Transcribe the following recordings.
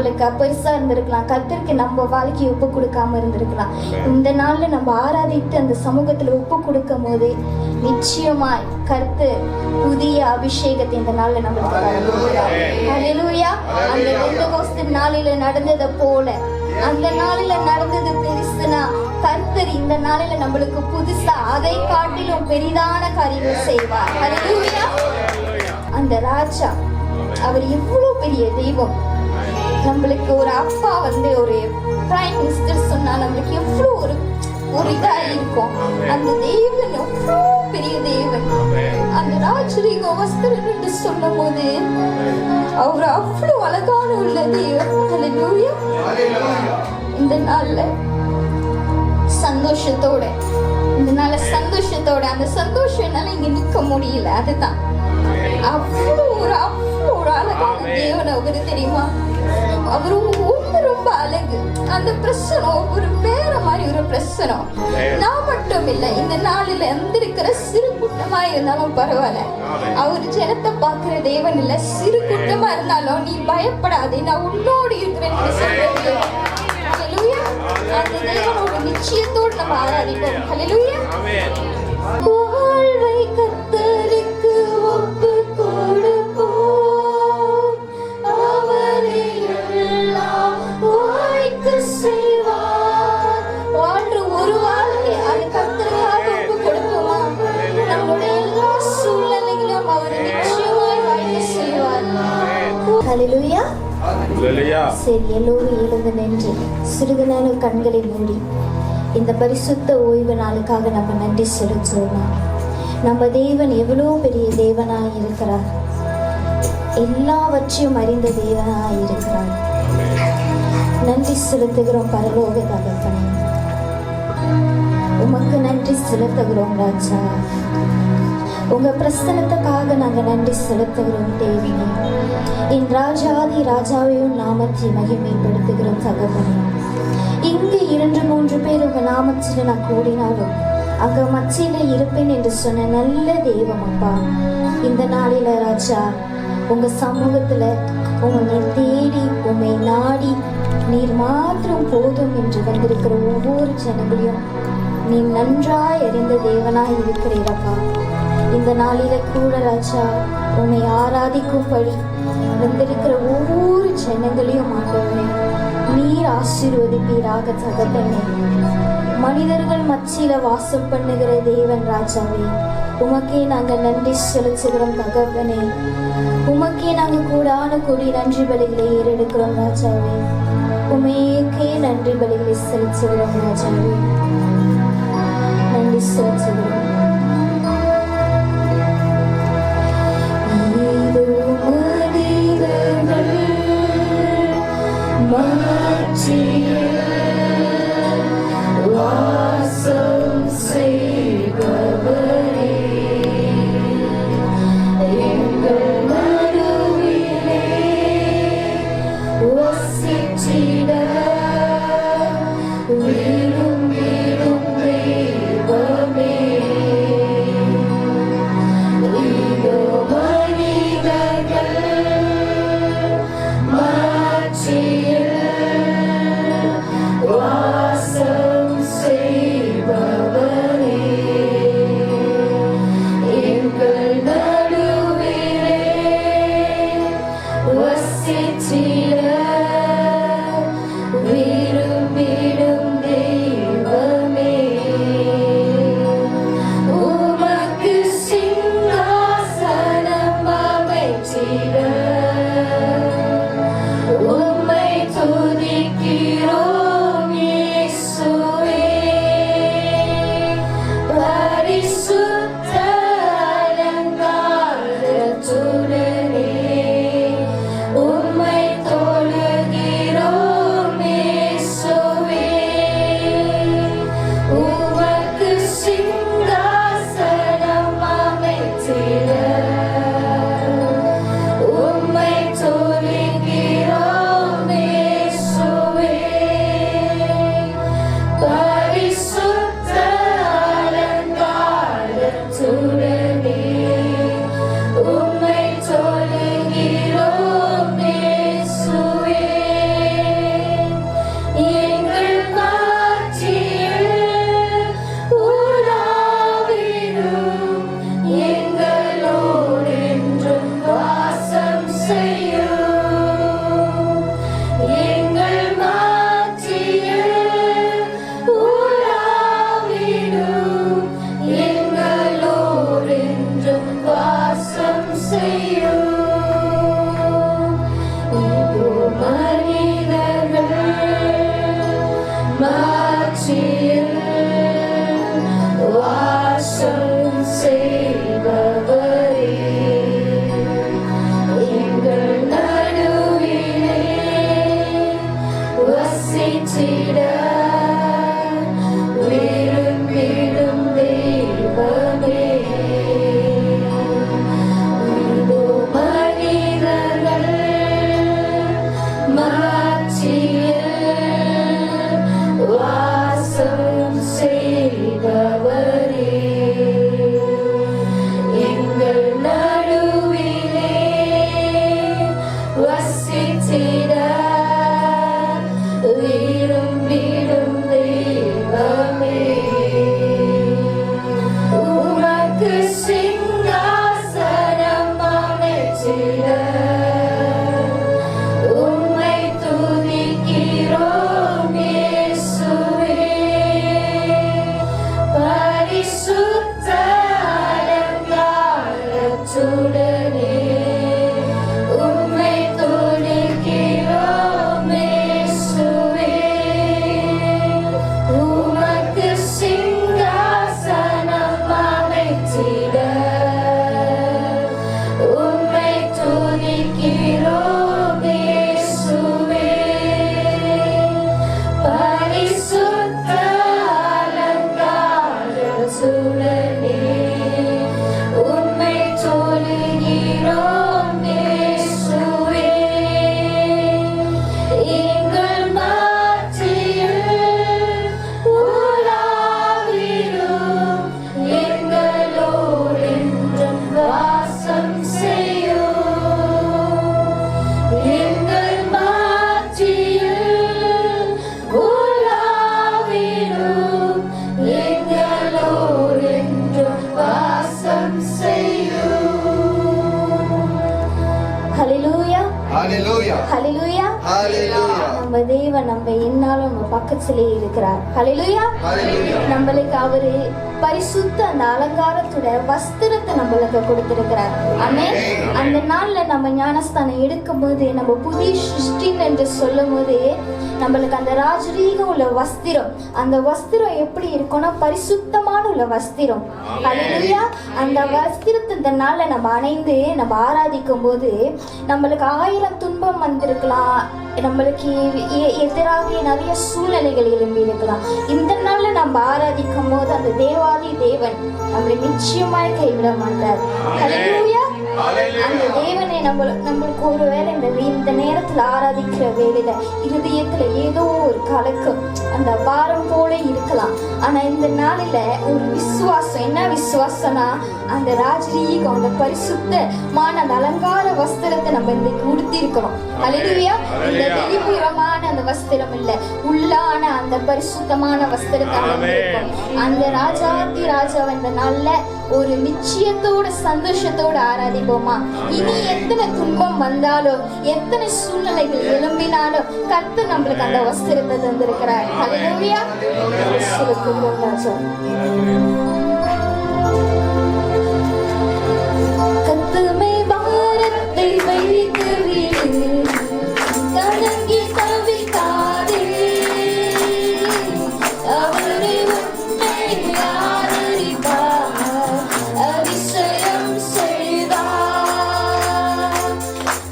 நம்மளுக்கு பெருசா இருந்திருக்கலாம். கர்த்தருக்கு நம்ம வாழ்க்கையை ஒப்பு கொடுக்காம இருந்திருக்கலாம். இந்த நாள்ல நம்ம ஆராதித்து அந்த சமூகத்துல ஒப்பு கொடுக்கும் போது நிச்சயமாய் கர்த்தர் புதிய அபிஷேகத்தை இந்த நாள்ல நம்மளுக்கு தருகிறார். ஹல்லேலூயா. அந்த பெந்தெகோஸ்து நாளில நடந்ததை போல, அந்த நாளில நடந்தது பெருசுனா கர்த்தர் இந்த நாளில நம்மளுக்கு புதுசா அதை காட்டிலும் பெரிதான காரியங்கள் செய்வார். ஹல்லேலூயா. அந்த ராஜா அவர் எவ்வளவு பெரிய தெய்வம். நம்மளுக்கு ஒரு அப்பா ஒரு பிரைம் மினிஸ்டர் சொன்னா நம்மளுக்கு எவ்வளவு ஒரு இதா இருக்கும். அந்த தேவன் எவ்வளவு பெரிய தேவன். அந்த ராஜரீக வஸ்திரம் என்று சொல்லும் போது அவர் அவ்வளவு அழகான உள்ள தேவன். ஹல்லேலூயா. இந்த நாள்ல சந்தோஷத்தோட அந்த சந்தோஷம் என்னால இங்க நிக்க முடியல. அதுதான் அவ்வளவு ஒரு அழகான தேவன் அவரு, தெரியுமா? அவரு ரொம்ப அழகு. அந்த பிரசனம் ஒரு வேற மாதிரி ஒரு பிரசனம். நான் மட்டும் இல்லை, இந்த நாளில எந்திருக்கிற சிறு கூட்டமா இருந்தாலும் பரவாயில்ல, அவர் ஜனத்தை பார்க்கிற தேவன் இல்ல. சிறு கூட்டமா இருந்தாலும் நீ பயப்படாதே, நான் உன்னோடு இருக்கிறேன். அந்த தேவனோட நிச்சயத்தோடு நம்ம ஆராதிப்போம். ஹல்லேலூயா. வாழ்வை கர்த்தருக்கு ஒப்பு கொடுப்போம், அவரே எல்லாம் வாய்க்க செய்வார். வாழ்ற ஒரு வாழ்க்கை அது கர்த்தருக்காக ஒப்பு கொடுப்போமா? நம்மளுடைய எல்லா சூழ்நிலைகளும் அவர் நிச்சயமாய் வாய்க்க செய்வார். ஹல்லேலூயா. சரி, எல்லோரும் எழுந்து நின்று சிறிது நேரம் கண்களை மூடி இந்த பரிசுத்த ஓய்வு நாளுக்காக நம்ம நன்றி செலுத்துவோம். நம்ம தேவன் எவ்வளோ பெரிய தேவனாய் இருக்கிறார். எல்லாவற்றையும் அறிந்த தேவனாய் இருக்கிறார். நன்றி செலுத்துகிறோம் பரலோக தகப்பனே, உமக்கு நன்றி செலுத்துகிறோம் ராஜா. உங்க பிரசன்னத்துக்காக நாங்க நன்றி செலுத்துகிறோம் தேவனே. என் ராஜாதி ராஜாவையும் நாமத்தை மகிமைப்படுத்துகிறோம் தகப்பனே. இங்கு 2-3 பேர் உங்க நாமத்தில் நான் கூடினாலும் அங்க மத்தியில இருப்பேன் என்று சொன்ன நல்ல தெய்வம் அப்பா. இந்த நாளில ராஜா உங்க சமூகத்துல உங்களை தேடி உண்மை நாடி நீர் மாத்திரம் போதும் என்று வந்திருக்கிற ஒவ்வொரு ஜனங்களையும் நீ நன்றாய் அறிந்த தேவனாய் இருக்கிறீரப்பா. இந்த நாளில கூட ராஜா உன்னை ஆராதிக்கும்படி வந்திருக்கிற ஒவ்வொரு ஜனங்களையும் ஆண்டவனே நீர் ஆசீர்வதிப்பீராக தகப்பனே. மனிதர்கள் மத்தியில வாசம் பண்ணுகிற தேவன் ராஜாவே, உமக்கே நாங்க நன்றி செலுத்துகிறோம் தகப்பனே. உமக்கே நாங்க கூடான கொடி நன்றி பலிகளை ஏறெடுக்கிறோம் ராஜாவே. உமைக்கே நன்றி பலிகளை செலுத்துகிறோம் ராஜாவே. நன்றி செலுத்துகிறோம். வாசம் செய்பவரே, எங்கள் நடுவிலே வசித்திட விரும்பிடும் தெய்வமே, இதோ மனிதர்கள் மாற்றிய வாசம் செய்பவரே, எங்கள் நடுவிலே வசித்திட விரும்பிடும் தெய்வமே, உமக்கு சிங்காசனம் அமைத்திட உம்மை துதிக்கிறோம். ஹல்லேலூயா. நம்ம தேவன் நம்ம என்னாலும் நம்ம பக்கத்திலே இருக்கிறார். ஹல்லேலூயா. நம்மளுக்கு அவரு பரிசுத்த அந்த அலங்காரத்தோட வஸ்திரத்தை நம்மளுக்கு கொடுத்திருக்கிறார். ஆமென். அந்த நாள்ல நம்ம ஞானஸ்தானம் எடுக்கும் போது நம்ம புதிய சிருஷ்டின் என்று சொல்லும் போது நம்மளுக்கு அந்த ராஜரீகம் உள்ள வஸ்திரம், அந்த வஸ்திரம் எப்படி இருக்கும்னா பரிசுத்தமான உள்ள வஸ்திரம். ஹல்லேலூயா. அந்த வஸ்திரத்தை இந்த நாள்ல நம்ம அணைந்து நம்ம ஆராதிக்கும் போது நம்மளுக்கு 1000 துன்பம் வந்திருக்கலாம், நம்மளுக்கு எதிராக நிறைய சூழ்நிலைகள் எழும்பி இருக்கலாம். இந்த நாள்ல நம்ம ஆராதிக்கும் போது அந்த தேவாதி தேவன் நம்மளை நிச்சயமாய் கைவிட மாட்டார். ஹல்லேலூயா. அந்த தேவனை நம்மளுக்கு ஒருவேளை இந்த நேரத்துல ஆராதிக்கிற வேலையில இருதயத்துல ஏதோ ஒரு கலக்கம், அந்த பாரம் போல இருக்கலாம். ஆனா இந்த நாளில ஒரு விசுவாசம், என்ன விசுவாசம்னா அந்த ராஜரீகம், அந்த பரிசுத்தமான அந்த அலங்கார வஸ்திரத்தை நம்ம இன்னைக்கு உடுத்தி இருக்கிறோம். ஹல்லேலூயா. இந்த வெளிப்புறமான அந்த வஸ்திரம் இல்ல, உள்ளான அந்த பரிசுத்தமான வஸ்திரத்தை அந்த ராஜாதி ராஜா இந்த நாள்ல ஒரு நிச்சயத்தோட சந்தோஷத்தோட ஆராதிப்போமா? இனி எத்தனை துன்பம் வந்தாலும் எத்தனை சூழ்நிலைகள் எழும்பினாலும் கர்த்தர் நம்மளுக்கு அந்த வஸ்திரத்தை தந்திருக்கிறார். ஹல்லேலூயா. கர்த்தமே பாரத்தை வைத்து விடு, கலங்கி தவிக்காதே, அவரே உன்னை ஆதரிப்பார், அதிசயம் செய்தார்.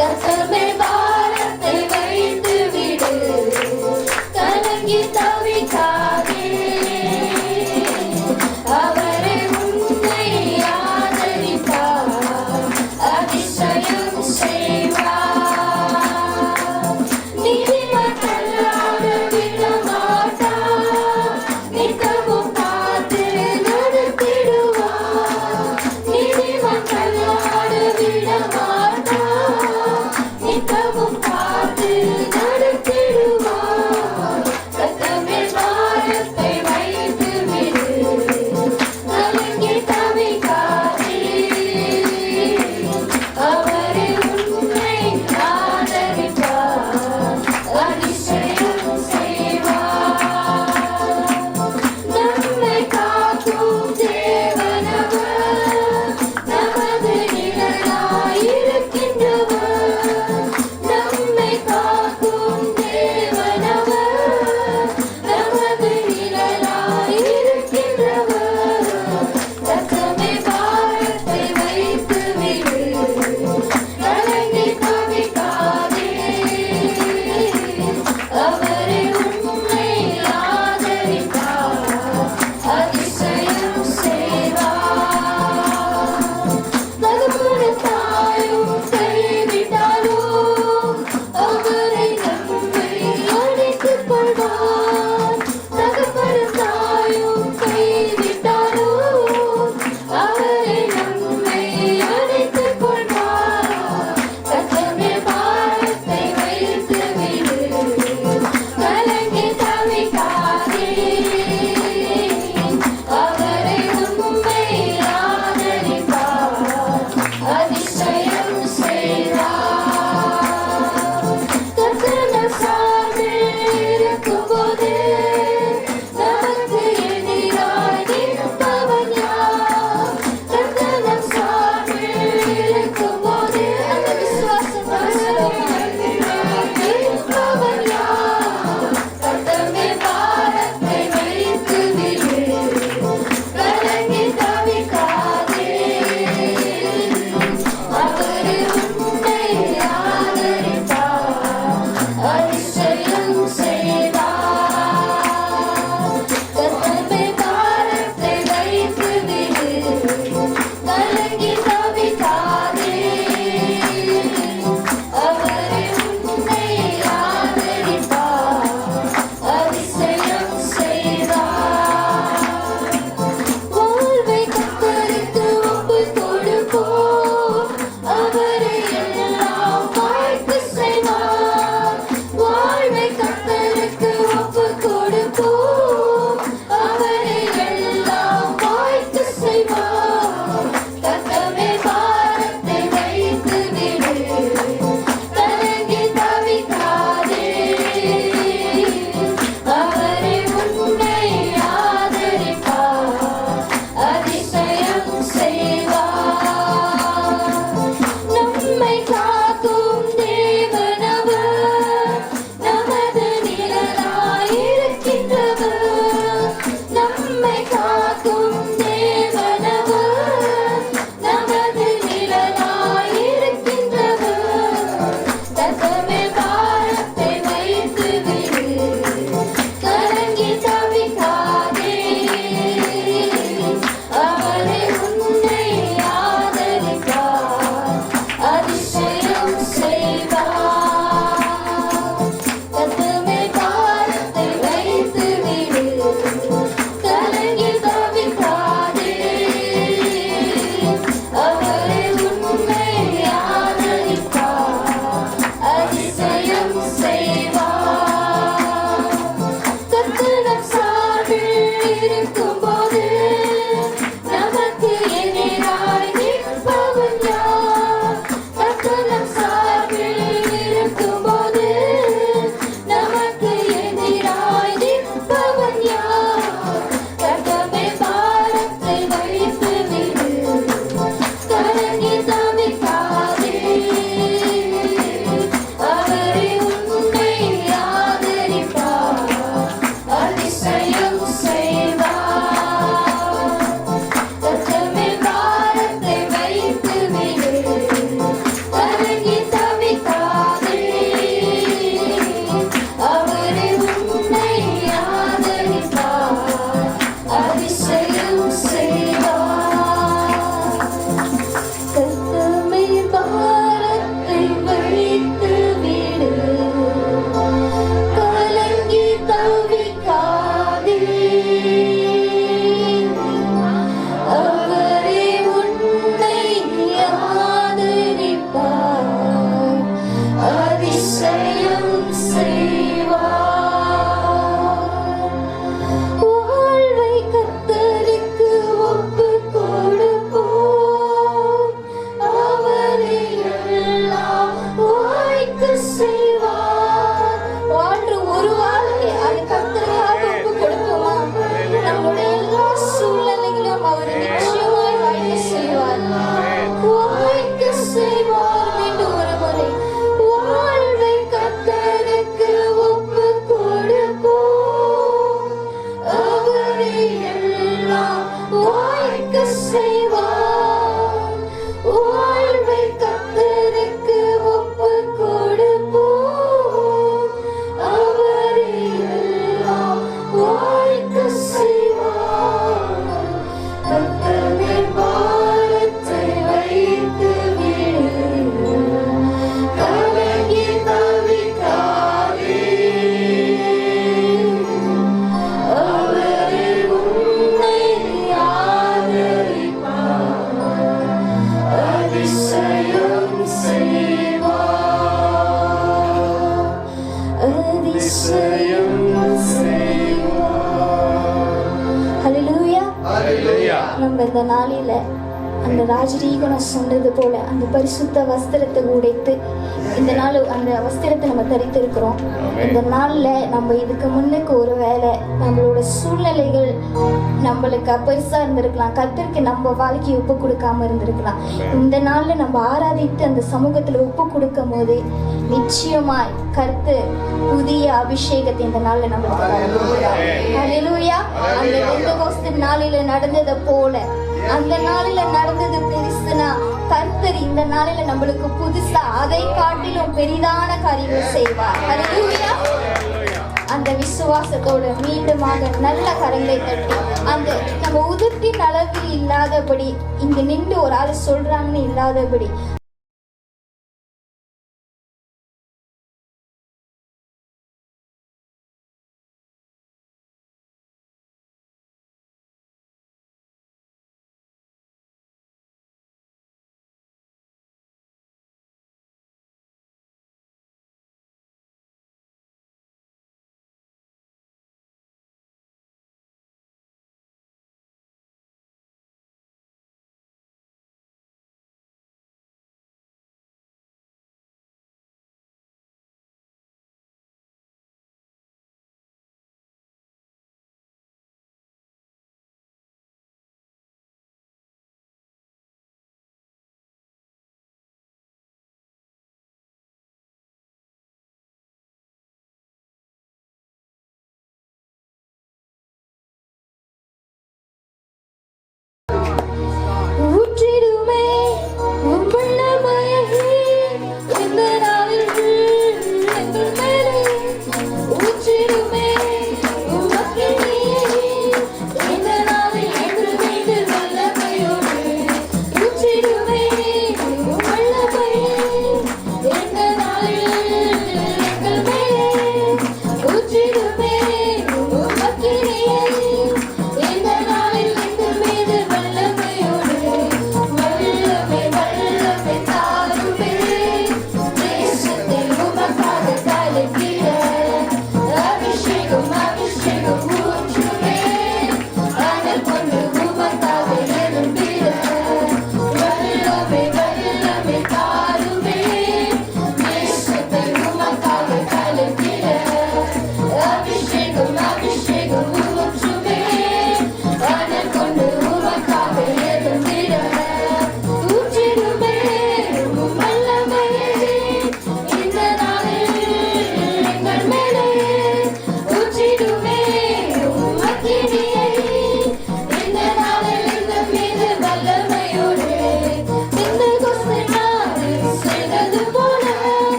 கர்த்தமே பாரத்தை வைத்து விடு, கலங்கி தவிக்காதே, அவரே உன்னை காக்கும் தேவனவர், நமது நிழலாயிருக்கின்றவர். கர்த்தமே பாரத்தை வைத்து விடு, கலங்கி தவிக்காதே. அவரே உன்னை ஆதரிப்பார், அதிசயம் செய்வார். கர்த்தமே பாரத்தை வைத்து விடு, கலங்கி தவிக்காதே. அவரே உன்னை ஆதரிப்பார், அதிசயம் செய்வார். கர்த்தர் நம் சார்பில் இருக்கும்போது நமக்கு எதிராய் நிற்பவன் யார்? கர்த்தர் நம் சார்பில் இருக்கும்போது நமக்கு எதிராய் நிற்பவன் யார்? கர்த்தமே பாரத்தை வைத்து விடு, கலங்கி தவிக்காதே. அவரே உன்னை ஆதரிப்பார், அதிசயம் செய்வார். கர்த்தமே பாரத்தை வைத்து விடு, கலங்கி தவிக்காதே. அவரே உன்னை ஆதரிப்பார், அதிசயம் செய்வார். கர்த்தமே பாரத்தை வைத்து விடு, கலங்கி தவிக்காதே. அவரே உன்னை ஆதரிப்பார், அதிசயம் செய்வார். வாழ்வை கர்த்தருக்கு ஒப்புக் கொடுப்போம், அவரே எல்லாம் வாய்க்கச் செய்வார். வாழ்ற ஒரு வாழ்க்கை அது கர்த்தருக்காக ஒப்புக் கொடுப்போமா? நம்முடைய எல்லா சூழ்நிலைகளும் அவர் நிச்சயமாய் வாய்க்க செய்வார், வாய்க்க செய்வார். மீண்டும் ஒரு முறை, வாழ்வை கர்த்தருக்கு ஒப்புக் கொடுப்போம், அவரே எல்லாம் வாய்க்க செய்வார். வாழ்வை கர்த்தருக்கு ஒப்புக் கொடுப்போம், அவரே எல்லாம் வாய்க்க செய்வார். கர்த்தமே பாரத்தை வைத்து விடு, கலங்கி தவிக்காதே. அவரே உன்னை ஆதரிப்பார், அதிசயம் செய்வார், அதிசயம் செய்வார். ஹல்லேலூயா. நம்ம இந்த நாளில அந்த ராஜரீகனம் சொன்னது போல அந்த பரிசுத்த வஸ்திரத்தை உடைத்து இந்த நாள் அந்த வஸ்திரத்தை நம்ம தரித்திருக்கிறோம். இந்த நாள்ல நம்ம இதுக்கு முன்னுக்கு ஒரு வேளை நம்மளோட சூழ்நிலைகள் நம்மளுக்கு பெருசா இருந்திருக்கலாம், கர்த்தருக்கு நம்ம வாழ்க்கையை ஒப்பு கொடுக்காம இருந்திருக்கலாம். இந்த நாள்ல நம்ம ஆராதித்து அந்த சமூகத்துல ஒப்பு கொடுக்கும் போது நிச்சயமாய் கர்த்தர் புதிய அபிஷேகத்தை இந்த நாள்ல நம்மளுக்கு தரப்போகிறார். ஹல்லேலூயா. அந்த பெந்தெகோஸ்து நாளில நடந்ததை போல அந்த நாளில நடந்தது பெருசுனா கர்த்தர் இந்த நாளில நம்மளுக்கு புதுசா அதை காட்டிலும் பெரிதான காரியங்கள் செய்வார். ஹல்லேலூயா. அந்த விசுவாசத்தோட மீண்டுமாக நல்ல கரங்களை தட்டி அந்த நம்ம உதிர்த்தின் அளவில் இல்லாதபடி இங்க நின்று ஒரு ஆள் சொல்றாங்கன்னு இல்லாதபடி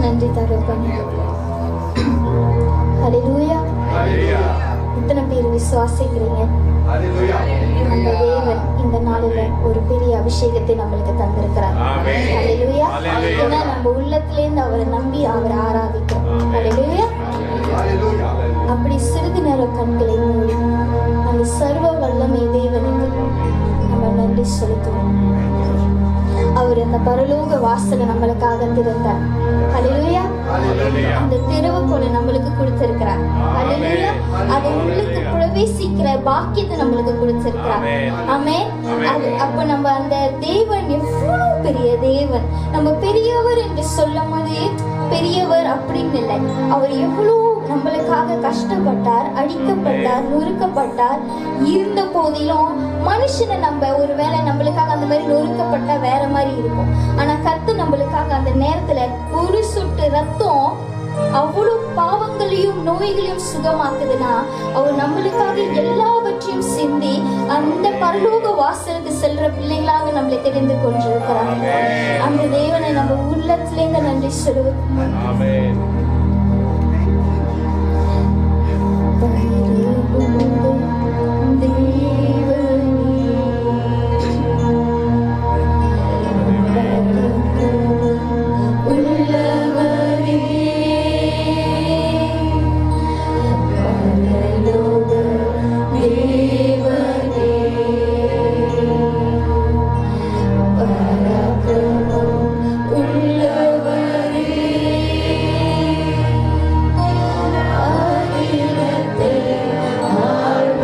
நன்றி தகப்பனே. ஹல்லேலூயா. இத்தனை பேர் விசுவாசிக்கிறீங்க அந்த தேவன் இந்த நாளில ஒரு பெரிய அபிஷேகத்தை நம்மளுக்கு தந்திருக்கிறார். ஹல்லேலூயா. ஏன்னா நம்ம உள்ளத்திலேருந்து அவரை நம்பி அவரை ஆராதிக்கிறோம். ஹல்லேலூயா. அப்படி சிறிது நேரம் கண்களை மூடி அந்த சர்வ வல்லமை தேவனுக்கு நம்ம நன்றி செலுத்துவோம். அவர் அந்த பரலோக வாசலை நம்மளுக்காக திறந்தார். ஹல்லேலூயா. அந்த திறவுகோலை நம்மளுக்கு கொடுத்திருக்கிறார். ஹல்லேலூயா. அது உள்ளுக்கு பிரவேசிக்கிற பாக்கியத்தை நம்மளுக்கு கொடுத்திருக்கிறார். ஆமென். அப்ப நம்ம அந்த தேவன் எவ்வளவு பெரிய தேவன், நம்ம பெரியவர் என்று சொல்லும் போது பெரியவர் அப்படின்னு இல்லை, அவர் எவ்வளவு நம்மளுக்காக கஷ்டப்பட்டார், அடிக்கப்பட்டார், நொறுக்கப்பட்டார். இருந்த போதிலும் மனுஷனை நம்ம ஒருவேளை நம்மளுக்காக அந்த மாதிரி நொறுக்கப்பட்டா வேற மாதிரி இருக்கும். ஆனா கர்த்தர் நம்மளுக்காக அந்த நேரத்துல ஒரு சொட்டு ரத்தம் அவ்வளவு பாவங்களையும் நோய்களையும் சுகமாக்குதுன்னா அவர் நம்மளுக்காக எல்லாவற்றையும் சிந்தி அந்த பரலோக வாசலுக்கு செல்ற பிள்ளைகளாக நம்மளை தெரிந்து கொண்டிருக்கிறாங்க. அந்த தேவனை நம்ம உள்ளத்திலேருந்து நன்றி சொல்லுவோம். Our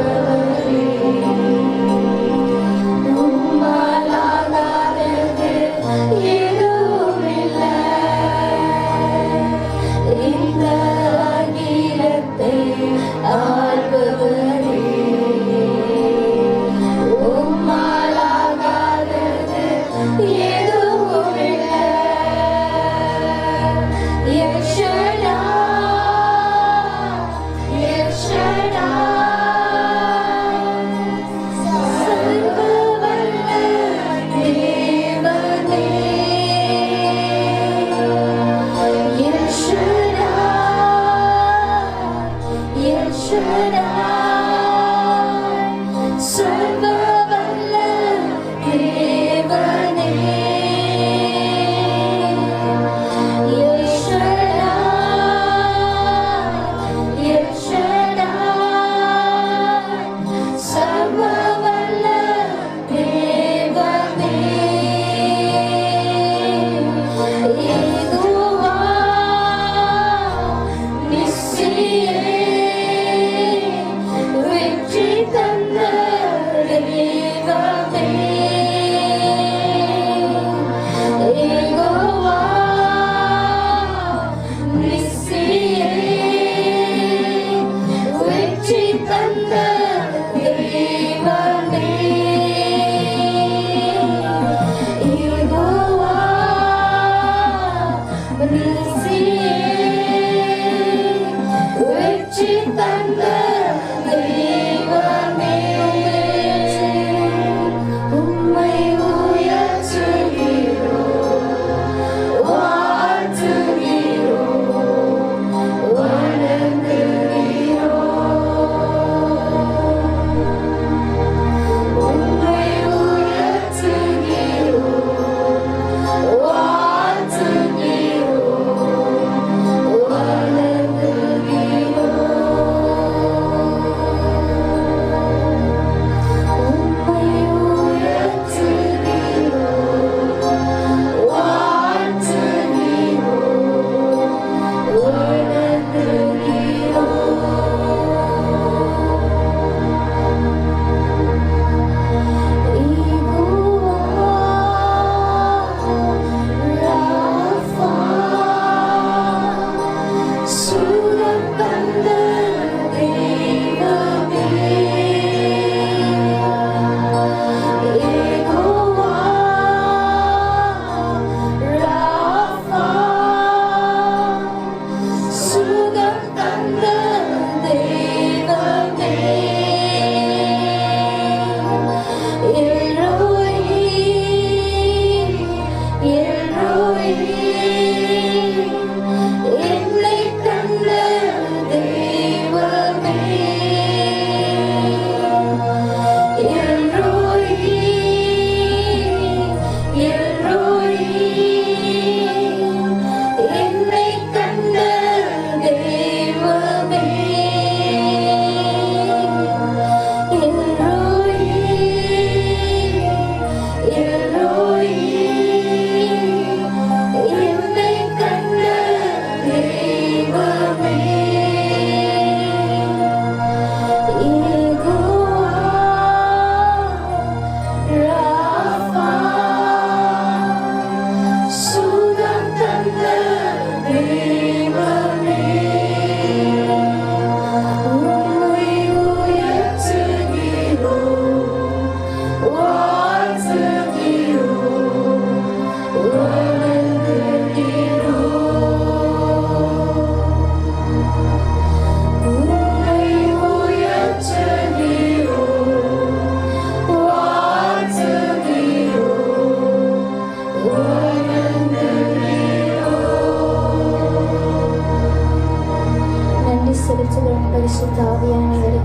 பரிசுத்த ஆவியானவரே,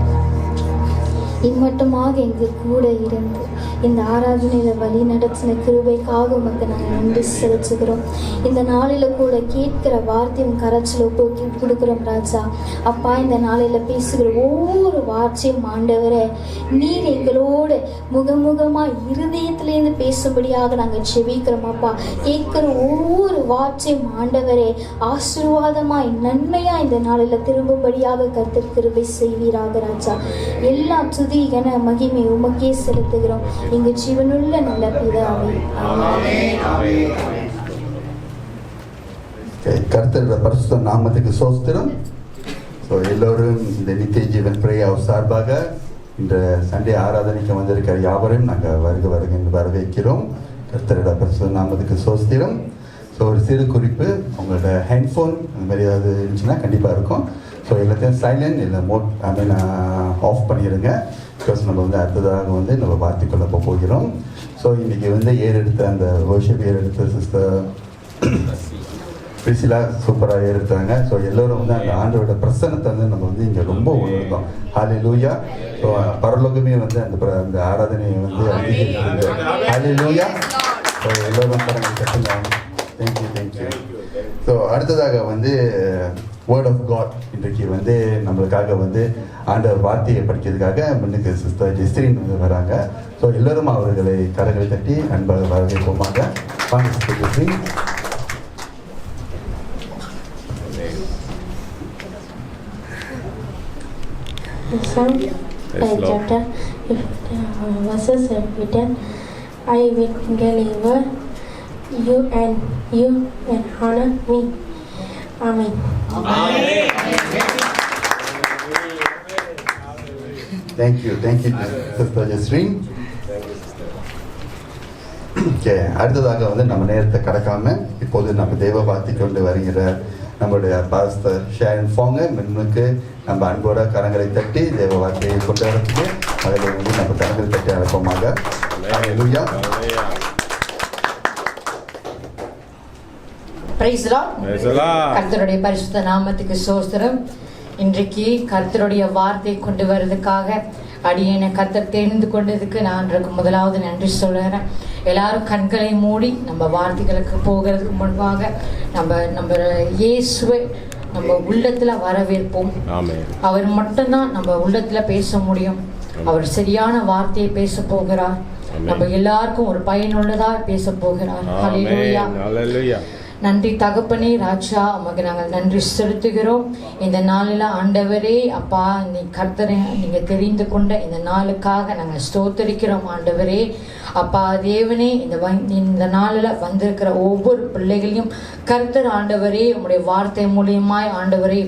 இம்மட்டுமாக எங்கள் கூட இருந்து இந்த ஆராதனையில் வழி நடத்தின கிருபைக்காக உமக்கு நாங்கள் நன்றி செலுத்துகிறோம். இந்த நாளில் கூட கேட்கிற வார்த்தையும் கரைச்சல் ஒப்புக்கி கொடுக்குறோம் ராஜா. அப்பா, இந்த நாளில் பேசுகிற ஒவ்வொரு வார்த்தையும் ஆண்டவரே, நீர் எங்களோடு முகமுகமாக இருதயத்திலேருந்து பேசும்படியாக நாங்கள் செபிக்கிறோம். அப்பா, கேட்கிற ஒவ்வொரு வார்த்தையும் ஆண்டவரே ஆசீர்வாதமாய் நன்மையாக இந்த நாளில் திரும்பும்படியாக கர்த்தர் கிருபை செய்வீராக ராஜா. எல்லாம் துதி என மகிமை உமக்கே செலுத்துகிறோம் எங்கள் ஜீவனுள்ள நல்ல பிதாவே. கர்த்தரோட பரிசுத்த நாமத்துக்கு ஸ்தோத்திரம். எல்லோரும் இந்த நித்திய ஜீவன் பிரேயர் சார்பாக இந்த சண்டே ஆராதனைக்கு வந்திருக்கிற யாவரையும் நாங்கள் வரவேற்கிறோம். கர்த்தரோட பரிசுத்த நாமத்துக்கு ஸ்தோத்திரம். ஒரு சிறு குறிப்பு, உங்களோட ஹேண்ட்ஃபோன் அந்த மாதிரி ஏதாவது இருந்துச்சுன்னா கண்டிப்பாக இருக்கும். எல்லாத்தையும் சைலண்ட் இல்லை ஆஃப் பண்ணிடுங்க. பிகாஸ் நம்ம அடுத்ததாக நம்ம வார்த்தைக்குள்ள போகிறோம். இன்றைக்கி ஏறெடுத்த அந்த வர்ஷிப் ஏறெடுத்த சிஸ்டர் பிரிசிலா சூப்பராக ஏறெடுத்தாங்க. எல்லோரும் அந்த ஆண்டோட பிரசன்னத்தை நம்ம இங்கே ரொம்ப உணர்ந்தோம். ஹல்லேலூயா. பரலோகமே அந்த ஆராதனையை அதிகரிக்கிறது. ஹல்லேலூயா. எல்லோரும் கட்டுங்க. தேங்க்யூ. அடுத்ததாக வேர்ட் ஆஃப் காட் இன்றைக்கு நம்மளுக்காக ஆண்டவர் வார்த்தையை படிக்கிறதுக்காக முன்னுக்கு சிஸ்டர் ஜெஸ்ரின் வராங்க. எல்லோரும் அவர்களை கரங்களை தட்டி அன்பாக வரவேற்போமாக. வாங்க sister ஜெஸ்ரின். I will deliver you and honor me. Amen. Thank you, Sister Jasreen. அடுத்ததாக நம்ம நேரத்தை கடக்காம இப்போது நம்ம தேவ வார்த்தை கொண்டு வருகிற நம்மளுடைய பாஸ்டர் ஷேரன் ஃபாங்க முன்னுக்கு நம்ம அன்போட கரங்களை தட்டி தேவ வார்த்தையை கொண்டு வரதுக்கு அதில் நம்ம கரங்களை தட்டி அழைப்போமாக. ஹல்லேலூயா. Praise the Lord. கர்த்தருடைய பரிசுத்த நாமத்துக்கு ஸ்தோத்திரம். இன்றைக்கு கர்த்தருடைய வார்த்தை கொண்டு வர்றதுக்காக அடியேனை கர்த்தர் தேர்ந்து கொண்டதுக்கு நான் முதலாவது நன்றி சொல்கிறேன். எல்லாரும் கண்களை மூடி நம்ம வார்த்தைகளுக்கு போகிறதுக்கு முன்பாக நம்ம இயேசுவை நம்ம உள்ளத்துல வரவேற்போம். அவர் மட்டும்தான் நம்ம உள்ளத்துல பேச முடியும். அவர் சரியான வார்த்தையை பேச போகிறார். நம்ம எல்லாருக்கும் ஒரு பயனுள்ளதா பேச போகிறார். ஹல்லேலூயா. நன்றி தகப்பனே ராஜா, உமக்கு நாங்கள் நன்றி செலுத்துகிறோம். இந்த நாளில் ஆண்டவரே அப்பா, நீ கர்த்தரை நீங்கள் தெரிந்து கொண்ட இந்த நாளுக்காக நாங்கள் ஸ்தோத்தரிக்கிறோம். ஆண்டவரே அப்பா தேவனே, இந்த நாளில் வந்திருக்கிற ஒவ்வொரு பிள்ளைகளையும் கர்த்தர் ஆண்டவரே உங்களுடைய வார்த்தை மூலியமாய் ஆண்டவரே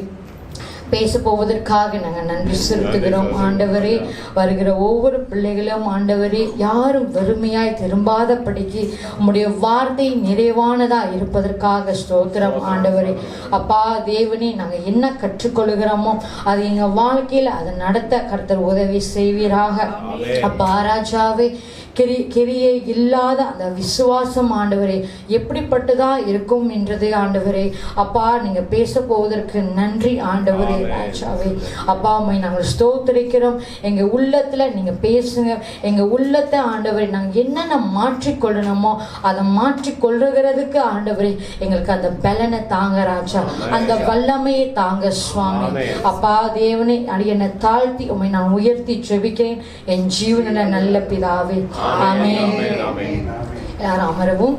பேச போவதற்காக நாங்கள் நன்றி செலுத்துகிறோம். ஆண்டவரே, வருகிற ஒவ்வொரு பிள்ளைகளும் ஆண்டவரே யாரும் வெறுமையாய் திரும்பாதபடிக்கு உம்முடைய வார்த்தை நிறைவானதா இருப்பதற்காக ஸ்தோத்திரம். ஆண்டவரே அப்பா தேவனே, நாங்கள் என்ன கற்றுக்கொள்கிறோமோ அது எங்கள் வாழ்க்கையில் அதை நடத்த கர்த்தர் உதவி செய்வீராக. அப்பா ராஜாவே, கிரியை இல்லாத அந்த விசுவாசம் ஆண்டவரே எப்படிப்பட்டதா இருக்கும் என்றது ஆண்டவரே அப்பா நீங்க பேச போவதற்கு நன்றி ஆண்டவரே ராஜாவே. அப்பா அம்மை நாங்கள் ஸ்தோத்திரிக்கிறோம். எங்க உள்ளத்துல நீங்க பேசுங்க. எங்க உள்ளத்தை ஆண்டவரே நாங்கள் என்னென்ன மாற்றிக்கொள்ளணுமோ அதை மாற்றிக்கொள்ளுகிறதுக்கு ஆண்டவரே எங்களுக்கு அந்த பலனை தாங்க ராஜா, அந்த வல்லமையை தாங்க சுவாமி. அப்பா தேவனே, அடியனை தாழ்த்தி உம்மை நான் உயர்த்தி ஜெபிக்கிறேன் என் ஜீவனில நல்ல பிதாவே. ஆமென். எல்லாரும் அமரவும்.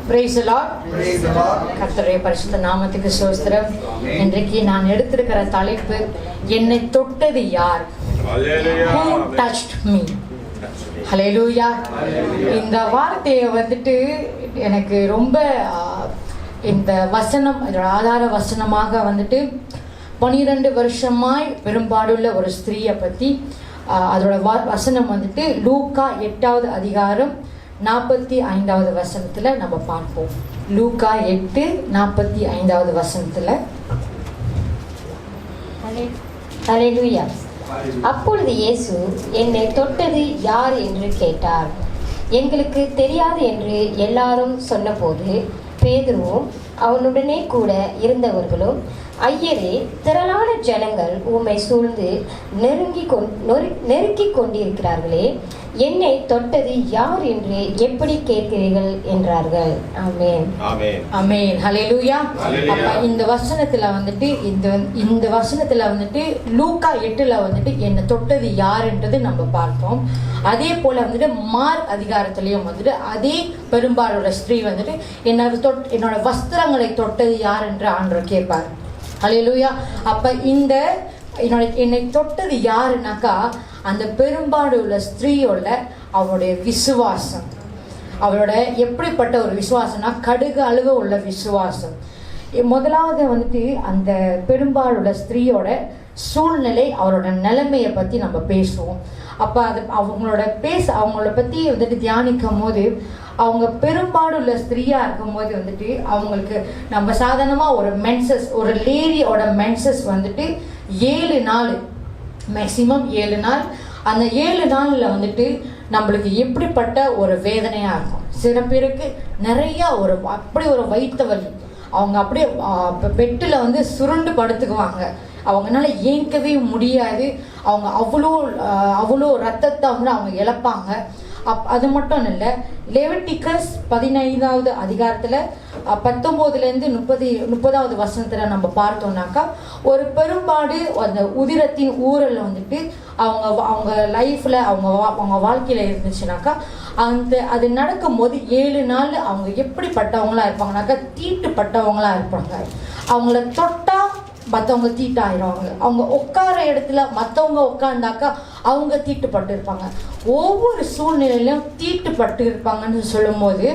Praise the Lord. கர்த்தருடைய பரிசுத்த நாமத்துக்கு ஸ்தோத்திரம். இன்றைக்கு நான் எடுத்திருக்கிற தலைப்பு, என்னை தொட்டது யார்? Who touched me? ஹல்லேலூயா. இந்த வார்த்தையை எனக்கு ரொம்ப இந்த வசனம் இதோட ஆதார வசனமாக 12 வருஷமாய் பெரும்பாடுள்ள ஒரு ஸ்திரீயை பற்றி அதோட வசனம் லூக்கா 8வது அதிகாரம் 45வது வசனத்துல நம்ம பார்ப்போம். லூக்கா 8:45வது வசனத்துல. ஹல்லேலூயா. அப்பொழுது இயேசு, என்னை தொட்டது யார் என்று கேட்டார். எங்களுக்கு தெரியாது என்று எல்லாரும் சொன்னபோது பேதுருவும் அவனுடனே கூட இருந்தவர்களும் ஐயரே, திரளான ஜனங்கள் உம்மை சூழ்ந்து நெருக்கி கொண்டிருக்கிறார்களே, என்னை தொட்டது யார் என்று எப்படி கேட்கிறீர்கள் என்றார்கள். ஆமென். ஆமென். ஹல்லேலூயா. அப்ப இந்த வசனத்துல வந்துட்டு இந்த வசனத்துல வந்துட்டு லூக்கா 8ல வந்துட்டு என்னை தொட்டது யாருன்றது நம்ம பார்த்தோம். அதே போல வந்துட்டு மார்க் அதிகாரத்திலையும் வந்துட்டு அதே பெரும்பாலோட ஸ்திரீ வந்துட்டு என்னோட வஸ்திரங்களை தொட்டது யார் என்று ஆண்டவர் கேட்பார். ஹல்லேலூயா. அப்ப என்னை தொட்டது யாருனாக்கா அந்த பெரும்பாடு உள்ள ஸ்திரீயோட அவளுடைய விசுவாசம். அவளோட எப்படிப்பட்ட ஒரு விசுவாசம்னா கடுகு அளவு உள்ள விசுவாசம். முதலாவது வந்துட்டு அந்த பெரும்பாலுள்ள ஸ்திரீயோட சூழ்நிலை, அவரோட நிலைமையை பற்றி நம்ம பேசுவோம். அப்போ அது அவங்கள பற்றி வந்துட்டு தியானிக்கும் போது அவங்க பெரும்பாலுள்ள ஸ்திரீயாக இருக்கும் போது வந்துட்டு அவங்களுக்கு நம்ம சாதாரணமாக ஒரு லேடியோட மென்சஸ் வந்துட்டு 7 நாள், மேக்சிமம் 7 நாள். அந்த 7 நாளில் வந்துட்டு நம்மளுக்கு எப்படிப்பட்ட ஒரு வேதனையாக இருக்கும். சில பேருக்கு நிறையா அப்படி ஒரு வயிற்று வலி, அவங்க அப்படியே பெட்டில் வந்து சுருண்டு படுத்துக்குவாங்க. அவங்களால ஏற்கவே முடியாது. அவங்க அவ்வளோ ரத்தத்தை வந்து அவங்க இழப்பாங்க. அது மட்டும் இல்லை, லெவிட்டிகஸ் 15வது அதிகாரத்தில் 19லேருந்து 30வது வசனத்தில் நம்ம பார்த்தோம்னாக்கா ஒரு பெரும்பாடு அந்த உதிரத்தின் ஊரல் வந்துட்டு அவங்க லைஃப்பில் அவங்க வாழ்க்கையில் இருந்துச்சுனாக்கா அது நடக்கும்போது 7 நாள் அவங்க எப்படிப்பட்டவங்களா இருப்பாங்கனாக்கா தீட்டுப்பட்டவங்களா இருப்பாங்க. அவங்கள தொட்டா மற்றவங்க தீட்டாயிடுவாங்க. அவங்க உட்கார இடத்துல மற்றவங்க உட்காந்தாக்கா அவங்க தீட்டுப்பட்டு இருப்பாங்க. ஒவ்வொரு சூழ்நிலையிலும் தீட்டுப்பட்டு இருப்பாங்கன்னு சொல்லும் போது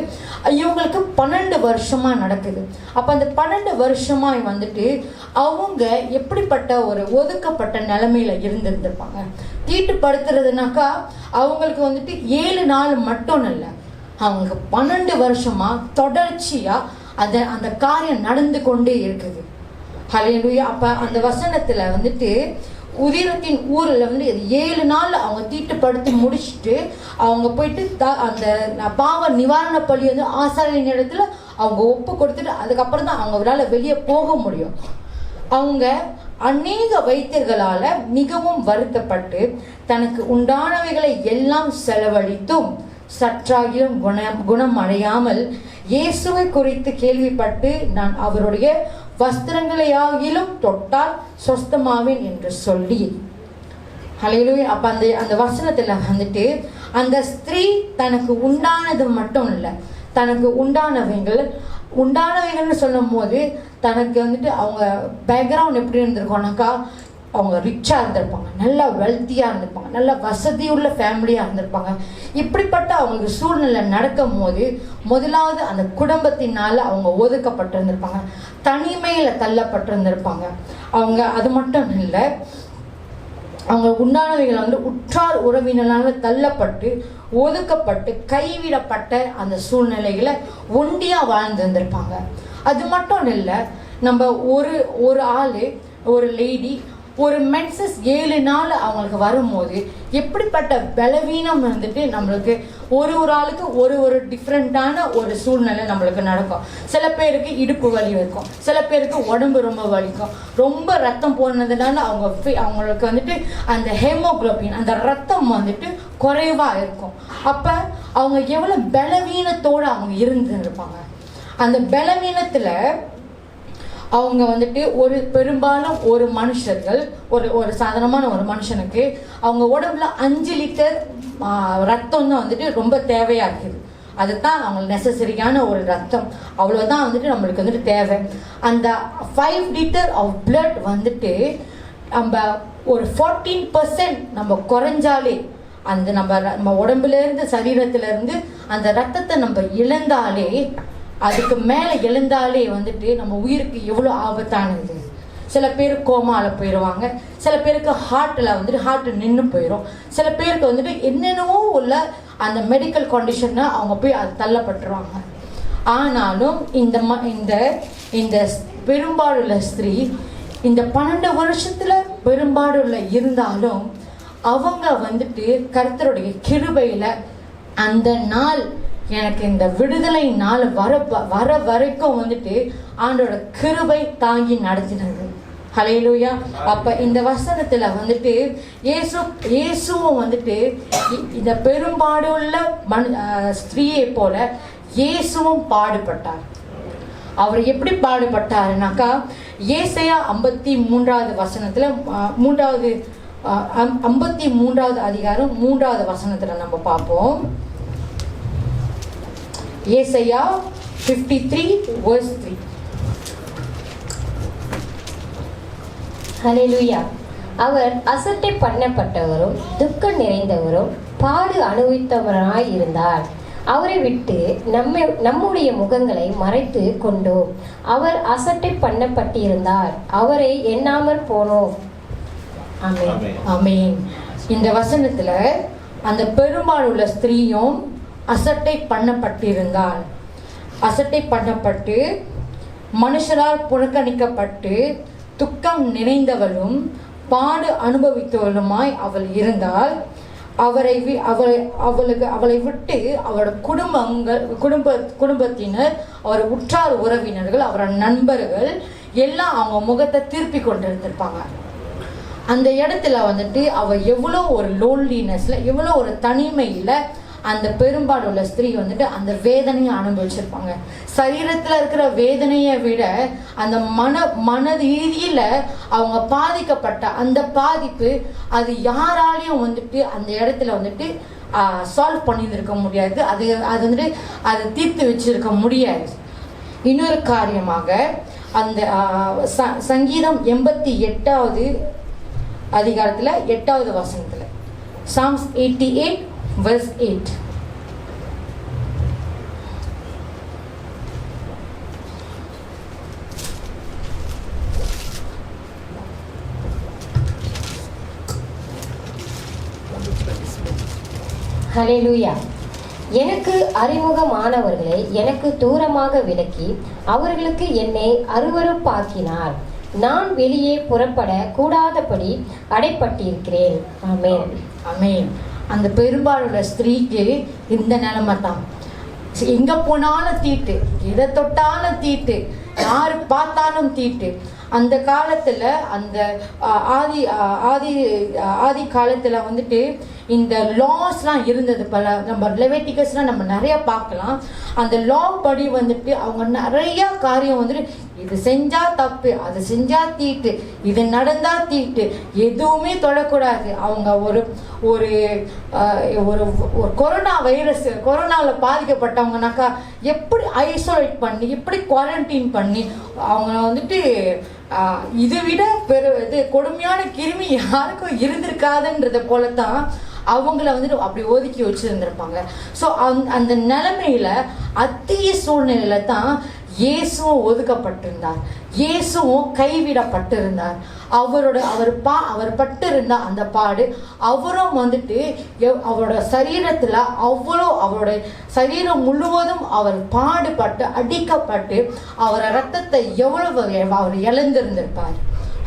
இவங்களுக்கு 12 வருஷமா நடக்குது. அப்போ அந்த 12 வருஷமா வந்துட்டு அவங்க எப்படிப்பட்ட ஒரு ஒதுக்கப்பட்ட நிலைமையில இருந்திருந்திருப்பாங்க. தீட்டுப்படுத்துறதுனாக்கா அவங்களுக்கு வந்துட்டு 7 நாள் மட்டும் இல்லை, அவங்களுக்கு 12 வருஷமா தொடர்ச்சியா அந்த காரியம் நடந்து கொண்டே இருக்குது. ஹல்லேலூயா. அப்ப அந்த வசனத்துல வந்துட்டு உதிரத்தின் ஊரில் வந்து 7 நாள் அவங்க தீட்டுப்படுத்தி முடிச்சுட்டு அவங்க போயிட்டு அந்த பாவ நிவாரண பலி வந்து ஆசாரியன் இடத்துல அவங்க ஒப்பு கொடுத்துட்டு அதுக்கப்புறம் தான் அவங்களால வெளியே போக முடியும். அவங்க அநேக வைத்தியர்களால மிகவும் வருத்தப்பட்டு தனக்கு உண்டானவைகளை எல்லாம் செலவழித்தும் சற்றாகிலும் குணம் அடையாமல் இயேசுவை குறித்து கேள்விப்பட்டு நான் அவருடைய வஸ்திரங்களையாகிலும் தொட்டால் சொஸ்தமாவேன் என்று சொல்லி. ஹல்லேலூயா. அப்ப அந்த வசனத்துல வந்துட்டு அந்த ஸ்திரீ தனக்கு உண்டானது மட்டும் இல்லை, தனக்கு உண்டானவைகள்னு சொல்லும் போது தனக்கு வந்துட்டு அவங்க பேக்ரவுண்ட் எப்படி இருந்திருக்கோம்னாக்கா அவங்க ரிச்சாக இருந்திருப்பாங்க, நல்லா வெல்த்தியாக இருந்திருப்பாங்க, நல்ல வசதியுள்ள ஃபேமிலியாக இருந்திருப்பாங்க. இப்படிப்பட்ட அவங்களுக்கு சூழ்நிலை நடக்கும் போது முதலாவது அந்த குடும்பத்தினால அவங்க ஒதுக்கப்பட்டிருந்திருப்பாங்க, தனிமையில் தள்ளப்பட்டிருந்திருப்பாங்க. அவங்க அது மட்டும் இல்லை, அவங்க உண்டானவைகள் வந்து உற்றார் உறவினரால தள்ளப்பட்டு ஒதுக்கப்பட்டு கைவிடப்பட்ட அந்த சூழ்நிலைகளை ஒண்டியாக வாழ்ந்துருந்திருப்பாங்க. அது மட்டும் இல்லை, நம்ம ஒரு ஆள் ஒரு லேடி ஒரு மென்சஸ் 7 நாள் அவங்களுக்கு வரும்போது எப்படிப்பட்ட பலவீனம் வந்துட்டு நம்மளுக்கு ஒரு ஆளுக்கு ஒரு டிஃப்ரெண்ட்டான ஒரு சூழ்நிலை நம்மளுக்கு நடக்கும். சில பேருக்கு இடுப்பு வலி இருக்கும், சில பேருக்கு உடம்பு ரொம்ப வலிக்கும், ரொம்ப ரத்தம் போனதுனால அவங்களுக்கு வந்துட்டு அந்த ஹெமோகுளோபின் அந்த ரத்தம் வந்துட்டு குறைவாக இருக்கும். அப்போ அவங்க எவ்வளோ பலவீனத்தோடு அவங்க இருந்துருப்பாங்க. அந்த பலவீனத்தில் அவங்க வந்துட்டு பெரும்பாலும் ஒரு மனுஷர்கள் ஒரு சாதாரணமான ஒரு மனுஷனுக்கு அவங்க உடம்புல 5 லிட்டர் ரத்தம் தான் வந்துட்டு ரொம்ப தேவையா இருக்குது. அதுதான் அவங்களுக்கு நெசசரியான ஒரு ரத்தம், அவ்வளோதான் வந்துட்டு நம்மளுக்கு வந்துட்டு தேவை. அந்த 5 லிட்டர் ஆஃப் பிளட் வந்துட்டு நம்ம ஒரு 14% நம்ம குறைஞ்சாலே அந்த நம்ம உடம்புலேருந்து சரீரத்திலேருந்து அந்த ரத்தத்தை நம்ம இழந்தாலே, அதுக்கு மேலே எழுந்தாலே வந்துட்டு நம்ம உயிருக்கு எவ்வளோ ஆபத்தானது. சில பேர் கோமாவில் போயிடுவாங்க, சில பேருக்கு ஹார்ட் நின்று போயிடும், சில பேருக்கு வந்துட்டு என்னென்னவோ உள்ள அந்த மெடிக்கல் கண்டிஷன்னா அவங்க போய் அது தள்ளப்பட்டுருவாங்க. ஆனாலும் இந்த பெரும்பாலுள்ள ஸ்திரீ இந்த 12 வருஷத்துல பெரும்பாலுள்ள இருந்தாலும் அவங்க வந்துட்டு கர்த்தருடைய கிருபையில அந்த நாள் எனக்கு இந்த விடுதலை நாள் வர வரைக்கும் வந்துட்டு ஆண்டோட கிருபை தாங்கி நடத்தினது. ஹல்லேலூயா. அப்ப இந்த வசனத்துல வந்துட்டு இயேசுவும் வந்துட்டு இந்த பெரும்பாடுள்ள ஸ்திரீயை போல இயேசுவும் பாடுபட்டார். அவர் எப்படி பாடுபட்டாருனாக்கா, ஏசாயா 53வது வசனத்துல 53வது அதிகாரம் 3வது வசனத்துல நம்ம பார்ப்போம். ஏசாயா 53:3. ஹல்லேலூயா. அவர் அசட்டை பண்ணப்பட்டவரும் துக்கம் நிறைந்தவரும் பாடு அனுபவித்தவராய் இருந்தார். அவரை விட்டு நம்முடைய முகங்களை மறைத்து கொண்டோம். அவர் அசட்டை பண்ணப்பட்டிருந்தார், அவரை எண்ணாமற் போனோம். ஆமென். ஆமென். இந்த வசனத்துல அந்த பெரும்பாலுள்ள ஸ்திரீயும் அசட்டை பண்ணப்பட்டிருந்தாள். அசட்டை பண்ணப்பட்டு மனுஷரால் புறக்கணிக்கப்பட்டு துக்கம் நிறைந்தவளும் பாடு அனுபவித்தவளுமாய் அவள் இருந்தால், அவளை விட்டு அவரோட குடும்பத்தினர், அவர் உற்றார் உறவினர்கள், அவரோட நண்பர்கள் எல்லாம் அவங்க முகத்தை திருப்பி கொண்டு இருந்திருப்பாங்க. அந்த இடத்துல வந்துட்டு அவ எவ்வளோ ஒரு லோன்லினஸ்ல, எவ்வளோ ஒரு தனிமையில அந்த பெரும்பாலுள்ள ஸ்திரீ வந்துட்டு அந்த வேதனையை அனுபவிச்சிருப்பாங்க. சரீரத்துல இருக்கிற வேதனையை விட அந்த மன ரீதியில அவங்க பாதிக்கப்பட்ட அந்த பாதிப்பு, அது யாராலையும் வந்துட்டு அந்த இடத்துல வந்துட்டு சால்வ் பண்ணியிருக்க முடியாது. அது வந்துட்டு அதை தீர்த்து வச்சிருக்க முடியாது. இன்னொரு காரியமாக அந்த சங்கீதம் 88வது அதிகாரத்துல 8வது வசனத்துல, Psalms 88:8. ஹல்லேலூயா. எனக்கு அறிமுகமானவர்களை எனக்கு தூரமாக விலக்கி அவர்களுக்கு என்னை அருவருப்பாக்கினார். நான் வெளியே புறப்பட கூடாதபடி அடைப்பட்டிருக்கிறேன். ஆமென். ஆமென். அந்த பெரும்பாலுள்ள ஸ்திரீக்கு இந்த நிலைமை தான். எங்க போனாலும் தீட்டு, எதை தொட்டாலும் தீட்டு, யாரு பார்த்தாலும் தீட்டு. அந்த காலத்துல அந்த ஆதி காலத்துல வந்துட்டு இந்த லாஸ்லாம் இருந்தது. பல நம்ம லெவிட்டிகஸ்லாம் நம்ம நிறைய பார்க்கலாம். அந்த லா படி வந்துட்டு அவங்க நிறைய காரியம் வந்துட்டு, இது செஞ்சா தப்பு, அது செஞ்சா தீட்டு, இது நடந்தா தீட்டு, எதுவுமே தொடக்கூடாது. அவங்க ஒரு ஒரு ஒரு கொரோனா வைரஸ், கொரோனாவில் பாதிக்கப்பட்டவங்கனாக்கா எப்படி ஐசோலேட் பண்ணி, எப்படி குவாரண்டைன் பண்ணி அவங்க வந்துட்டு இதை விட கொடுமையான கிருமி யாருக்கும் இருந்திருக்காதுன்றத போலத்தான் அவங்கள வந்துட்டு அப்படி ஒதுக்கி வச்சிருந்திருப்பாங்க. ஸோ அந்த நிலைமையில அத்திய சூழ்நிலையில தான் இயேசுவும் ஒதுக்கப்பட்டிருந்தார், இயேசுவும் கைவிடப்பட்டிருந்தார். அவர் பட்டிருந்த அந்த பாடு, அவரும் வந்துட்டு அவரோட சரீரத்துல அவரோட சரீரம் முழுவதும் அவர் பாடுபட்டு அடிக்கப்பட்டு அவரோட ரத்தத்தை எவ்வளவு அவர் இழந்திருந்திருப்பார்.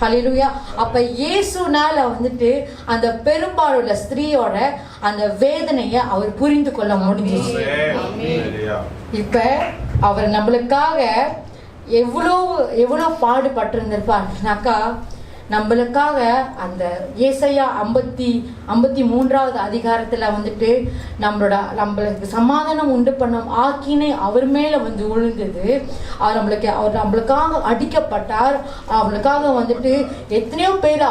ஹல்லேலூயா. அப்ப இயேசுனால வந்துட்டு அந்த பெரும்பாலுள்ள ஸ்திரீயோட அந்த வேதனையை அவர் புரிந்து கொள்ள முடிஞ்சிச்சு. இப்ப அவர் நம்மளுக்காக எவ்வளோ பாடுபட்டிருந்திருப்பார்னாக்கா, நம்மளுக்காக அந்த ஏசாயா 53வது அதிகாரத்துல வந்துட்டு நம்மளுக்கு சமாதானம் உண்டு பண்ணும் ஆக்கினை அவர் மேல வந்து விழுந்தது. அவர் நம்மளுக்காக அடிக்கப்பட்டார். அவளுக்காக வந்துட்டு எத்தனையோ பேர்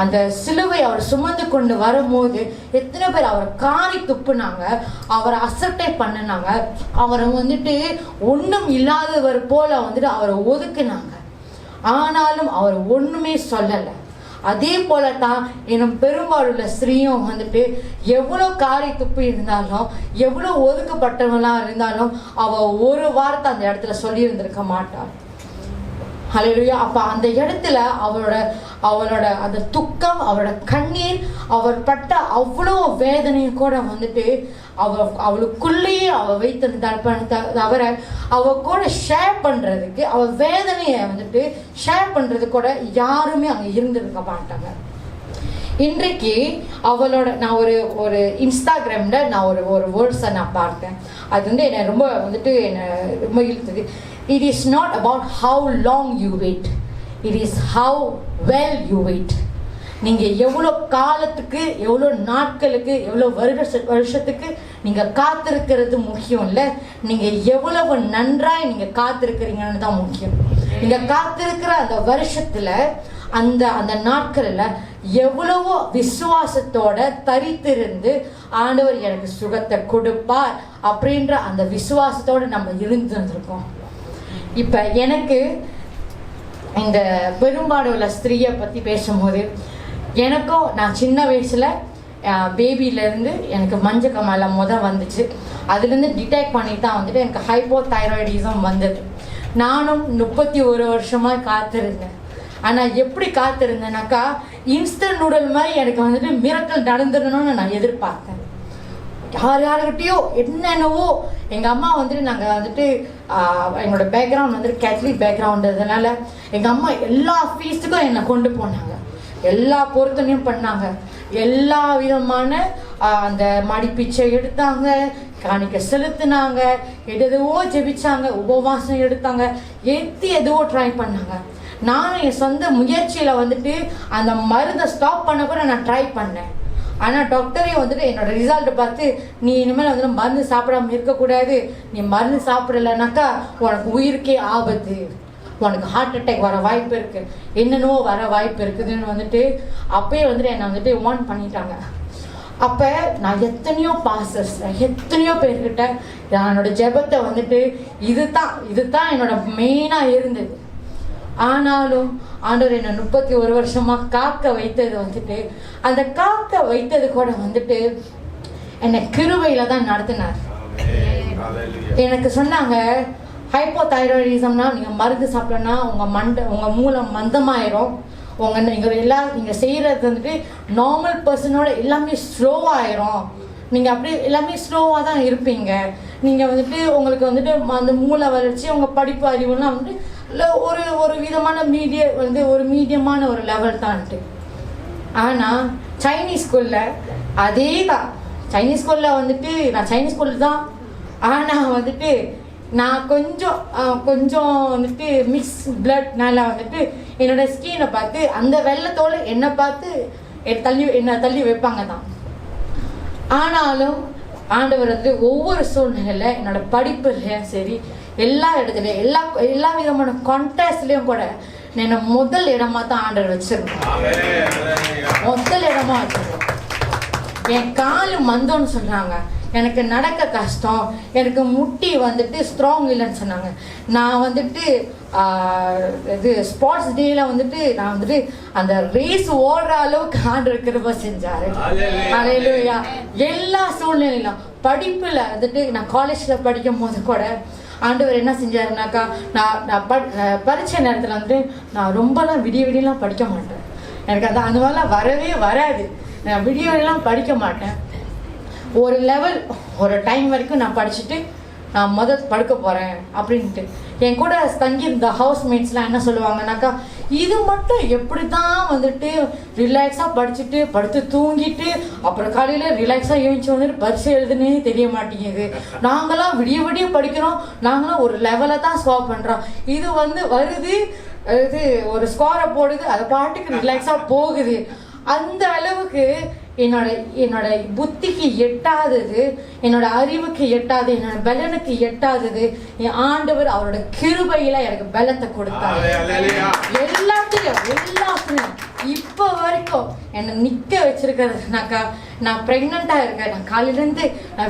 அந்த சிலுவை அவர் சுமந்து கொண்டு வரும்போது எத்தனையோ பேர் அவரை காரி துப்புனாங்க, அவரை அசட்டை பண்ணினாங்க, அவரை வந்துட்டு ஒண்ணும் இல்லாதவர் போல வந்துட்டு அவரை ஒதுக்குனாங்க. ஆனாலும் அவர் ஒண்ணுமே சொல்லல. அதே போலதான் இன்னும் பெரும்பாலுள்ள ஸ்திரீயும் வந்துட்டு எவ்வளவு காரி துப்பி இருந்தாலும், எவ்வளவு ஒதுக்கப்பட்டவங்களா இருந்தாலும் அவ ஒரு வார்த்தை அந்த இடத்துல சொல்லி இருந்திருக்க மாட்டார். ஹல்லேலூயா. அப்ப அந்த இடத்துல அவளோட அந்த துக்கம், அவளோட கண்ணீர், அவர் பட்ட அவ்வளோ வேதனையை கூட வந்துட்டு அவளுக்குள்ளேயே அவ வைத்திருந்தாள். தவிர அவ கூட ஷேர் பண்றதுக்கு, அவ வேதனையை வந்துட்டு ஷேர் பண்றது கூட யாருமே அங்க இருந்திருக்க மாட்டாங்க. இன்றைக்கு நான் ஒரு இன்ஸ்டாகிராம்ல நான் ஒரு வேர்ட்ஸை நான் பார்த்தேன். அது வந்து என்னை ரொம்ப இழுத்தது. It is not about how long you wait. It is how well you wait. நீங்கள் எவ்வளோ காலத்துக்கு, எவ்வளோ நாட்களுக்கு, எவ்வளோ வருஷத்துக்கு நீங்கள் காத்திருக்கிறது முக்கியம் இல்லை, நீங்கள் எவ்வளவு நன்றாய் நீங்கள் காத்திருக்கிறீங்கன்னு தான் முக்கியம். நீங்கள் காத்திருக்கிற அந்த வருஷத்தில், அந்த அந்த நாட்களில் எவ்வளவோ விசுவாசத்தோட தரித்திருந்து ஆண்டவர் எனக்கு சுகத்தை கொடுப்பார் அப்படின்ற அந்த விசுவாசத்தோடு நம்ம இருந்திருக்கோம். இப்போ எனக்கு இந்த பெரும்பாடு உள்ள ஸ்திரீயை பற்றி பேசும்போது, எனக்கும் நான் சின்ன வயசில் பேபியிலேருந்து எனக்கு மஞ்சள் காமாலை வந்துச்சு. அதுலேருந்து டிடெக்ட் பண்ணி தான் வந்துட்டு எனக்கு ஹைப்போதைராய்டிசம் வந்தது. நானும் 31 வருஷமாக காத்திருந்தேன். ஆனால் எப்படி காத்திருந்தேனாக்கா, இன்ஸ்டன்ட் நூடல் மாதிரி எனக்கு வந்துட்டு மிரக்கல் நடந்துடணும்னு நான் எதிர்பார்த்தேன். யார்கிட்டயோ என்னென்னவோ. எங்கள் அம்மா வந்துட்டு, நாங்கள் வந்துட்டு எங்களோட பேக்ரவுண்ட் வந்துட்டு கேத்தலிக் பேக்ரவுண்டுனால எங்கள் அம்மா எல்லா ஃபீஸ்ட்டுக்கும் என்னை கொண்டு போனாங்க, எல்லா பொருத்தனையும் பண்ணாங்க, எல்லா விதமான அந்த மடிப்பிச்சை எடுத்தாங்க, காணிக்க செலுத்தினாங்க, எதுவோ ஜெபிச்சாங்க, உபவாசம் எடுத்தாங்க, எதுவோ ட்ரை பண்ணாங்க. நானும் என் சொந்த முயற்சியில் வந்துட்டு அந்த மருந்தை ஸ்டாப் பண்ண கூட நான் ட்ரை பண்ணேன். ஆனால் டாக்டரே வந்துட்டு என்னோட ரிசல்ட்டை பார்த்து, நீ இனிமேல் வந்துட்டு மருந்து சாப்பிடாம இருக்கக்கூடாது, நீ மருந்து சாப்பிடலைனாக்கா உனக்கு உயிருக்கே ஆபத்து, உனக்கு ஹார்ட் அட்டாக் வர வாய்ப்பு இருக்குது, என்னென்னவோ வர வாய்ப்பு இருக்குதுன்னு வந்துட்டு அப்பயே வந்துட்டு என்னை வந்துட்டு வார்ன் பண்ணிட்டாங்க. அப்போ நான் எத்தனையோ பாஸ்டர்ஸ், எத்தனையோ பேர்கிட்ட என்னோட ஜெபத்தை வந்துட்டு இதுதான் என்னோட மெயினாக இருந்தது. ஆனாலும் ஆண்டவர் என்னை 31 வருஷமாக காக்க வைத்தது வந்துட்டு, அந்த காக்க வைத்தது கூட வந்துட்டு என்னை கிருபையில தான் நடத்தினார். எனக்கு சொன்னாங்க, ஹைப்போதைராய்டிசம்னா நீங்கள் மருந்து சாப்பிட்டோன்னா உங்கள் மூளை மந்தமாயிரும், நீங்கள் செய்கிறது வந்துட்டு நார்மல் பர்சனோட எல்லாமே ஸ்லோவாகிடும், நீங்கள் அப்படி எல்லாமே ஸ்லோவாக தான் இருப்பீங்க, நீங்கள் வந்துட்டு உங்களுக்கு வந்துட்டு அந்த மூளை வளர்ச்சி, உங்கள் படிப்பு அறிவுலாம் வந்துட்டு ஒரு விதமான ஒரு மீடியமான ஒரு லெவல் தான்ட்டு. ஆனால் சைனீஸ் ஸ்கூலில் அதே தான். சைனீஸ் ஸ்கூலில் வந்துட்டு நான் சைனீஸ் ஸ்கூலில் தான். ஆனால் வந்துட்டு நான் கொஞ்சம் வந்துட்டு மிக்ஸ் பிளட்னால வந்துட்டு என்னோட ஸ்கினை பார்த்து அந்த வெள்ளத்தோடு என்னை பார்த்து என்னை தள்ளி வைப்பாங்க தான். ஆனாலும் ஆண்டவர் வந்து ஒவ்வொரு சூழ்நிலையில் என்னோட படிப்புலையும் சரி, எல்லா இடத்துலையும் எல்லா விதமான கான்டெஸ்ட்லேயும் கூட என்னை முதல் இடமா தான் ஆண்டவர் வச்சிருக்கோம். முதல் இடமா வச்சிருக்கோம். என் காலு மந்தோன்னு சொன்னாங்க, எனக்கு நடக்க கஷ்டம், எனக்கு முட்டி வந்துட்டு ஸ்ட்ராங் இல்லைன்னு சொன்னாங்க. நான் வந்துட்டு இது ஸ்போர்ட்ஸ் டேல வந்துட்டு நான் வந்துட்டு அந்த ரேஸ் ஓடுற அளவுக்கு ஆண்டவர் கிருபை செஞ்சாரு. ஹல்லேலூயா. எல்லா சூழ்நிலையிலும் படிப்பில் வந்துட்டு நான் காலேஜில் படிக்கும் போது கூட ஆண்டவர் என்ன செஞ்சாருனாக்கா, நான் பரீட்சை நேரத்தில் வந்துட்டு நான் ரொம்பலாம் விடியெல்லாம் படிக்க மாட்டேன். எனக்கு அந்த மாதிரிலாம் வரவே வராது. நான் விடியெல்லாம் படிக்க மாட்டேன். ஒரு லெவல் ஒரு டைம் வரைக்கும் நான் படிச்சுட்டு நான் படுக்க போகிறேன் அப்படின்ட்டு என் கூட தங்கியிருந்த ஹவுஸ்மேட்ஸ்லாம் என்ன சொல்லுவாங்கனாக்கா, இது மட்டும் எப்படி தான் வந்துட்டு ரிலாக்ஸாக படிச்சுட்டு படுத்து தூங்கிட்டு அப்புறம் காலையில் ரிலாக்ஸாக எழுந்துச்சு வந்துட்டு பரிசை எழுதுனே தெரிய மாட்டேங்குது, நாங்களாம் விடிய படிக்கிறோம், நாங்களாம் ஒரு லெவலை தான் ஸ்கோர் பண்ணுறோம், இது வருது ஒரு ஸ்கோரை போடுது, அது பாட்டுக்கு ரிலாக்ஸாக போகுது. அந்த அளவுக்கு என்னோட புத்திக்கு எட்டாதது, என்னோட அறிவுக்கு எட்டாது, என்னோட பலனுக்கு எட்டாதது என் ஆண்டவர் அவரோட கிருபையில எனக்கு பலத்தை கொடுத்தாரு. எல்லாத்துலயும் இப்ப வரைக்கும் என்னை நிக்க வச்சிருக்கிறதுனாக்கா, நான் பிரெக்னண்டா இருக்கேன். நான் காலையிலேருந்து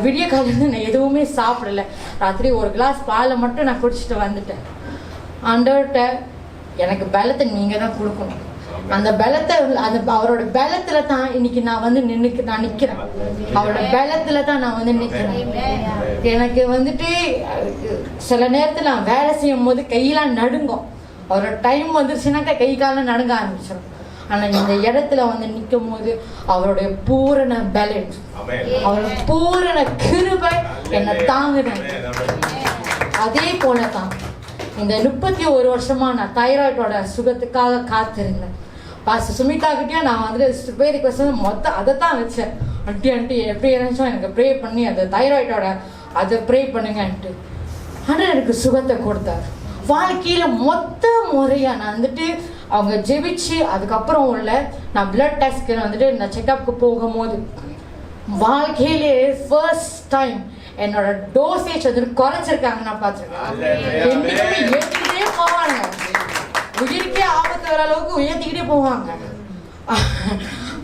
விடிய காலையிலேருந்து நான் எதுவுமே சாப்பிடல. ராத்திரி ஒரு கிளாஸ் பாலை மட்டும் நான் குடிச்சிட்டு வந்துட்டேன். ஆண்டவர்கிட்ட எனக்கு பலத்தை நீங்க தான் கொடுக்கணும். அந்த பலத்தை அவரோட பலத்துல தான் இன்னைக்கு நான் நிக்கிறேன். அவரோட பலத்துல தான் நான் நிக்கிறேன். எனக்கு வந்துட்டு சில நேரத்துல நான் வேலை செய்யும் போது கையெல்லாம் நடுங்கும். அவரோட டைம் வந்துருச்சுனாக்கா கை காலம் நடுங்க ஆரம்பிச்சிடும். ஆனா இந்த இடத்துல நிற்கும் போது அவருடைய பூரண பேலன்ஸ், அவரோட பூரண கிருபை என்னை தாங்குறேன். அதே போலதான் இந்த 31 வருஷமா நான் தைராய்டோட சுகத்துக்காக காத்திருந்தேன். பாஸ்டர் சுமிதா கிட்டேயும் நான் வந்துட்டு ப்ரே ரிக்வெஸ்ட் மொத்தம் அதை தான் வச்சேன். ஆண்டி எப்படி இருந்துச்சோ எனக்கு ப்ரே பண்ணி அந்த தைராய்டோட அதை ப்ரே பண்ணுங்கன்ட்டு. ஆனால் எனக்கு சுகத்தை கொடுத்தாரு. வாழ்க்கையில் மொத்த முறையாக நான் வந்துட்டு அவங்க ஜெபிச்சு அதுக்கப்புறம் உள்ள நான் பிளட் டெஸ்ட்க்கு வந்துட்டு நான் செக்அப்க்கு போகும்போது வாழ்க்கையிலே ஃபர்ஸ்ட் டைம் என்னோட டோசேஜ் வந்துட்டு குறைச்சிருக்காங்க. நான் பார்த்துருக்கேன். ஏற்றிக்கிட்டே போவாங்க, உயிருக்கே ஆபத்து வர அளவுக்கு உயர்த்திக்கிட்டே போவாங்க.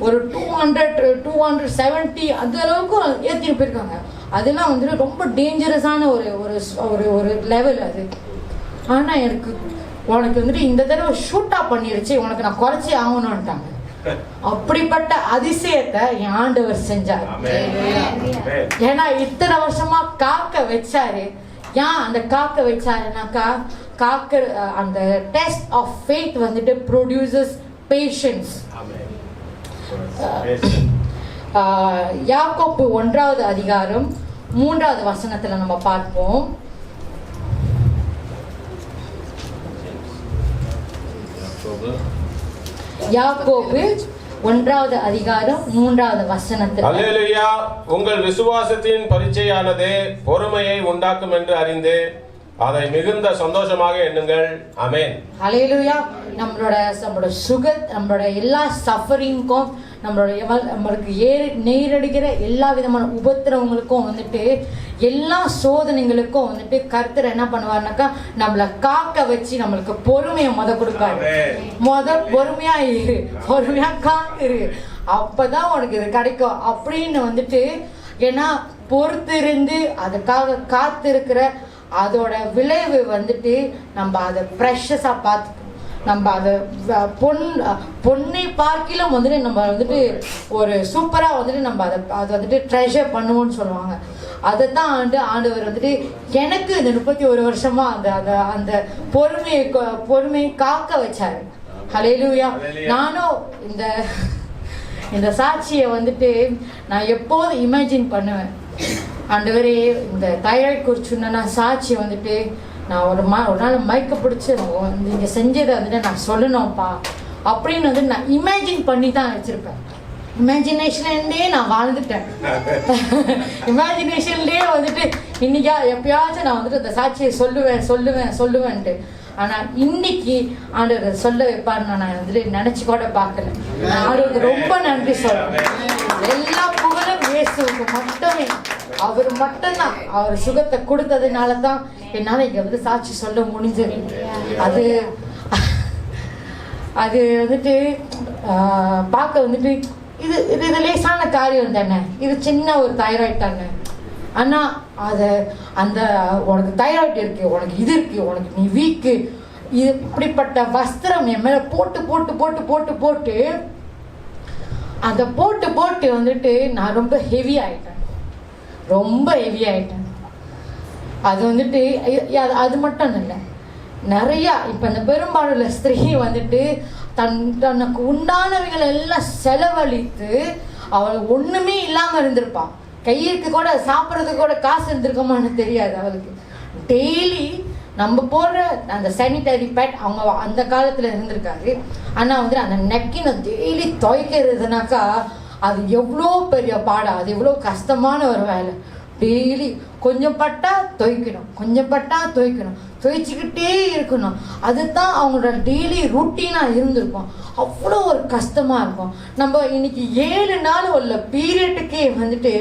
ஒரு 270 அந்த அளவுக்கு ஏற்றிட்டு போயிருக்காங்க. அதெல்லாம் வந்துட்டு ரொம்ப டேஞ்சரஸான ஒரு லெவல் அது. ஆனால் உனக்கு வந்துட்டு இந்த தடவை ஷூட்டா பண்ணிருச்சு, உனக்கு நான் குறைச்சி ஆகணும்ட்டாங்க. அப்படிப்பட்ட அதிசயத்தை என் ஆண்டவர் செஞ்சார். ஏன்னா இத்தனை வருஷமா காக்க வச்சாரு. ஏன் அந்த காக்க வச்சாருனாக்கா, அந்த டெஸ்ட் ஆஃப் ஃபெய்த் வந்துட்டு ப்ரொடியூசஸ் பேஷன்ஸ். யாக்கோப்பு 1வது அதிகாரம் 3வது வசனத்துல நம்ம பார்ப்போம். யாக்கோபு 1வது அதிகாரம் 3வது வசனத்தில், அல்லேலூயா, உங்கள் விசுவாசத்தின் பரீட்சையானது பொறுமையை உண்டாக்கும் என்று அறிந்து அதை மிகுந்த சந்தோஷமாக எண்ணுங்கள். ஆமென். அல்லேலூயா. நம்மளோட நம்மளோட எல்லா சஃபரிங்க்கும் நம்மளுக்கு நேரடிக்கிற எல்லா விதமான உபத்திரவங்களுக்கும் வந்துட்டு எல்லா சோதனைகளுக்கும் வந்துட்டு கர்த்தர் என்ன பண்ணுவார்னாக்கா நம்மளை காக்க வச்சு நம்மளுக்கு பொறுமையை கொடுப்பாரு. பொறுமையா காத்துரு, அப்பதான் உனக்கு இது கிடைக்கும் அப்படின்னு வந்துட்டு. ஏன்னா பொறுத்திருந்து அதுக்காக காத்திருக்கிற அதோட விளைவு வந்துட்டு நம்ம அதை ப்ரெஷஸா பார்த்து நம்ம அதை பொண்ணை பார்க்கலாம் வந்துட்டு நம்ம வந்துட்டு ஒரு சூப்பரா வந்துட்டு நம்ம அதை வந்துட்டு ட்ரெஷர் பண்ணுவோம்னு சொல்லுவாங்க. அதை தான் ஆண்டவர் வந்துட்டு எனக்கு இந்த 31 வருஷமா அந்த பொறுமையை காக்க வச்சாரு. ஹல்லேலூயா. நானும் இந்த சாட்சியை வந்துட்டு நான் எப்போதும் இமேஜின் பண்ணுவேன். ஆண்டவரே, இந்த தைராய்டு குறிச்சுன்னா சாட்சி வந்துட்டு நான் ஒரு நாள் மயக்க பிடிச்சி நீங்கள் செஞ்சதை வந்துட்டு நான் சொல்லணும்ப்பா அப்படின்னு வந்து நான் இமேஜின் பண்ணி தான் வச்சுருப்பேன். இமேஜினேஷன்லேயே நான் வாழ்ந்துட்டேன். இமேஜினேஷன்லேயே வந்துட்டு இன்னைக்கா எப்பயாச்சும் நான் வந்துட்டு அந்த சாட்சியை சொல்லுவேன்ட்டு. ஆனால் இன்னைக்கு ஆண்டவர் சொல்ல வைப்பாருன்னு நான் வந்துட்டு நினச்சி கூட பார்க்கல. ஆண்டவருக்கு ரொம்ப நன்றி சொல்றேன். எல்லா புகழும் இயேசுவுக்கு மட்டுமே. அவர் மட்டும்தான். அவர் சுகத்தை கொடுத்ததுனால தான் என்னால் இங்கே வந்து சாட்சி சொல்ல முடிஞ்சது. அது வந்துட்டு பார்க்க வந்துட்டு இது லேசான காரியம் தானே, இது சின்ன ஒரு தைராய்டு தானே. ஆனால் உனக்கு தைராய்டு இருக்கு, உனக்கு இது இருக்கு, உனக்கு நீ வீக்கு, இது இப்படிப்பட்ட வஸ்திரம் என் மேலே போட்டு போட்டு போட்டு போட்டு போட்டு அதை போட்டு வந்துட்டு நான் ரொம்ப ஹெவி ஆயிட்டேன். அது வந்துட்டு அது மட்டும் இல்லை, நிறையா இப்போ இந்த பெரும்பாலுள்ள ஸ்திரீ வந்துட்டு தனக்கு உண்டானவைகளை எல்லாம் செலவழித்து அவள் ஒண்ணுமே இல்லாம இருந்திருப்பான். கையிற்கு கூட சாப்பிட்றதுக்கு கூட காசு இருந்திருக்கோமான்னு தெரியாது அவளுக்கு. டெய்லி நம்ம போடுற அந்த சானிடரி பேட் அவங்க அந்த காலத்துல இருந்திருக்காரு. ஆனா வந்து அந்த நெக்கினை டெய்லி துவைக்கிறதுனாக்கா அது எவ்வளோ பெரிய பாடம், அது எவ்வளோ கஷ்டமான ஒரு வேலை. டெய்லி கொஞ்சம் பட்டா துவைக்கணும், துவைச்சிக்கிட்டே இருக்கணும். அதுதான் அவங்களோட டெய்லி ரூட்டீனாக இருந்திருக்கும். அவ்வளோ ஒரு கஷ்டமாக இருக்கும். நம்ம இன்னைக்கு 7 நாள் உள்ள பீரியட்டுக்கே வந்துட்டு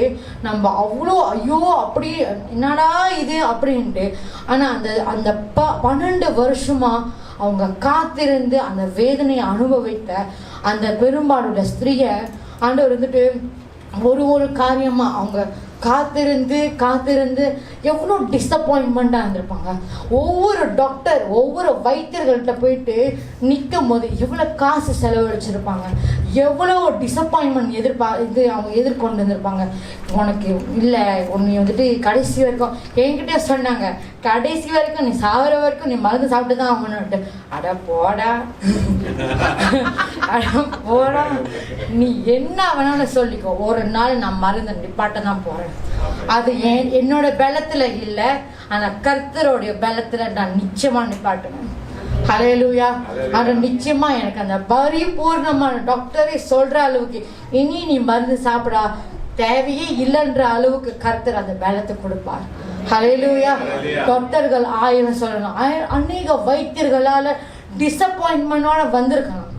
நம்ம அவ்வளோ ஐயோ அப்படி என்னடா இது அப்படின்ட்டு. ஆனால் அந்த 12 வருஷமா அவங்க காத்திருந்து அந்த வேதனையை அனுபவித்த அந்த பெரும்பாலுள்ள ஸ்திரீயை ஆண்டவர் வந்துட்டு ஒரு காரியமா அவங்க காத்திருந்து எவ்வளோ டிசப்பாயின்மெண்ட்டாக இருந்திருப்பாங்க. ஒவ்வொரு டாக்டர் ஒவ்வொரு வைத்தியர்கள்ட்ட போயிட்டு நிற்கும் போது எவ்வளோ காசு செலவழிச்சிருப்பாங்க, எவ்வளோ டிசப்பாயின்மெண்ட் அவங்க எதிர்கொண்டு இருந்திருப்பாங்க. உனக்கு இல்லை உன்னை வந்துட்டு கடைசி வரைக்கும் என்கிட்ட சொன்னாங்க, கடைசி வரைக்கும் நீ சாகிற வரைக்கும் நீ மருந்து சாப்பிட்டு தான் ஆகணும்ட்டு. அட போடா நீ என்ன வேணாலும் சொல்லிக்கோ, ஒரு நாள் நான் மருந்து நிப்பாட்ட தான் போறேன். அது என்னோட பலத்துல இல்லை, ஆனா கர்த்தருடைய பலத்துல நான் நிச்சயமா நிப்பாட்டுவேன். ஹல்லேலூயா. அது நிச்சயமா எனக்கு அந்த பரிபூர்ணமான டாக்டரே சொல்ற அளவுக்கு இனி நீ மருந்து சாப்பிடா தேவையே இல்லைன்ற அளவுக்கு கர்த்தர் அந்த பலத்தை கொடுப்பார். ஹல்லேலூயா. டாக்டர்கள் 1000 சொல்லணும், அநேக வைத்தியர்களால டிசப்பாயின்மெண்டோட வந்திருக்கலாம்.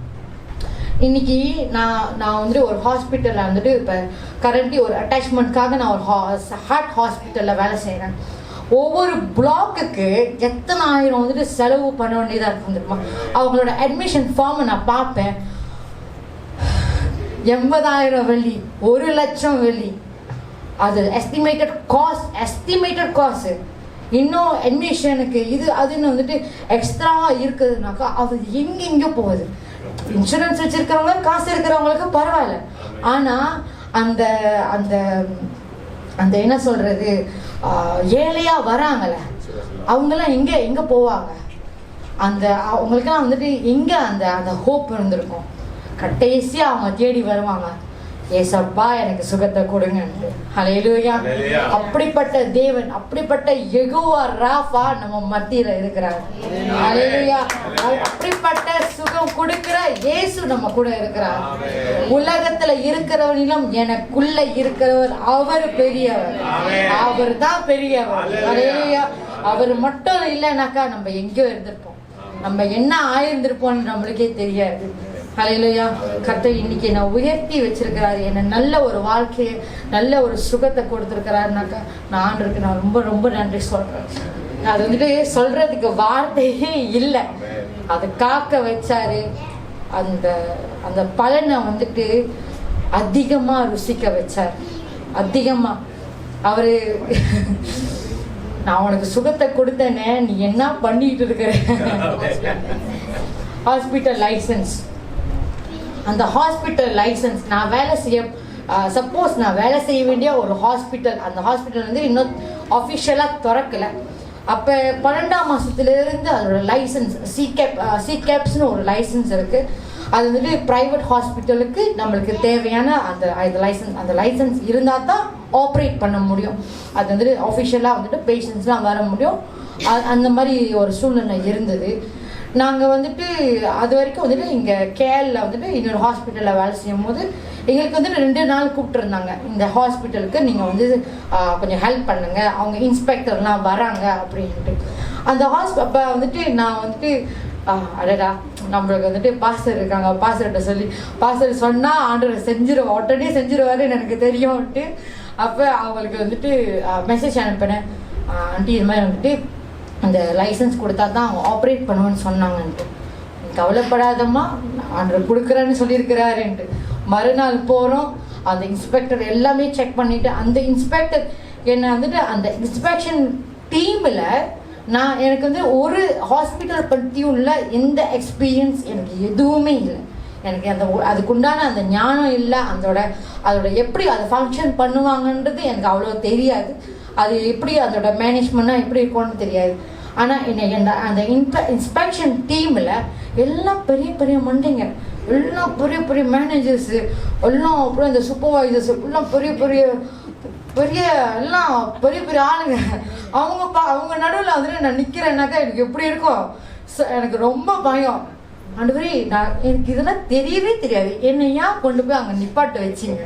இன்னைக்கு நான் வந்துட்டு ஒரு ஹாஸ்பிட்டலில் வந்துட்டு இப்போ கரண்ட்லி ஒரு அட்டாச்மெண்ட்காக நான் ஒரு ஹார்ட் ஹாஸ்பிட்டலில் வேலை செய்கிறேன். ஒவ்வொரு பிளாக்குக்கு எத்தனை ஆயிரம் வந்துட்டு செலவு பண்ண வேண்டியதாக இருக்கும் தெரியுமா? அவங்களோட அட்மிஷன் ஃபார்மை நான் பார்ப்பேன், 80,000 வெள்ளி, 1 லட்சம் வெள்ளி. அது எஸ்டிமேட்டட் காஸ்ட். இன்னும் அட்மிஷனுக்கு இது அதுன்னு வந்துட்டு எக்ஸ்ட்ராவா இருக்குதுனாக்கா அது எங்கெங்கோ போகுது. இன்சூரன்ஸ் வச்சிருக்கிறவங்க, காசு இருக்கிறவங்களுக்கு பரவாயில்ல. ஆனா அந்த அந்த அந்த என்ன சொல்றது, ஏழையா வராங்கல்ல, அவங்கெல்லாம் எங்க போவாங்க? அந்த அவங்களுக்கெல்லாம் வந்துட்டு எங்க அந்த அந்த ஹோப் இருந்திருக்கும்? கடைசியா அவங்க தேடி வருவாங்க, ஏசப்பா எனக்கு சுகத்தை கொடுங்க. ஹல்லேலூயா. அப்படிப்பட்ட தேவன், அப்படிப்பட்ட யெகோவா ராஃபா நம்ம மத்தியில இருக்கிறார். ஹல்லேலூயா. அப்படிப்பட்ட சுகம் கொடுக்கிற இயேசு நம்ம கூட இருக்கிறார். உலகத்துல இருக்கிறவனிலும் எனக்குள்ள இருக்கிறவர் அவர் பெரியவர். அவர் தான் பெரியவர். ஹல்லேலூயா. அவர் மட்டும் இல்லைனாக்கா நம்ம எங்கேயோ இருந்திருப்போம், நம்ம என்ன ஆயிருந்திருப்போம்னு நம்மளுக்கே தெரியாது. ஹல்லேலூயா. கர்த்தர் இன்னைக்கு என்னை உயர்த்தி வச்சிருக்கிறாரு, என்னை நல்ல ஒரு வாழ்க்கையை, நல்ல ஒரு சுகத்தை கொடுத்துருக்கிறாருனாக்கா நான் ஆண்டவருக்கு நான் ரொம்ப ரொம்ப நன்றி சொல்றேன். அது வந்துட்டு சொல்றதுக்கு வார்த்தையே இல்லை. அதை காக்க வச்சாரு. அந்த அந்த பலனை வந்துட்டு அதிகமா ருசிக்க வச்சார். அதிகமா அவரு நான் உனக்கு சுகத்தை கொடுத்தேனே, நீ என்ன பண்ணிட்டு இருக்கிற? ஹாஸ்பிட்டல் லைசன்ஸ், அந்த ஹாஸ்பிட்டல் லைசன்ஸ் நான் வேலை செய்ய, சப்போஸ் நான் வேலை செய்ய வேண்டிய ஒரு ஹாஸ்பிட்டல், அந்த ஹாஸ்பிட்டல் வந்து இன்னும் அஃபிஷியலாக திறக்கலை. அப்போ 12ஆம் மாதத்துலேருந்து அதோட லைசன்ஸ் சிகேப்ஸ்னு ஒரு லைசன்ஸ் இருக்குது. அது வந்துட்டு ப்ரைவேட் ஹாஸ்பிட்டலுக்கு நம்மளுக்கு தேவையான அந்த லைசன்ஸ் இருந்தால் தான் ஆப்ரேட் பண்ண முடியும். அது வந்துட்டு அஃபிஷியலாக வந்துட்டு பேஷண்ட்ஸ்லாம் வர முடியும். அந்த மாதிரி ஒரு சூழ்நிலை இருந்தது. நாங்கள் வந்துட்டு அது வரைக்கும் வந்துட்டு இங்கே கேரளில் வந்துட்டு இன்னொரு ஹாஸ்பிட்டலில் வேலை செய்யும் போது எங்களுக்கு வந்துட்டு 2 நாள் கூப்பிட்டுருந்தாங்க, இந்த ஹாஸ்பிட்டலுக்கு நீங்கள் வந்து கொஞ்சம் ஹெல்ப் பண்ணுங்க, அவங்க இன்ஸ்பெக்டர்லாம் வராங்க அப்படின்ட்டு. அந்த அப்போ வந்துட்டு நான் வந்துட்டு அடடா நம்மளுக்கு வந்துட்டு பாஸ்டர் இருக்காங்க, பாஸ்டர்கிட்ட சொல்லி பாஸ்டர் சொன்னால் ஆண்டவர் உடனே செஞ்சிருவாருன்னு எனக்கு தெரியும்ட்டு. அப்போ அவங்களுக்கு வந்துட்டு மெசேஜ் அனுப்பினேன், ஆண்டி இது மாதிரி வந்துட்டு அந்த லைசன்ஸ் கொடுத்தா தான் அவங்க ஆப்ரேட் பண்ணுவேன்னு சொன்னாங்கன்ட்டு. கவலைப்படாதம்மா, ஆண்டவர் கொடுக்குறேன்னு சொல்லியிருக்கிறாருன்ட்டு. மறுநாள் போகிறோம், அந்த இன்ஸ்பெக்டர் எல்லாமே செக் பண்ணிவிட்டு, அந்த இன்ஸ்பெக்டர் என்னை வந்துட்டு அந்த இன்ஸ்பெக்ஷன் டீமில் எனக்கு வந்து ஒரு ஹாஸ்பிட்டல் பற்றியும் இல்லை, எந்த எக்ஸ்பீரியன்ஸ் எனக்கு எதுவுமே இல்லை. எனக்கு அதுக்குண்டான அந்த ஞானம் இல்லை. அதோட எப்படி அதை ஃபங்க்ஷன் பண்ணுவாங்கன்றது எனக்கு அவ்வளோ தெரியாது. அது எப்படி அதோட மேனேஜ்மெண்ட்டாக எப்படி இருக்கும்னு தெரியாது. ஆனால் அந்த இன்ஸ்பெக்ஷன் டீமில் எல்லாம் பெரிய பெரிய மண்டைங்க, எல்லாம் பெரிய பெரிய மேனேஜர்ஸு, எல்லாம் அப்புறம் இந்த சூப்பர்வைசர்ஸ் எல்லாம் பெரிய பெரிய பெரிய எல்லாம் பெரிய பெரிய ஆளுங்க. அவங்க நடுவில் வந்துட்டு நான் நிற்கிறேன்னாக்கா எனக்கு எப்படி இருக்கும்? எனக்கு ரொம்ப பயம். ஆண்டவரே, எனக்கு இதெல்லாம் தெரியவே தெரியாது, என்னை ஏன் கொண்டு போய் அங்கே நிப்பாட்ட வச்சிங்க?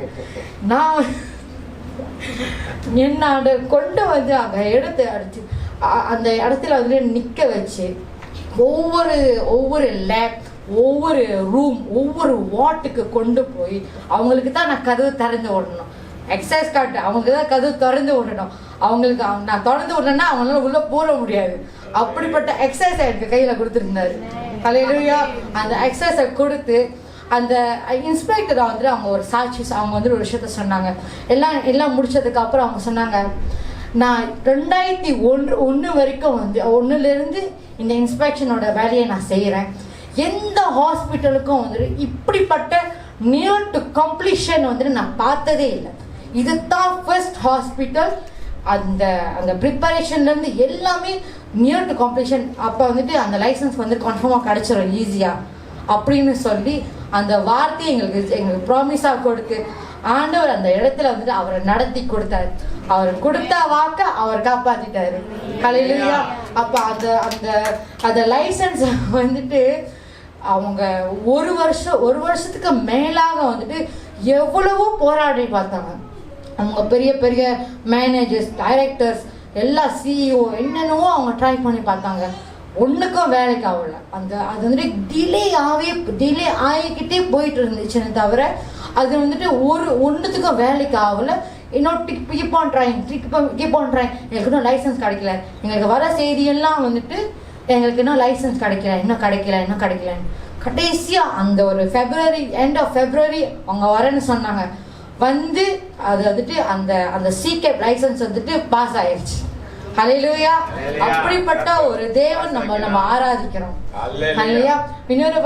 நான் என்ன கொண்டு வந்து அங்கே அடிச்சு அந்த இடத்துல வந்து நிற்க வச்சு ஒவ்வொரு லேப், ஒவ்வொரு ரூம், ஒவ்வொரு வார்டுக்கு கொண்டு போய் அவங்களுக்கு தான் நான் கதவு திறந்து விடணும். எக்ஸசைஸ் காட்டு அவங்களுக்கு தான் கதவு திறந்து விடணும். அவங்களுக்கு நான் திறந்து விடணுன்னா அவங்களால உள்ளே போட முடியாது. அப்படிப்பட்ட எக்ஸசைஸ் எனக்கு கையில் கொடுத்துருந்தாரு. ஹல்லேலூயா. அந்த எக்ஸசைஸை கொடுத்து அந்த இன்ஸ்பெக்டரை வந்துட்டு அவங்க ஒரு அவங்க வந்துட்டு ஒரு விஷயத்த சொன்னாங்க. எல்லாம் முடிச்சதுக்கு அப்புறம் அவங்க சொன்னாங்க, நான் 2001 வரைக்கும் வந்து 1லேருந்து இந்த இன்ஸ்பெக்ஷனோட வேலையை நான் செய்கிறேன். எந்த ஹாஸ்பிட்டலுக்கும் வந்துட்டு இப்படிப்பட்ட நியர் டு கம்ப்ளீஷன் வந்துட்டு நான் பார்த்ததே இல்லை. இதுதான் ஃபர்ஸ்ட் ஹாஸ்பிட்டல். அந்த ப்ரிப்பரேஷன்லேருந்து எல்லாமே நியர் டு கம்ப்ளீஷன். அப்போ வந்துட்டு அந்த லைசன்ஸ் வந்து கன்ஃபார்மாக கிடச்சிரும் ஈஸியாக அப்படின்னு சொல்லி அந்த வார்த்தையை எங்களுக்கு ப்ராமிஸாக கொடுத்து ஆண்டவர் அந்த இடத்துல வந்துட்டு அவரை நடத்தி கொடுத்தாரு. அவர் கொடுத்த வாக்க அவர் காப்பாத்திட்டாரு. ஹல்லேலூயா. அப்போ அந்த லைசன்ஸ் வந்துட்டு அவங்க ஒரு வருஷத்துக்கு மேலாக வந்துட்டு எவ்வளவோ போராடி பார்த்தாங்க. அவங்க பெரிய பெரிய மேனேஜர்ஸ், டைரக்டர்ஸ், எல்லா சிஇஓ என்னென்னவோ அவங்க ட்ரை பண்ணி பார்த்தாங்க. ஒன்றுக்கும் வேலைக்கு ஆகல. அது வந்துட்டு டிலே ஆகிக்கிட்டே போயிட்டு இருந்துச்சுன்னு தவிர அது வந்துட்டு ஒன்றுத்துக்கும் வேலைக்கு ஆகல. இன்னும் கீப் ஆன் ட்ரைங். எங்களுக்கு இன்னும் லைசன்ஸ் கிடைக்கல, எங்களுக்கு வர செய்தியெல்லாம் வந்துட்டு எங்களுக்கு இன்னும் லைசன்ஸ் கிடைக்கல. கடைசியாக அந்த ஒரு எண்ட் ஆஃப் ஃபெப்ரவரி அவங்க வரேன்னு சொன்னாங்க. வந்து அது வந்துட்டு அந்த சீக்கெட் லைசன்ஸ் வந்துட்டு பாஸ் ஆயிடுச்சு. ஹல்லேலூயா. அப்படிப்பட்ட ஒரு தேவன் நம்ம ஆராதிக்கிறோம். ஹல்லேலூயா. இன்னொரு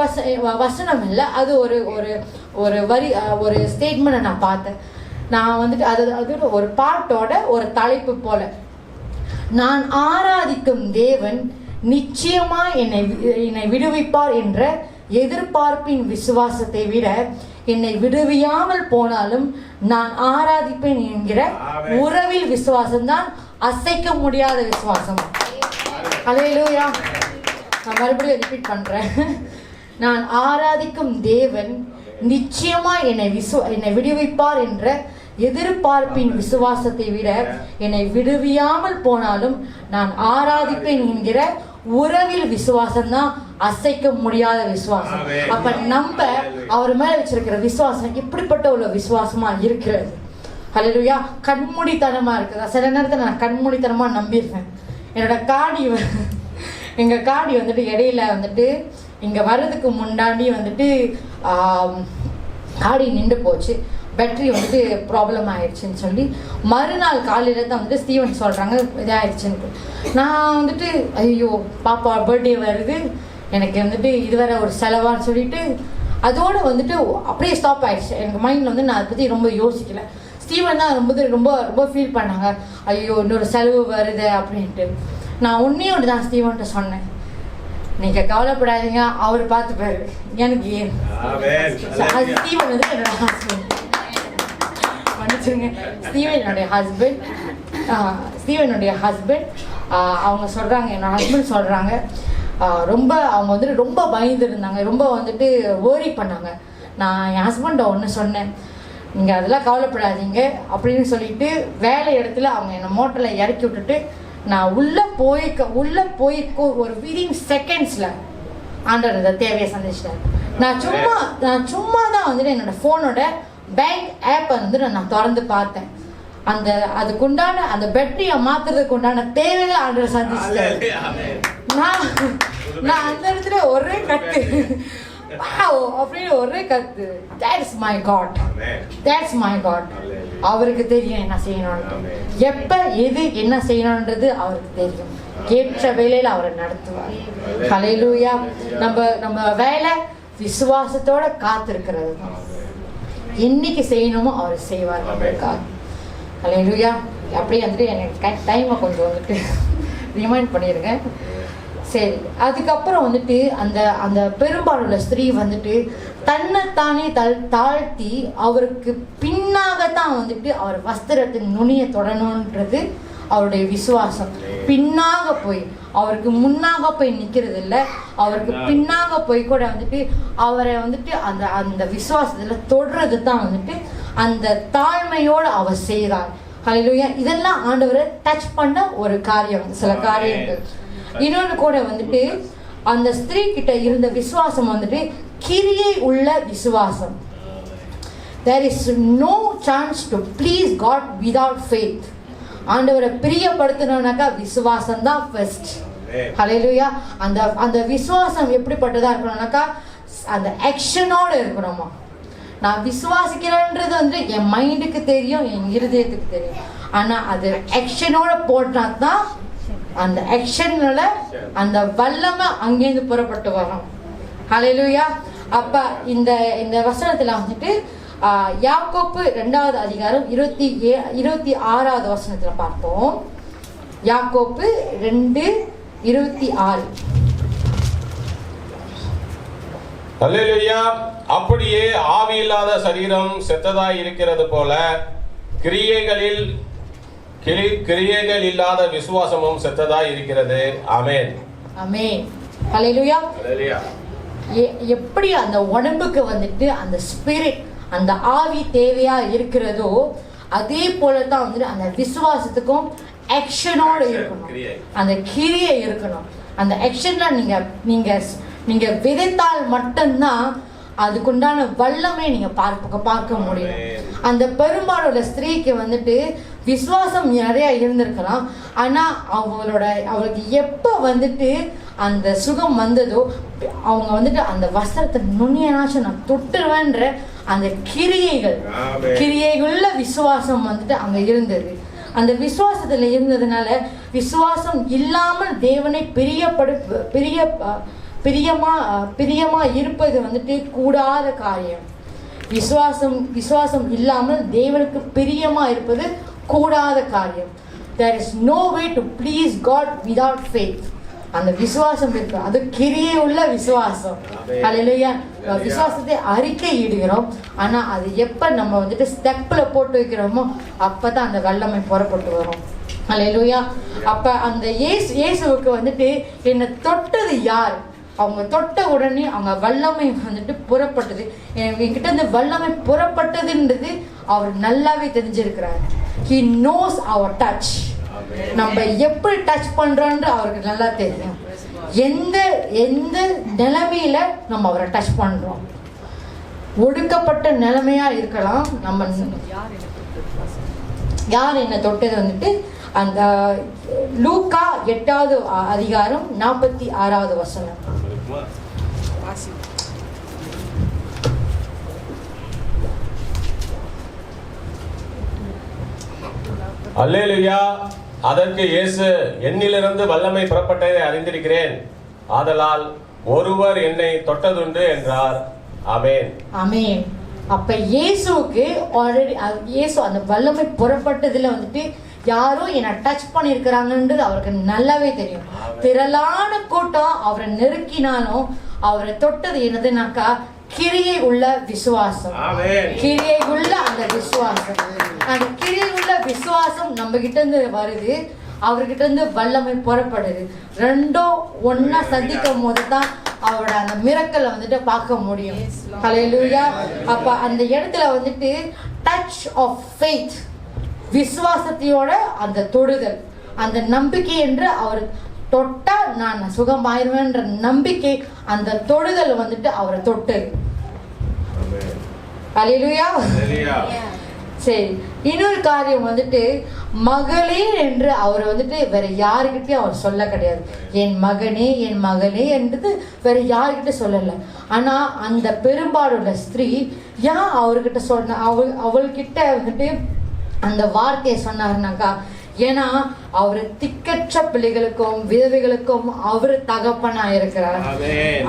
வசனம் இல்லை, அது ஒரு வரி, ஒரு ஸ்டேட்மெண்ட் நான் பார்த்தேன். நான் வந்துட்டு அது ஒரு பாட்டோட ஒரு தலைப்பு போல, நான் ஆராதிக்கும் தேவன் நிச்சயமா என்னை விடுவிப்பார் என்ற எதிர்பார்ப்பின் விசுவாசத்தை விட என்னை விடுவியாமல் போனாலும் நான் ஆராதிப்பேன் என்கிற உறவில் விசுவாசம்தான் அசைக்க முடியாத விசுவாசம். ஹல்லேலூயா. நான் மறுபடியும் ரிப்பீட் பண்றேன். நான் ஆராதிக்கும் தேவன் நிச்சயமா என்னை விடுவிப்பார் என்ற எதிர்பார்ப்பின் விசுவாசத்தை விட என்னை விடுவியாமல் போனாலும் நான் ஆராதிப்பேன் என்கிற உறவில் விசுவாசம் தான் அசைக்க முடியாத விசுவாசம். அப்ப நம்ம அவர் மேல வச்சிருக்கிற விசுவாசம் இப்படிப்பட்ட உள்ள விசுவாசமா இருக்கிறது. ஹல்லேலூயா. கண்மூடித்தனமா இருக்குதா? சில நேரத்தில் நான் கண்மூடித்தனமா நம்பியிருக்கேன். எங்க காடி வந்துட்டு இடையில வந்துட்டு இங்க வர்றதுக்கு முன்னாடி வந்துட்டு காடி நின்று போச்சு. பேட்டரி வந்துட்டு ப்ராப்ளம் ஆயிடுச்சுன்னு சொல்லி மறுநாள் காலையில் தான் வந்துட்டு ஸ்டீவன் சொல்கிறாங்க இதாகிடுச்சுன்ட்டு. நான் வந்துட்டு ஐயோ பாப்பா பர்த்டே வருது, எனக்கு வந்துட்டு இது வேற ஒரு செலவான்னு சொல்லிட்டு அதோடு வந்துட்டு அப்படியே ஸ்டாப் ஆயிடுச்சு. எனக்கு மைண்டில் வந்து நான் அதை பற்றி ரொம்ப யோசிக்கல. ஸ்டீவன் தான் ரொம்ப ரொம்ப ஃபீல் பண்ணாங்க, ஐயோ இன்னொரு செலவு வருது அப்படின்ட்டு. நான் ஒன்று தான் ஸ்டீவன்கிட்ட சொன்னேன், நீங்கள் கவலைப்படாதீங்க, அவர் பார்த்துப்பாரு. எனக்கு ஸ்டீவன் வந்து என்னோட ஹஸ்பண்ட், மன்னிச்சிருங்க, ஸ்டீவனுடைய ஹஸ்பண்ட் அவங்க சொல்கிறாங்க, என்னோட ஹஸ்பண்ட் சொல்கிறாங்க, அவங்க வந்துட்டு ரொம்ப பயந்துருந்தாங்க, ரொம்ப வந்துட்டு ஓரி பண்ணாங்க. நான் என் ஹஸ்பண்டை ஒன்று சொன்னேன், நீங்கள் அதெல்லாம் கவலைப்படாதீங்க அப்படின்னு சொல்லிட்டு வேலை இடத்துல அவங்க என்னை மோட்டரில் இறக்கி விட்டுட்டு நான் உள்ளே போய் ஒரு விதின் செகண்ட்ஸில் ஆண்டவர் இந்த தேவையை சந்திச்சிட்டேன். நான் சும்மா தான் வந்துட்டு என்னோட ஃபோனோட பேங்க் ஆப்பை வந்துட்டு நான் திறந்து பார்த்தேன். அதுக்குண்டான அந்த பேட்டரியை மாத்துறதுக்கு உண்டான தேவைகளை ஆண்டவர் சந்திச்சிட்டேன். நான் அந்த இடத்துல ஒரே கத்து அப்படின்னு ஒரே கத்து, that's my God. அவருக்கு தெரியும் என்ன செய்யணும்னு, எப்ப எது என்ன செய்யணும்ன்றது அவருக்கு தெரியும். ஏற்ற வேலையில அவரை நடத்துவார். ஹல்லேலூயா. நம்ம வேலை விசுவாசத்தோட காத்திருக்கிறது தான். என்னைக்கு செய்யணுமோ அவர் செய்வார் நம்மளுக்காக. ஹல்லேலூயா. அப்படியே வந்துட்டு எனக்கு டைமை கொஞ்சம் வந்துட்டு ரிமைண்ட் பண்ணியிருக்கேன். சரி, அதுக்கப்புறம் வந்துட்டு அந்த பெரும்பாலுள்ள ஸ்திரீ வந்துட்டு தன்னைத்தானே தாழ்த்தி அவருக்கு பின்னாகத்தான் வந்துட்டு அவர் வஸ்திரத்தின் நுனியை தொடணுன்றது அவருடைய விசுவாசம். பின்னாக போய் அவருக்கு முன்னாக போய் நிற்கிறது இல்லை, அவருக்கு பின்னாக போய் கூட வந்துட்டு அவரை வந்துட்டு அந்த விசுவாசத்துல தொடுறது தான் வந்துட்டு அந்த தாழ்மையோடு அவர் செய்கிறார். ஹல்லேலூயா. இதெல்லாம் ஆண்டவரை டச் பண்ண ஒரு காரியம், சில காரியங்கள். இன்னொன்று கூட வந்துட்டு அந்த ஸ்திரீ கிட்ட இருந்த விசுவாசம் வந்துட்டு கிரியை உள்ள விசுவாசம். There is no chance to please God without faith. ஆண்டவரை பிரியப்படுத்தணும்னாக்கா விசுவாசம் தான் ஃபர்ஸ்ட். ஹல்லேலூயா. அந்த விசுவாசம் எப்படிப்பட்டதா இருக்கணும்னாக்கா அந்த ஆக்ஷனோட இருக்கணுமா. நான் விசுவாசிக்கிறேன்றது வந்து என் மைண்டுக்கு தெரியும், என் இருதயத்துக்கு தெரியும். ஆனா அது ஆக்ஷனோட போட்டா தான் அந்த ஆக்ஷன்ல அந்த வல்லமை அங்கேருந்து புறப்பட்டு வரும். ஹல்லேலூயா. அப்ப இந்த வசனத்துல வந்துட்டு யாக்கோப்பு 2வது அதிகாரம் 26வது வசனத்துல பார்ப்போம். யாக்கோப்பு 2:26. ஹல்லேலூயா. அப்படியே ஆவியில்லாத சரீரம் செத்ததாய் இருக்கிறது போல கிரியைகள் இல்லாத விசுவாசமும் செத்ததாய் இருக்கிறது. ஆமென். ஆமென். ஹல்லேலூயா. ஹல்லேலூயா. எப்படி அந்த உடம்புக்கு வந்துட்டு அந்த ஸ்பிரிட், அந்த ஆவி தேவையா இருக்கிறதோ அதே போலதான் வந்துட்டு அந்த விசுவாசத்துக்கும் ஆக்ஷனோட இருக்கணும், அந்த கிரியை இருக்கணும். அந்த ஆக்ஷன்ல நீங்க விதைத்தால் மட்டும்தான் அதுக்குண்டான வல்லமை நீங்க பார்க்க முடியும். அந்த பெரும்பாலுள்ள ஸ்திரீக்கு வந்துட்டு விசுவாசம் நிறைய இருந்திருக்கலாம், ஆனா அவளுக்கு எப்ப வந்துட்டு அந்த சுகம் வந்ததோ அவங்க வந்துட்டு அந்த வஸ்திரத்தை நுண்ணியனாச்சும் நான் தொட்டுருவேன்ற அந்த கிரியைகுள்ள விசுவாசம் வந்துட்டு அங்க இருந்தது. அந்த விசுவாசத்துல இருந்ததுனால விசுவாசம் இல்லாமல் தேவனை பிரியமா இருப்பது வந்துட்டு கூடாத காரியம். விசுவாசம் இல்லாமல் தேவனுக்கு பிரியமா இருப்பது கூடாத காரியம். There is no way to please God without faith. அந்த விசுவாசம் இருக்கு, அது கிரியை உள்ள விசுவாசம். ஹல்லேலூயா. விசுவாசத்தை அறிக்கை இடுகிறோம், ஆனா அது எப்ப நம்ம வந்துட்டு ஸ்டெப்ல போட்டு வைக்கிறோமோ அப்பதான் அந்த வல்லமை புறப்பட்டு வரும். ஹல்லேலூயா. அப்ப அந்த இயேசுவுக்கு வந்துட்டு என்னை தொட்டது யார், அவங்க தொட்ட உடனே அவங்க வல்லமை வந்துட்டு புறப்பட்டது. என்கிட்ட இந்த வல்லமை புறப்பட்டதுன்றது அவர் நல்லாவே தெரிஞ்சிருக்கிறார். He knows our touch. நம்ம எப்படி டச் பண்றோம்னு அவருக்கு நல்லா தெரியும். எந்த நிலைமையில நம்ம அவரை டச் பண்றோம். ஒடுக்கப்பட்ட நிலைமையா இருக்கலாம். நம்ம யார் என்ன தொட்டது வந்துட்டு அந்த லூக்கா 8வது அதிகாரம் 46வது வசனம். அல்லேலூயா. அதற்கு இயேசு, என்னிலிருந்து வல்லமை புறப்பட்டதை அறிந்திருக்கிறேன், ஆதலால் ஒருவர் என்னை தொட்டதுண்டு என்றார். ஆமென். ஆமென். அப்ப இயேசுவுக்கு இயேசு அந்த வல்லமை புறப்பட்டதுல வந்துட்டு யாரோ என்ன டச் பண்ணிருக்கிறாங்கன்றது அவருக்கு நல்லாவே தெரியும். திரளான கூட்டம் அவரை நெருக்கினாலும் அவரை தொட்டது என்னதுனாக்கா கிரியை உள்ள விசுவாசம். கிரியை உள்ள அந்த விசுவாசம், அந்த கிரியை உள்ள விசுவாசம் நம்ம கிட்ட இருந்து வருது, அவர்கிட்ட இருந்து வல்லமை புறப்படுது. ரெண்டும் ஒன்னா சந்திக்கும் போது தான் அவரோட அந்த மிரக்கலை வந்துட்டு பார்க்க முடியும். ஹல்லேலூயா. அப்ப அந்த இடத்துல வந்துட்டு டச் ஆஃப் ஃபெய்த், விசுவாசத்தையோட அந்த தொடுதல், அந்த நம்பிக்கை என்று அவர் தொட்டா நான் சுகமாயிருவேன்ற நம்பிக்கை, அந்த தொடுதல் வந்துட்டு அவரை தொட்டு. ஹல்லேலூயா. சரி, இன்னொரு காரியம் வந்துட்டு மகளே என்று அவர் வந்துட்டு வேற யாருக்கிட்டையும் அவர் சொல்ல கிடையாது. என் மகனே என் மகளே என்றது வேற யாருக்கிட்ட சொல்லல. ஆனா அந்த பெரும்பாலுள்ள ஸ்திரீ ஏன் அவர்கிட்ட சொன்ன அவள்கிட்ட வந்துட்டு அந்த வார்த்தையை சொன்னாருனாக்கா, ஏன்னா அவரு திக்கற்ற பிள்ளைகளுக்கும் விதவைகளுக்கும் அவர் தகப்பனா இருக்கிறார்.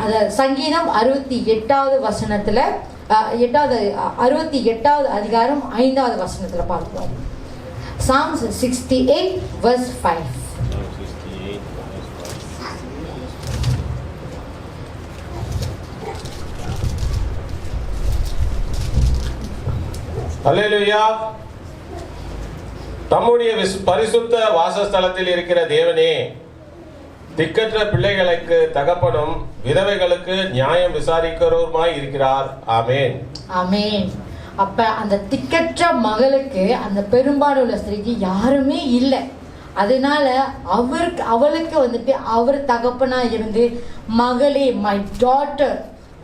அத சங்கீதம் 68வது வசனத்துல 68வது அதிகாரம் 5வது வசனத்துல பார்க்கிறோம். Psalms 68 verse 5. அல்லேலூயா. தம்முடைய பரிசுத்த வாசஸ்தலத்தில் இருக்கிற தேவனே, திக்கற்ற பிள்ளைகளுக்கு தகப்பனும் விதவைகளுக்கு நியாயம் விசாரிக்கிறவருமாய் இருக்கிறார். ஆமென். ஆமென். அப்ப அந்த திக்கற்ற மகளுக்கு, அந்த பெரும்பாலுள்ள ஸ்திரீக்கு யாருமே இல்லை. அதனால அவளுக்கு வந்துட்டு அவர் தகப்பனா இருந்து மகளே, மை டாட்டர்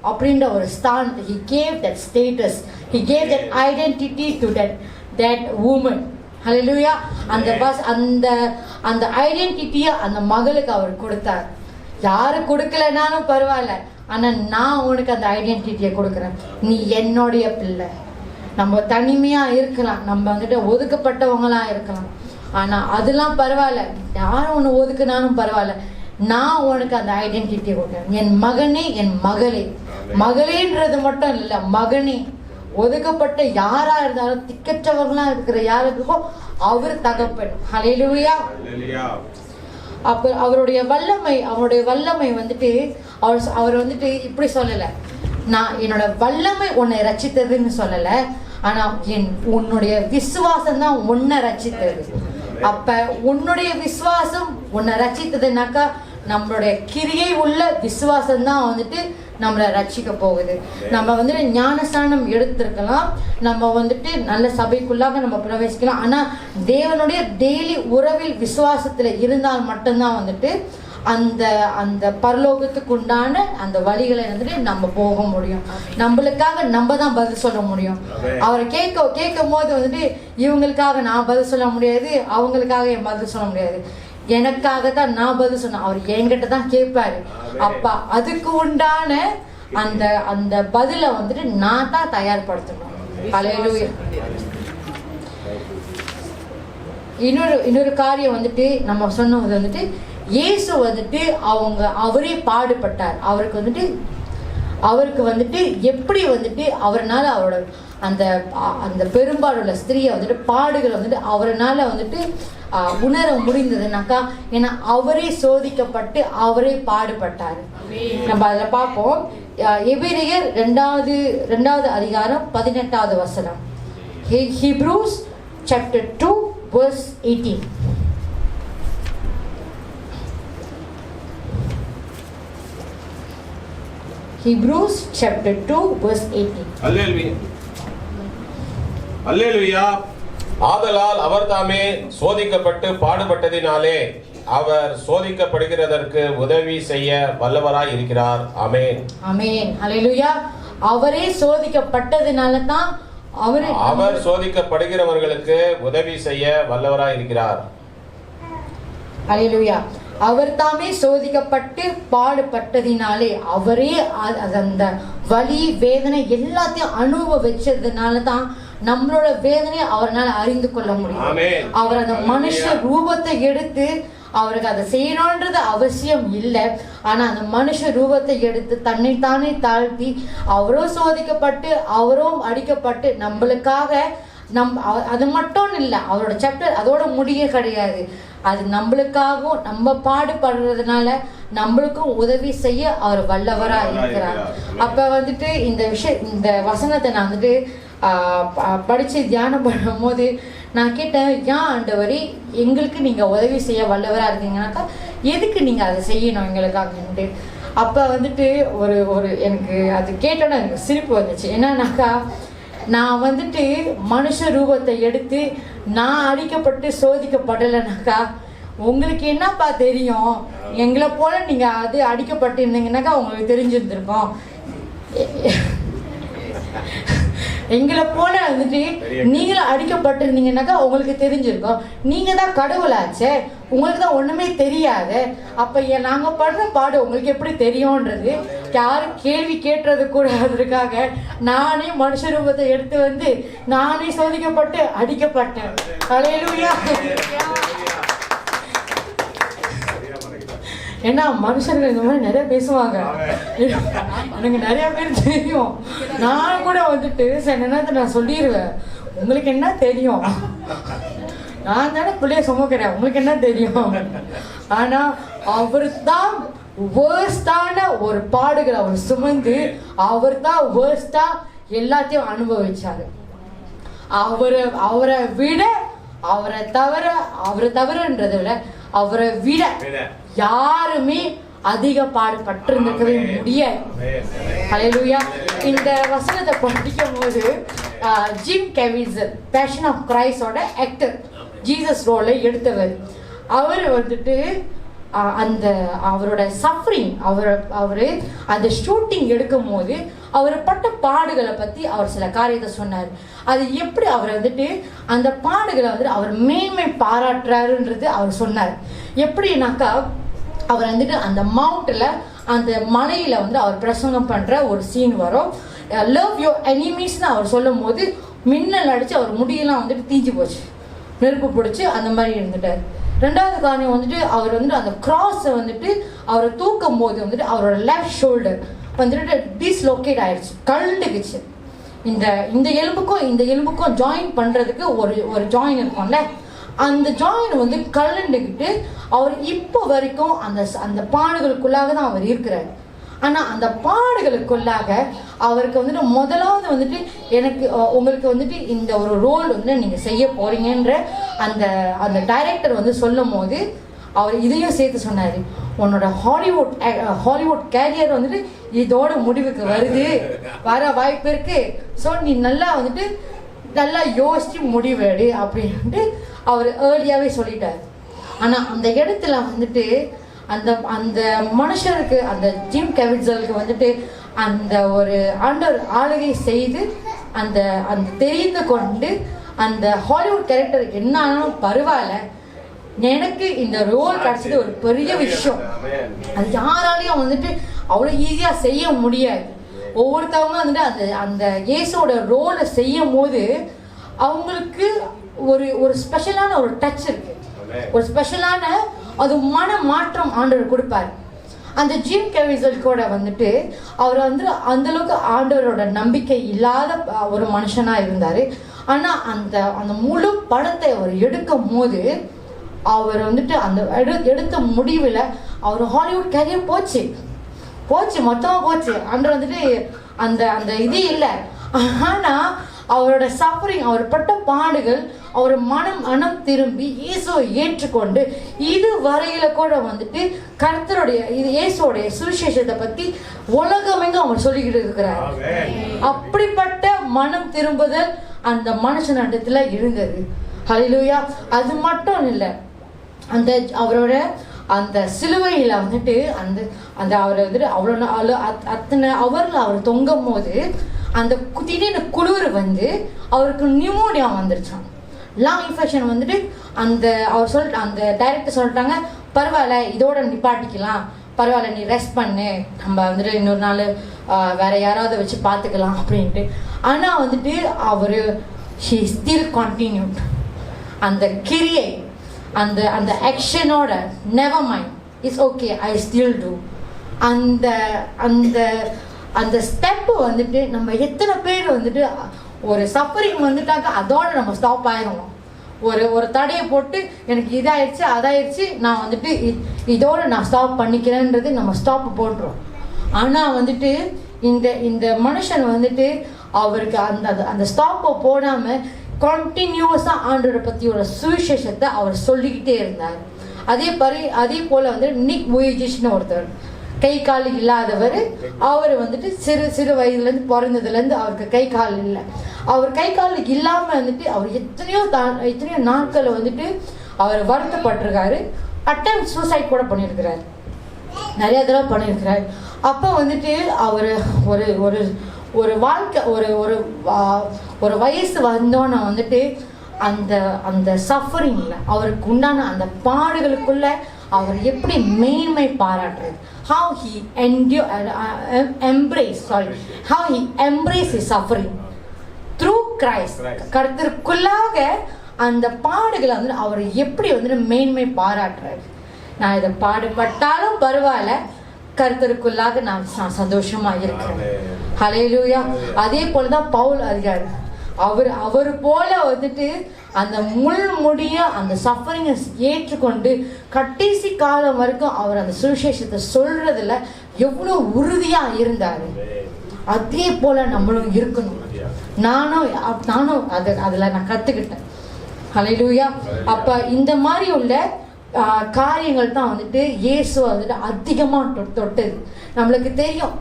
அப்படின்ற ஒரு ஸ்தானத்தை he gave that status, he gave that identity to that woman. ஹல்லேலூயா. அந்த ஐடென்டிட்டியை அந்த மகளுக்கு அவர் கொடுத்தார். யாரு கொடுக்கலனாலும் பரவாயில்ல, ஆனா நான் உனக்கு அந்த ஐடென்டிட்டியை கொடுக்குறேன். நீ என்னுடைய பிள்ளை. நம்ம தனிமையா இருக்கலாம், நம்ம வந்துட்டு ஒதுக்கப்பட்டவங்களா இருக்கலாம், ஆனா அதெல்லாம் பரவாயில்ல. யாரும் ஒன்று ஒதுக்குனாலும் பரவாயில்ல, நான் உனக்கு அந்த ஐடென்டிட்டியை கொடுக்குறேன். என் மகனே என் மகளே. மகளேன்றது மட்டும் இல்லை, மகனே. ஒதுக்கப்பட்ட யாரா இருந்தாலும் திக்கற்றவர்களா இருக்கிற யாருக்கோ அவர் தகப்பன். ஹல்லேலூயா. அப்ப அவருடைய வல்லமை வந்துட்டு அவர் வந்துட்டு இப்படி சொல்லல, நான் என்னோட வல்லமை உன்னை ரட்சித்ததுன்னு சொல்லல, ஆனா உன்னுடைய விசுவாசம் தான் உன்னை ரட்சித்தது. அப்ப உன்னுடைய விசுவாசம் உன்னை ரட்சித்ததுனாக்கா நம்மளுடைய கிரியை உள்ள விசுவாசம் தான் வந்துட்டு நம்மளை ரட்சிக்க போகுது. நம்ம வந்துட்டு ஞானஸ்நானம் எடுத்திருக்கலாம், நம்ம வந்துட்டு நல்ல சபைக்குள்ளாக நம்ம பிரவேசிக்கலாம். ஆனால் தேவனுடைய டெய்லி உறவில் விசுவாசத்தில் இருந்தால் மட்டும்தான் வந்துட்டு அந்த அந்த பரலோகத்துக்கு உண்டான அந்த வழிகளை வந்துட்டு நம்ம போக முடியும். நம்மளுக்காக நம்ம தான் பதில் சொல்ல முடியும். அவரை கேட்கும் போது வந்துட்டு இவங்களுக்காக நான் பதில் சொல்ல முடியாது, அவங்களுக்காக என் பதில் சொல்ல முடியாது, எனக்காக தான் நான் பதில் சொன்னேன். அவர் என்கிட்ட தான் கேட்பாரு. அப்பா அதுக்கு உண்டான அந்த அந்த பதிலை வந்துட்டு நான் தான் தயார்படுத்தணும். ஹல்லேலூயா. இன்னொரு காரியம் வந்துட்டு நம்ம சொன்னது வந்துட்டு இயேசு வந்துட்டு அவரே பாடுபட்டார். அவருக்கு வந்துட்டு எப்படி வந்துட்டு அவர்னால அவரோட அந்த அந்த பெரும்பாலுள்ள ஸ்திரீயை வந்துட்டு பாடுகளை வந்துட்டு அவர்னால வந்துட்டு உணர முடிந்ததுனாக்கா, ஏன்னா அவரே சோதிக்கப்பட்டு அவரே பாடுபட்டார். நம்ம அதில் பார்ப்போம். எபிரேயர் 2வது அதிகாரம் 18வது வசனம். Hebrews chapter 2 verse 18. Hebrews chapter 2 verse 18. அல்லேலூயா. ஆதலால் அவர் தாமே சோதிக்கப்பட்டு பாடுபட்டதினாலே அவர் சோதிக்கப்படுகிறதற்கு உதவி செய்ய வல்லவராய் இருக்கிறார். ஆமென். ஆமென். அல்லேலூயா. அவரே சோதிக்கப்பட்டதினால தான் அவர் சோதிக்கப்படுகிறவர்களுக்கு உதவி செய்ய வல்லவராய் இருக்கிறார். அல்லேலூயா. அவர் தாமே சோதிக்கப்பட்டு பாடுபட்டதினாலே அவரே அந்த வலி வேதனை எல்லாத்தையும் அனுபவிச்சதுனால தான் நம்மளோட வேதனையை அவரால் அறிந்து கொள்ள முடியும். அவர் அந்த மனுஷ ரூபத்தை எடுத்து, அவருக்கு அதை செய்யணும்ன்றது அவசியம் இல்லை, ஆனா அந்த மனுஷ ரூபத்தை எடுத்து தன்னைத்தானே தாழ்த்தி அவரும் சோதிக்கப்பட்டு அவரும் அடிக்கப்பட்டு நம்மளுக்காக அது மட்டும் இல்லை, அவரோட சாப்டர் அதோட முடிய கிடையாது. அது நம்மளுக்காகவும் நம்ம பாடுபடுறதுனால நம்மளுக்கும் உதவி செய்ய அவர் வல்லவரா இருக்கிறார். அப்ப வந்துட்டு இந்த வசனத்தை நான் வந்துட்டு படிச்சு தியானம் பண்ணும் போது நான் கேட்டேன், ஏன் ஆண்டவரே எங்களுக்கு நீங்க உதவி செய்ய வல்லவரா இருக்கீங்கன்னாக்கா எதுக்கு நீங்க அதை செய்யணும் எங்களுக்காகன்ட்டு. அப்ப வந்துட்டு ஒரு எனக்கு அது கேட்டோன்னா எனக்கு சிரிப்பு வந்துச்சு. என்னன்னாக்கா, நான் வந்துட்டு மனுஷ ரூபத்தை எடுத்து நான் அடிக்கப்பட்டு சோதிக்கப்படலைனாக்கா உங்களுக்கு என்னப்பா தெரியும்? எங்களை போல நீங்க அது அடிக்கப்பட்டு இருந்தீங்கன்னாக்கா உங்களுக்கு தெரிஞ்சிருந்திருக்கோம். எங்களை போல வந்துட்டு நீங்களும் அடிக்கப்பட்டிருந்தீங்கன்னாக்கா உங்களுக்கு தெரிஞ்சிருக்கும். நீங்க தான் கடவுளாச்சே, உங்களுக்கு தான் ஒண்ணுமே தெரியாது. அப்ப நாங்க படுற பாடு உங்களுக்கு எப்படி தெரியும்ன்றது யாரும் கேள்வி கேட்டுறது கூடாதுக்காக நானே மனுஷ ரூபத்தை எடுத்து வந்து நானே சோதிக்கப்பட்டு அடிக்கப்பட்டேன். அல்லேலூயா. ஏன்னா மனுஷர்கள் இந்த மாதிரி நிறைய பேசுவாங்க, எனக்கு நிறைய பேர் தெரியும். நான் கூட வந்துட்டு சில நேரத்தை நான் சொல்லிடுவேன், உங்களுக்கு என்ன தெரியும், நான் தானே பிள்ளைய சுமக்கிறேன், உங்களுக்கு என்ன தெரியும். ஆனா அவர் தான் வேர்ஸ்டான ஒரு பாடுகளை அவர் சுமந்து அவர் தான் வேர்ஸ்டா எல்லாத்தையும் அனுபவிச்சாரு. அவரை விட அவரை தவிரன்றதை விட அவரை விட யாருமே அதிக பாடுபட்டிருந்திருக்கவே முடியாது. ஹல்லேலூயா. இந்த வசனத்தை படிக்கும் போது ஜிம் கெவிசன் பேஷன் ஆஃப் கிரைஸ்டோட ஆக்டர், ஜீசஸ் ரோலை எடுத்தவர், அவர் வந்துட்டு அந்த அவரோட சஃபரிங் அவரு அந்த ஷூட்டிங் எடுக்கும் போது அவர் பட்ட பாடுகளை பத்தி அவர் சில காரியத்தை சொன்னார். அது எப்படி அவர் வந்துட்டு அந்த பாடுகளை வந்துட்டு அவர் மேன்மை பாராட்டுறாருன்றது அவர் சொன்னார். எப்படின்னாக்கா, அவர் வந்துட்டு அந்த மவுண்ட்ல அந்த மலையில வந்து அவர் பிரசங்கம் பண்ற ஒரு சீன் வரும். லவ் யுவர் எனிமீஸ்னு அவர் சொல்லும் போது மின்னல் அடிச்சு அவர் முடியெல்லாம் வந்துட்டு தீஞ்சு போச்சு, நெருப்பு பிடிச்சி அந்த மாதிரி இருந்துட்டார். ரெண்டாவது காரணம் வந்துட்டு அவர் வந்துட்டு அந்த கிராஸை வந்துட்டு அவரை தூக்கும் போது வந்துட்டு அவரோட லெஃப்ட் ஷோல்டர் வந்துட்டு டிஸ்லோகேட் ஆயிடுச்சு, கழுண்டுக்குச்சு. இந்த எலும்புக்கும் ஜாயின் பண்றதுக்கு ஒரு ஜாயின் இருக்கும்ல, அந்த ஜாயின் வந்து கழுண்டுக்கிட்டு அவர் இப்போ வரைக்கும் அந்த பாடுகளுக்குள்ளாக தான் அவர் இருக்கிறார். ஆனா அந்த பாடுகளுக்குள்ளாக அவருக்கு வந்துட்டு முதலாவது வந்துட்டு உங்களுக்கு வந்துட்டு இந்த ஒரு ரோல் வந்து நீங்க செய்ய போறீங்கன்ற அந்த டைரக்டர் வந்து சொல்லும் போது அவர் இதையும் சேர்த்து சொன்னார், உன்னோட ஹாலிவுட் கேரியர் வந்துட்டு இதோட முடிவுக்கு வருது, வர வாய்ப்பு இருக்கு. ஸோ நீ நல்லா வந்துட்டு நல்லா யோசிச்சு முடிவெடு அப்படின்ட்டு அவர் ஏர்லியாகவே சொல்லிட்டார். ஆனால் அந்த இடத்துல வந்துட்டு அந்த அந்த மனுஷருக்கு, அந்த ஜிம் கெவிட்சலுக்கு வந்துட்டு அந்த ஒரு ஆளுகை செய்து அந்த அந்த தெரிந்து கொண்டு அந்த ஹாலிவுட் கேரக்டர் என்ன ஆனாலும் பரவாயில்ல, எனக்கு இந்த ரோல் கிடைச்சது ஒரு பெரிய விஷயம். அது யாராலையும் வந்துட்டு அவ்வளோ ஈஸியாக செய்ய முடியாது. ஒவ்வொருத்தவங்களும் வந்துட்டு அந்த அந்த இயேசுவோட ரோலை செய்யும் போது அவங்களுக்கு ஒரு ஒரு ஸ்பெஷலான ஒரு டச் இருக்கு, ஒரு ஸ்பெஷலான அது மன மாற்றம் ஆண்டவர் கொடுப்பாரு. அந்த ஜிம் கெவிட்சல் கூட வந்துட்டு அவர் வந்து அந்த அளவுக்கு ஆண்டவரோட நம்பிக்கை இல்லாத ஒரு மனுஷனா இருந்தாரு. ஆனா அந்த அந்த முழு படத்தை அவர் எடுக்கும் போது அவர் வந்துட்டு அந்த எடுத்த முடிவில் அவர் ஹாலிவுட் கேரியர் போச்சு மொத்தமா போச்சு. ஆண்டவர் வந்துட்டு அந்த அந்த இது இல்லை. ஆனா அவரோட சஃபரிங், அவர் பட்ட பாடுகள், அவர் மனம் திரும்பி இயேசுவை ஏற்றுக்கொண்டு இது வரையில கூட வந்துட்டு கர்த்தருடைய இது இயேசுடைய சுவிசேஷத்தை பத்தி உலகமெங்க அவர் சொல்லிக்கிட்டு இருக்கிறார். அப்படிப்பட்ட மனம் திரும்புதல் அந்த மனுஷனிடத்துல இருந்தது. ஹல்லேலூயா. அது மட்டும் இல்லை, அந்த அவரோட அந்த சிலுவையில வந்துட்டு அந்த அந்த அவர் வந்துட்டு அவ்வளோ அத்தனை அவரில் அவர் தொங்கும் போது அந்த திடீர்னு குளிர் வந்து அவருக்கு நியூமோனியா வந்துருச்சான், லாங் இன்ஃபெக்ஷன் வந்துட்டு. அந்த அவர் அந்த டைரக்டர் சொல்லிட்டாங்க, பரவாயில்ல இதோட நிப்பாட்டிக்கலாம், பரவாயில்ல நீ ரெஸ்ட் பண்ணு, நம்ம வந்துட்டு இன்னொரு நாள் வேற யாராவது வச்சு பார்த்துக்கலாம் அப்படின்ட்டு. ஆனால் வந்துட்டு அவர் ஷீ ஸ்டில் கண்டினியூட் அந்த கிரியை அந்த அந்த ஆக்ஷனோட, never mind, it's okay, I still do. அந்த அந்த அந்த ஸ்டெப்பு வந்துட்டு நம்ம எத்தனை பேர் வந்துட்டு ஒரு சஃபரிங் வந்துட்டாக்க அதோட நம்ம ஸ்டாப் ஆயிடுவோம். ஒரு தடையை போட்டு எனக்கு இதாயிடுச்சு அதாயிடுச்சு நான் வந்துட்டு இதோட நான் ஸ்டாப் பண்ணிக்கிறேன்றது நம்ம ஸ்டாப் போட்டுருவோம். ஆனால் வந்துட்டு இந்த இந்த மனுஷன் வந்துட்டு அவருக்கு அந்த அந்த ஸ்டாப்பை போடாமல் கண்டினியூஸாக ஆண்டவரை பற்றியோட சுவிசேஷத்தை அவர் சொல்லிக்கிட்டே இருந்தார். அதே போல் வந்து நிக் வூயிஜிஷ்னு ஒருத்தர், கை கால் இல்லாதவர். அவர் வந்துட்டு சிறு வயதுலேருந்து பிறந்ததுலேருந்து அவருக்கு கை கால் இல்லை. அவர் கை கால் இல்லாமல் வந்துட்டு அவர் எத்தனையோ நாட்களை வந்துட்டு அவர் வருத்தப்பட்டிருக்காரு. அட்டம் சூசைட் கூட பண்ணியிருக்கிறார், நிறைய தடவை பண்ணியிருக்கிறார். அப்போ வந்துட்டு அவர் ஒரு ஒரு ஒரு வாழ்க்கை ஒரு வயசு வந்தோன்னு வந்துட்டு அந்த அந்த சஃபரிங்கில் அவருக்கு உண்டான அந்த பாடுகளுக்குள்ள அவர் எப்படி மேன்மை பாராட்டுறது, how he embrace his suffering through Christ. கர்த்தருக்குள்ளாக அந்த பாடுகளை வந்து அவர் எப்படி வந்துட்டு மேன்மை பாராட்டுறாரு. நான் இதை பாடுபட்டாலும் பரவாயில்ல, கர்த்தருக்குள்ளாக நான் சந்தோஷமா இருக்கிறேன். ஹல்லேலூயா. அதே போலதான் பவுல் அதிகாரி, அவர் போல வந்துட்டு அந்த முடிய அந்த சஃபரிங்கை ஏற்றுக்கொண்டு கடைசி காலம் வரைக்கும் அவர் அந்த சுவிசேஷத்தை சொல்றதுல எவ்வளவு உறுதியா இருந்தாரு. அதே போல நம்மளும் இருக்கணும். நானும் அதுல நான் கத்துக்கிட்டேன். ஹல்லேலூயா. அப்ப இந்த மாதிரி உள்ள காரியங்கள் தான் வந்துட்டு இயேசுவை வந்துட்டு அதிகமா தொட்டது. நம்மளுக்கு தெரியும்,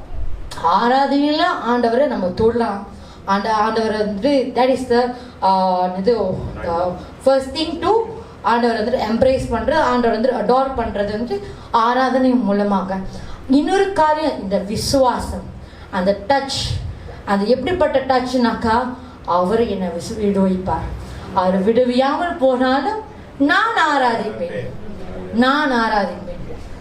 ஆராதனையில ஆண்டவரை நம்ம தொடலாம். ஆண்டவர் வந்துட்டு தட் இஸ் த இது ஃபர்ஸ்ட் திங் டு ஆண்டவர் வந்துட்டு எம்ப்ரேஸ் பண்றது, ஆண்டவர் வந்து அடார் பண்றது வந்து ஆராதனை மூலமாக. இன்னொரு காரியம் இந்த விசுவாசம், அந்த டச், அது எப்படிப்பட்ட டச்னாக்கா அவர் என்னை விடுவிப்பார். அவர் விடுவியாமல் போனாலும் நான் ஆராதிப்பேன்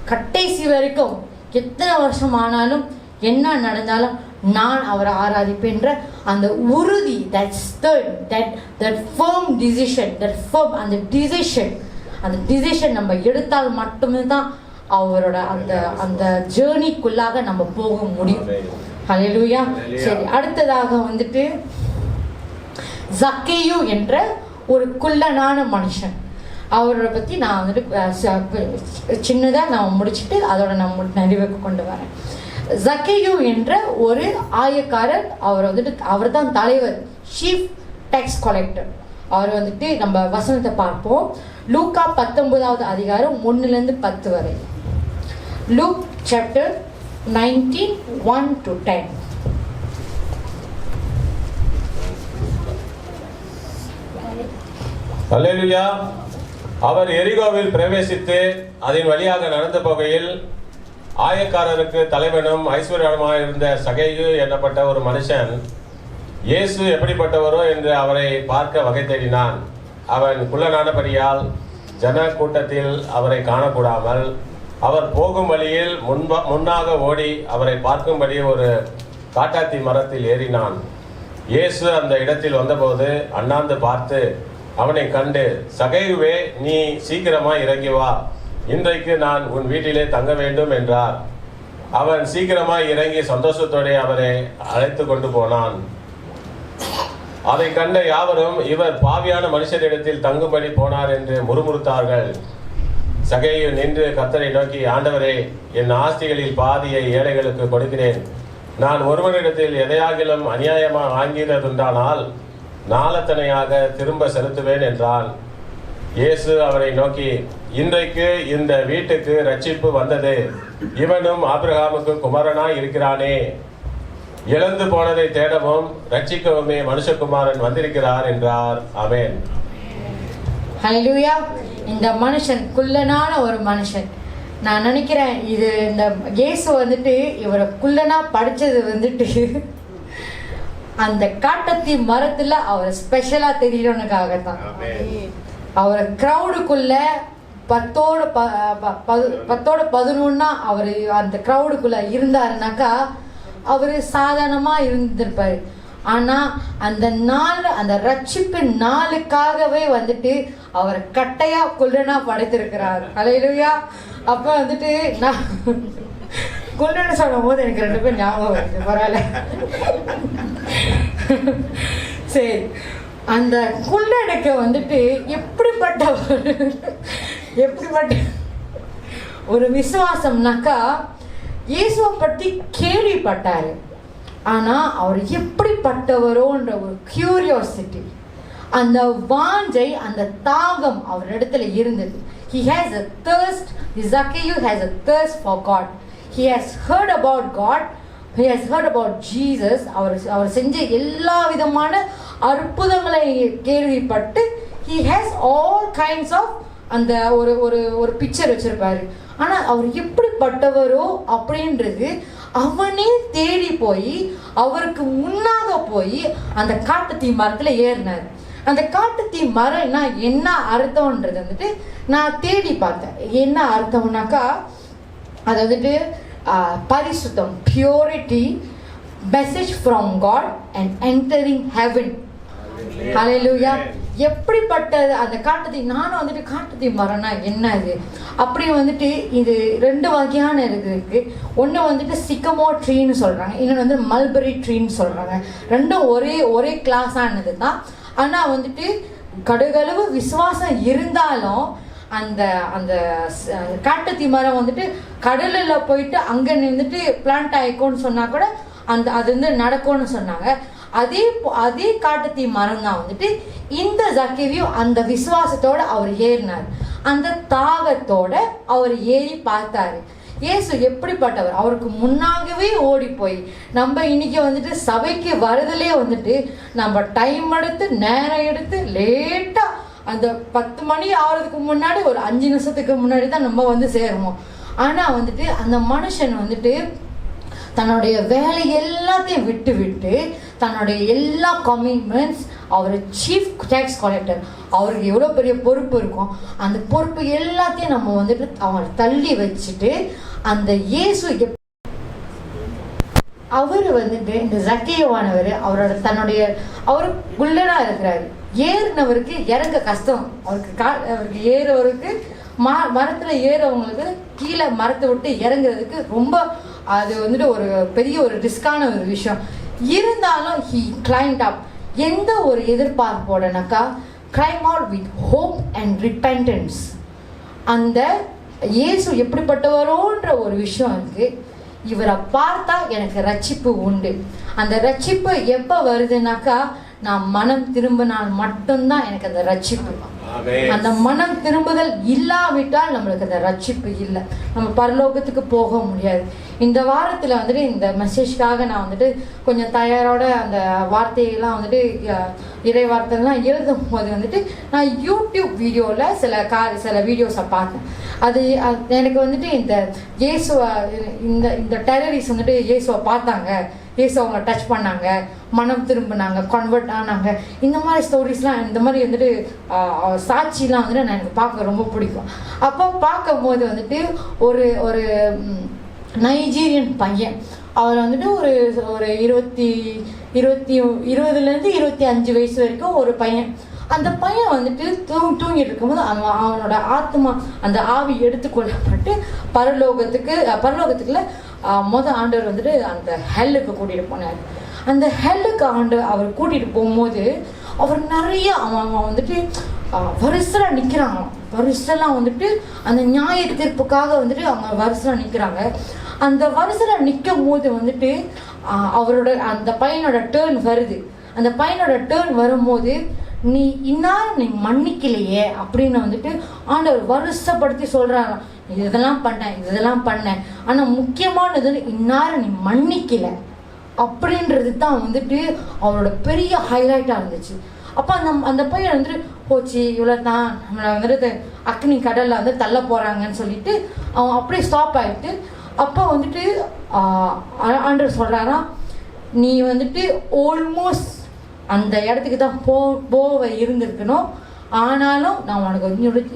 கடைசி வரைக்கும். எத்தனை வருஷம் ஆனாலும் என்ன நடந்தாலும் நான் அவரை ஆராதிப்பேன்ற அந்த உறுதி, that firm decision, அந்த டிசிஷன் நம்ம எடுத்தால் மட்டுமே தான் அவரோட அந்த அந்த ஜேர்னிக்குள்ளாக நம்ம போக முடியும். ஹல்லேலூயா. சரி, அடுத்ததாக வந்துட்டு ஜக்கேயு என்ற ஒரு குள்ளனான மனுஷன், அவரை பற்றி நான் வந்துட்டு சின்னதாக நான் முடிச்சுட்டு அதோட நான் நிறைவுக்கு கொண்டு வரேன். ஜக்கேயு என்ற ஒரு ஆயக்காரர், அவர் வந்துட்டு அவர் தான் தலைவர், சீஃப் டேக்ஸ் கலெக்டர். அவர் வந்துட்டு நம்ம வசனத்தை பார்ப்போம். லூக்கா 19வது அதிகாரம் 1 to 10 வரை. Look chapter 19 1 to 10. அல்லேலூயா. அவர் எரிகோவில் பிரவேசித்து அதன் வழியாக நடந்து போகையில் ஆயக்காரருக்கு தலைவனும் ஐஸ்வர்யமாய் இருந்த சகேயு என்னப்பட்ட ஒரு மனுஷன் இயேசு எப்படிப்பட்டவரோ என்று அவரை பார்க்க வகை தேடினான். அவன் குள்ளனானபடியால் ஜன கூட்டத்தில் அவரை காணக்கூடாமல் அவர் போகும் வழியில் முன்னாக ஓடி அவரை பார்க்கும்படி ஒரு காட்டாத்தி மரத்தில் ஏறினான். இயேசு அந்த இடத்தில் வந்தபோது அண்ணாந்து பார்த்து அவனை கண்டு, சகேயுவே, நீ சீக்கிரமாய் இறங்கி வா, இன்றைக்கு நான் உன் வீட்டிலே தங்க வேண்டும் என்றார். அவன் சீக்கிரமாய் இறங்கி சந்தோஷத்தோடு அவரை அழைத்து கொண்டு போனான். அதை கண்ட யாவரும், இவர் பாவியான மனுஷரிடத்தில் தங்கும்படி போனார் என்று முறுமுறுத்தார்கள். சகேயு நின்று கர்த்தரை நோக்கி, ஆண்டவரே, என் ஆஸ்திகளில் பாதியை ஏழைகளுக்கு கொடுக்கிறேன். நான் ஒருவனிடத்தில் எதையாகிலும் அநியாயமாக வாங்கினதுண்டானால் நாளத்தனையாக திரும்ப செலுத்துவேன் என்றான். இயேசு அவரை நோக்கி, இன்றைக்கு இந்த வீட்டுக்கு ரட்சிப்பு வந்தது, இவனும் ஆபிரகாமுக்கு குமாரனாய் இருக்கிறானே. இழந்து போனதை தேடவும் ரட்சிக்கவுமே மனுஷகுமாரன் வந்திருக்கிறார் என்றார். ஆமென். ஹல்லேலூயா. இந்த மனுஷன் குள்ளனான ஒரு மனுஷன். நான் நினைக்கிறேன் இது இந்த இயேசு வந்துட்டு இவரை குள்ளனா படிச்சது வந்துட்டு அந்த காட்டத்தி மரத்துல அவர் ஸ்பெஷலா தெரியணுக்காகத்தான். அவர் கிரௌடுக்குள்ள 10 11 அவர் அந்த கிரௌடுக்குள்ள இருந்தாருனாக்கா அவரு சாதாரணமா இருந்திருப்பாரு. ஆனா அந்த நாள், அந்த ரட்சிப்பின் நாளுக்காகவே வந்துட்டு அவர் கட்டையா குள்ளனா படைத்திருக்கிறார். ஹல்லேலூயா. அப்ப வந்துட்டு நான் குள்ளன்னு சொல்லும் போது எனக்கு 2 பேர் ஞாபகம் வருது. பரவாயில்ல. சரி, அந்த குள்ளனுக்கு வந்துட்டு எப்படிப்பட்ட ஒரு விசுவாசம்னாக்கா, இயேசுவை பற்றி கேள்விப்பட்டாரு. ஆனா அவர் எப்படிப்பட்டவரோன்ற ஒரு கியூரியாசிட்டி, அந்த வாஞ்சை, அந்த தாகம் அவரிடத்துல இருந்தது. He has a thirst. Zacchaeus has a thirst for God. He has heard about God. He has heard about Jesus. அவர் செஞ்ச எல்லா விதமான அற்புதங்களை கேள்விப்பட்டு he has all kinds of அந்த ஒரு பிக்சர் வச்சிருப்பாரு. ஆனா அவர் எப்படிப்பட்டவரோ அப்படின்றது அவனே தேடி போய் அவருக்கு முன்னாக போய் அந்த காட்டுத்தீ மரத்துல ஏறினார். அந்த காட்டுத்தீ மரம்னா என்ன அர்த்தம்ன்றது வந்துட்டு நான் தேடி பார்த்தேன். என்ன அர்த்தம்னாக்கா, அது வந்துட்டு பரிசுத்தம், purity, message from God and entering heaven. Hallelujah. எப்படிப்பட்டது அந்த காட்டுத்தீ. நானும் வந்துட்டு காட்டுத்தீ மரம்னா என்ன இது அப்படி வந்துட்டு இது 2 வகையான இருக்கு. ஒன்று வந்துட்டு சிக்கமோ ட்ரீன்னு சொல்றாங்க, இன்னொன்று வந்து மல்பெரி ட்ரீன்னு சொல்றாங்க. ரெண்டும் ஒரே கிளாஸானது தான். ஆனா வந்துட்டு கடுகளவு விசுவாசம் இருந்தாலும் அந்த அந்த காட்டுத்தீ மரம் வந்துட்டு கடலில் போயிட்டு அங்கே நின்றுட்டு பிளான்ட் ஆயிக்கோன்னு சொன்னா கூட அது வந்து நடக்கும்னு சொன்னாங்க. அதே காட்டுத்தீ மரம் தான் வந்துட்டு இந்த ஜக்கேயு அந்த விசுவாசத்தோட அவர் ஏறினார். அந்த தாகத்தோட அவர் ஏறி பார்த்தாரு. இயேசு எப்படிப்பட்டவர், அவருக்கு முன்னாகவே ஓடி போய் நம்ம இன்னைக்கு வந்துட்டு சபைக்கு வரதுலே வந்துட்டு நம்ம டைம் எடுத்து நேரம் எடுத்து லேட்டா அந்த 10 மணி ஆகிறதுக்கு முன்னாடி ஒரு 5 நிமிஷத்துக்கு முன்னாடி தான் நம்ம வந்து சேருவோம். ஆனா வந்துட்டு அந்த மனுஷன் வந்துட்டு தன்னுடைய வேலை எல்லாத்தையும் விட்டு தன்னுடைய எல்லா கமிட்மெண்ட்ஸ், அவர் சீஃப் டேக்ஸ் கலெக்டர், அவருக்கு எவ்வளோ பெரிய பொறுப்பு இருக்கும், அந்த பொறுப்பு எல்லாத்தையும் நம்ம வந்துட்டு அவர் தள்ளி வச்சுட்டு அந்த இயேசு அவர் வந்துட்டு இந்த ஜக்கேயுவானவர் அவர் குள்ளனா இருக்கிறாரு. ஏறினவருக்கு இறங்க கஷ்டம். அவருக்கு ஏறவருக்கு மரத்துல ஏறவங்களுக்கு கீழே மரத்தை விட்டு இறங்குறதுக்கு ரொம்ப அது வந்துட்டு ஒரு பெரிய ஒரு ரிஸ்கான ஒரு விஷயம். இருந்தாலும் he climbed up. எந்த ஒரு எதிர்பார்ப்போடனாக்கா climb out with hope and repentance. அந்த இயேசு எப்படிப்பட்டவரோன்ற ஒரு விஷயம் இருக்கு. இவரை பார்த்தா எனக்கு ரட்சிப்பு உண்டு. அந்த ரட்சிப்பு எப்போ வருதுனாக்கா நான் மனம் திரும்பினால் மட்டும்தான் எனக்கு அந்த ரட்சிப்பு. அந்த மனம் திரும்புதல் இல்லாவிட்டால் நம்மளுக்கு அந்த ரட்சிப்பு இல்லை, நம்ம பரலோகத்துக்கு போக முடியாது. இந்த வாரத்தில் வந்துட்டு இந்த மெசேஜ்க்காக நான் வந்துட்டு கொஞ்சம் தயாரோட அந்த வார்த்தையெல்லாம் வந்துட்டு இறை வார்த்தைலாம் எழுதும் போது வந்துட்டு நான் யூடியூப் வீடியோவில் சில வீடியோஸை பார்த்தேன். அது எனக்கு வந்துட்டு இந்த இயேசுவை இந்த டெரரிஸ்ட் வந்துட்டு இயேசுவை பார்த்தாங்க, இயேசு அவங்க டச் பண்ணாங்க, மனம் திரும்பினாங்க, கன்வெர்ட் ஆனாங்க, இந்த மாதிரி ஸ்டோரிஸ்லாம், இந்த மாதிரி வந்துட்டு சாட்சிலாம் வந்துட்டு நான் எனக்கு பார்க்க ரொம்ப பிடிக்கும். அப்போ பார்க்கும்போது வந்துட்டு ஒரு ஒரு நைஜீரியன் பையன், அவர் வந்துட்டு ஒரு 20 25 வயசு வரைக்கும் ஒரு பையன். அந்த பையன் வந்துட்டு தூங்கிட்டு இருக்கும்போது அவனோட ஆத்மா, அந்த ஆவி எடுத்துக்கொள்ளப்பட்டு பரலோகத்துக்குள்ள ஆண்டவர் வந்துட்டு அந்த ஹெல்லுக்கு கூட்டிகிட்டு போனார். அந்த ஹெல்லுக்கு அவர் கூட்டிகிட்டு போகும்போது அவர் நிறைய அவன் வந்துட்டு வரிசலாக நிற்கிறாங்க. வரிசலாம் வந்துட்டு அந்த நியாய தீர்ப்புக்காக வந்துட்டு அவங்க வரிசலாக நிற்கிறாங்க. அந்த வரிசலாக நிற்கும் போது வந்துட்டு அவரோட அந்த பையனோட டேர்ன் வருது. அந்த பையனோட டேர்ன் வரும்போது நீ நீ மன்னிக்கலையே அப்படின்னு வந்துட்டு ஆண்டவர் வருஷப்படுத்தி சொல்றாங்க. இதெல்லாம் பண்ணேன் ஆனால் முக்கியமானது நீ மன்னிக்கல அப்படின்றது தான் வந்துட்டு அவரோட பெரிய ஹைலைட்டாக இருந்துச்சு. அப்போ அந்த பையன் வந்துட்டு போச்சு, இவ்வளோ தான், நம்மளை வந்துட்டு அக்னி கடலில் வந்து தள்ள போகிறாங்கன்னு சொல்லிட்டு அவன் அப்படியே ஸ்டாப் ஆகிட்டு, அப்போ வந்துட்டு ஆண்டவர் சொல்கிறாரா, நீ வந்துட்டு ஆல்மோஸ்ட் அந்த இடத்துக்கு தான் போவ இருந்திருக்கணும், ஆனாலும் நான் உனக்கு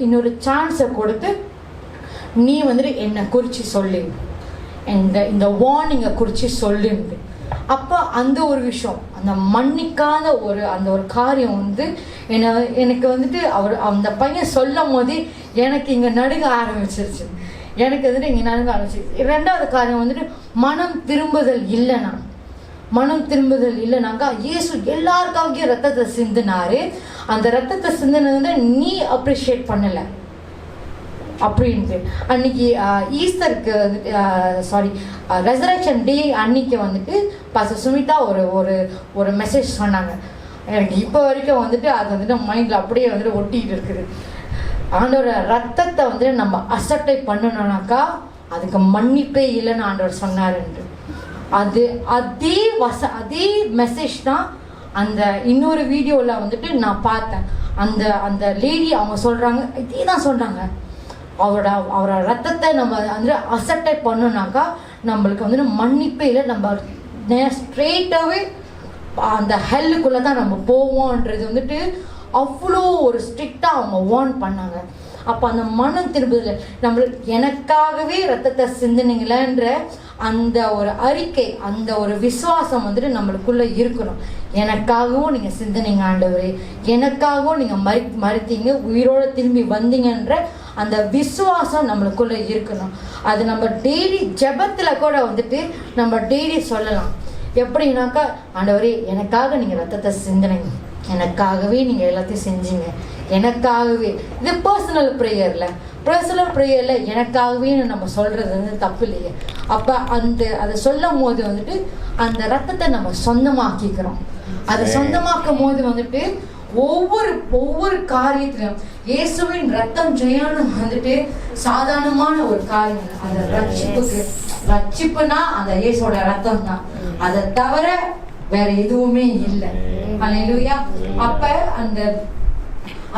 இன்னொரு சான்ஸை கொடுத்து நீ வந்துட்டு என்னை குறித்து சொல்லு, இந்த வார்னிங்கை குறித்து சொல்லுன்னு. அப்போ அந்த ஒரு விஷயம், அந்த மன்னிக்காத அந்த ஒரு காரியம் வந்து எனக்கு வந்துட்டு அந்த பையன் சொல்லும் போது எனக்கு இங்கே நடுங்க ஆரம்பிச்சிருச்சு. எனக்கு வந்துட்டு இங்கே நடுங்க ஆரம்பிச்சிருச்சு. ரெண்டாவது காரியம் வந்துட்டு மனம் திரும்புதல் இல்லைனாக்கா இயேசு எல்லாருக்காகவும் ரத்தத்தை சிந்தினாரு. அந்த ரத்தத்தை சிந்தினது வந்து நீ அப்ரிஷியேட் பண்ணலை அப்படின்ட்டு. அன்னைக்கு ஈஸ்டருக்கு ரெசரக்ஷன் டே அன்னைக்கு வந்துட்டு பாஸ்டர் சுமிதா ஒரு மெசேஜ் சொன்னாங்க. எனக்கு இப்போ வரைக்கும் வந்துட்டு அது வந்துட்டு மைண்டில் அப்படியே வந்துட்டு ஒட்டிகிட்டு இருக்குது. ஆண்டோட ரத்தத்தை வந்துட்டு நம்ம அசட்டை பண்ணணும்னாக்கா அதுக்கு மன்னிப்பே இல்லைன்னு ஆண்டவர் சொன்னாருன்ட்டு. அதே மெசேஜ் தான் அந்த இன்னொரு வீடியோவில் வந்துட்டு நான் பார்த்தேன். அந்த லேடி அவங்க சொல்கிறாங்க, இதே தான் சொல்கிறாங்க. அவரோட ரத்தத்தை நம்ம வந்து அசட்டை பண்ணோம்னாக்கா நம்மளுக்கு வந்துட்டு மன்னிப்பே இல்லை, நம்ம ஸ்ட்ரெயிட்டாகவே அந்த ஹெல்லுக்குள்ளே தான் நம்ம போவோன்றது வந்துட்டு அவ்வளோ ஒரு ஸ்ட்ரிக்டாக அவங்க வார்ன் பண்ணாங்க. அப்போ அந்த மனம் திரும்புதல் நம்மளுக்கு எனக்காகவே ரத்தத்தை சிந்தினீங்களேன்ற அந்த ஒரு அறிக்கை, அந்த ஒரு விசுவாசம் வந்துட்டு நம்மளுக்குள்ளே இருக்கணும். எனக்காகவும் நீங்கள் சிந்தினீங்க ஆண்டவரே, எனக்காகவும் நீங்கள் மறித்தீங்க, உயிரோடு திரும்பி வந்தீங்கன்ற அந்த விசுவாசம் நம்மளுக்குள்ளே இருக்கணும். அது நம்ம டெய்லி ஜெபத்தில் கூட வந்துட்டு நம்ம டெய்லி சொல்லலாம். எப்படின்னாக்கா, ஆண்டவரே எனக்காக நீங்கள் ரத்தத்தை சிந்தினீங்க, எனக்காகவே நீங்கள் எல்லாத்தையும் செஞ்சீங்க, எனக்காகவே. இது பர்சனல் ப்ரேயரில் எனக்காகவே நம்ம சொல்கிறது வந்து தப்பு இல்லையே. அப்போ அதை சொல்லும் போது வந்துட்டு அந்த ரத்தத்தை நம்ம சொந்தமாக்கிக்கிறோம். அதை சொந்தமாக்கும் போது வந்துட்டு ஒவ்வொரு காரியத்திலும் இயேசுவின் ரத்தம் ஜெயானம் வந்துட்டு சாதாரணமான ஒரு காரியம். அந்த ரட்சிப்புனா அந்த இயேசுவோட ரத்தம் தான், அதை தவிர வேற எதுவுமே இல்லை. அல்லேலூயா. அப்ப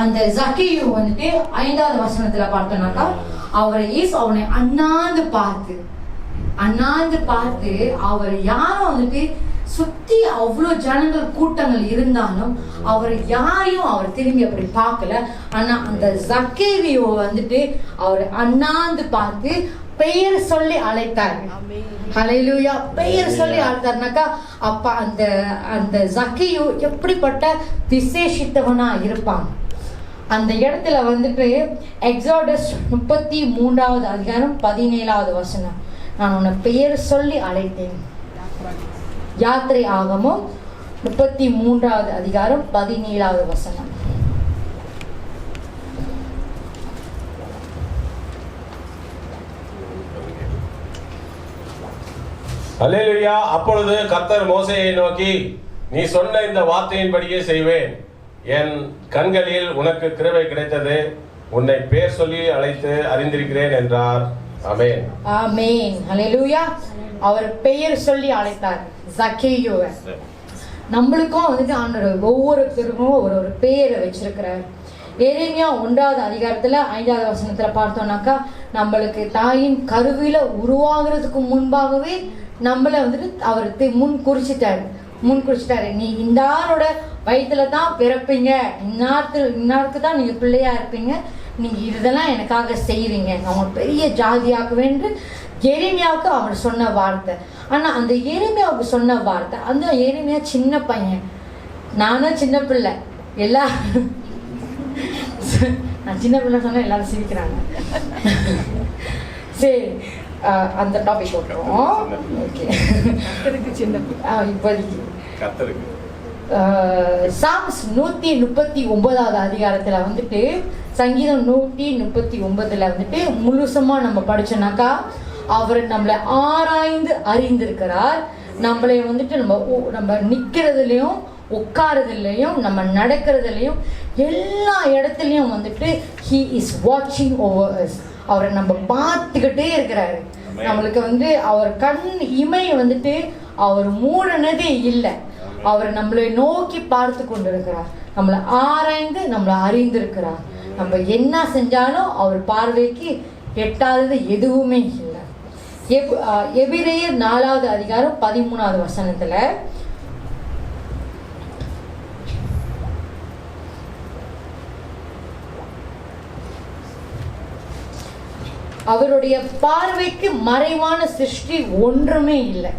அந்த ஜக்கேயு வந்துட்டு 5வது வசனத்துல பார்த்தோம்னாக்கா, அவனை அண்ணாந்து பார்த்து அவர் யாரும் வந்துட்டு சுத்தி அவ்வளோ ஜனங்கள் கூட்டங்கள் இருந்தாலும் அவர் யாரையும் அவர் திரும்பி அப்படி பார்க்கல. ஆனா அந்த ஜக்கேயு வந்துட்டு அவர் அண்ணாந்து பார்த்து பெயர் சொல்லி அழைத்தார். ஹல்லேலூயா. பெயர் சொல்லி அழைத்தார்னாக்கா, அப்ப அந்த ஜக்கேயு எப்படிப்பட்ட விசேஷித்தவனா இருப்பான். அந்த இடத்துல வந்துட்டு எக்ஸோடஸ் 33வது அதிகாரம் 17வது வசனம், நான் உன்னை பெயர் சொல்லி அழைத்தேன். யாத்திரை ஆகமம் 33வது அதிகாரம் 17வது வசனம். அல்லேலூயா. அப்பொழுது கர்த்தர் மோசேயை நோக்கி, நீ சொன்ன இந்த வார்த்தையின்படியே செய்வேன். என் கண்களில் உனக்கு கிருபை கிடைத்தது. உன்னை பேர் சொல்லி அழைத்து அறிந்திருக்கிறேன் என்றார். ஆமென். ஆமென். ஹல்லேலூயா. அவர் பெயர் சொல்லி அழைத்தார் சக்கேயுவை. நம்மளுக்கும் வந்துட்டு ஆண்டவர் ஒவ்வொருத்தருக்கும் ஒரு பெயரை வச்சிருக்கிறார். எரேமியா 1வது அதிகாரத்துல 5வது வசனத்துல பார்த்தோம்னாக்கா, நம்மளுக்கு தாயின் கருவில உருவாகிறதுக்கு முன்பாகவே நம்மள வந்துட்டு அவர் முன் குறிச்சிட்டாரு. நீ இன்னாரோட வயிற்றுல தான் பிறப்பீங்க, இன்னாருக்கு தான் நீங்க பிள்ளையா இருப்பீங்க, நீங்க இதெல்லாம் எனக்காக செய்வீங்க, அவங்க பெரிய ஜாதியாக்குவேன்னு எரேமியாவுக்கு அவர் சொன்ன வார்த்தை. ஆனா அந்த எரேமியாவுக்கு சொன்ன வார்த்தை, அந்த எரேமியா சின்ன பையன், நானும் சின்ன பிள்ளை, நான் சின்ன பிள்ளை சொன்னா எல்லாரும் சிரிக்கிறாங்க. சரி, அந்த டாபிக் போட்டுருவோம். ஓகே, இப்போதைக்கு சாம்ஸ் 139வது அதிகாரத்துல வந்துட்டு, சங்கீதம் 139ல வந்துட்டு முழுசமா நம்ம படிச்சோம்னாக்கா, அவர் நம்மளை ஆராய்ந்து அறிந்திருக்கிறார். நம்மளை வந்துட்டு நம்ம நிக்கிறதுலயும் உட்காரதுலயும் நம்ம நடக்கிறதுலயும் எல்லா இடத்துலயும் வந்துட்டு he is watching over us. அவரை நம்ம பார்த்துக்கிட்டே இருக்கிறாரு. நம்மளுக்கு வந்து அவர் கண் இமை வந்துட்டு அவர் மூடனதே இல்லை. அவர் நம்மளை நோக்கி பார்த்து கொண்டிருக்கிறார். நம்மளை ஆராய்ந்து நம்மளை அறிந்திருக்கிறார். நம்ம என்ன செஞ்சாலும் அவர் பார்வைக்கு எட்டாதது எதுவுமே இல்லை. எபிரேயர் 4வது அதிகாரம் 13வது வசனத்துல, அவருடைய பார்வைக்கு மறைவான சிருஷ்டி ஒன்றுமே இல்லை.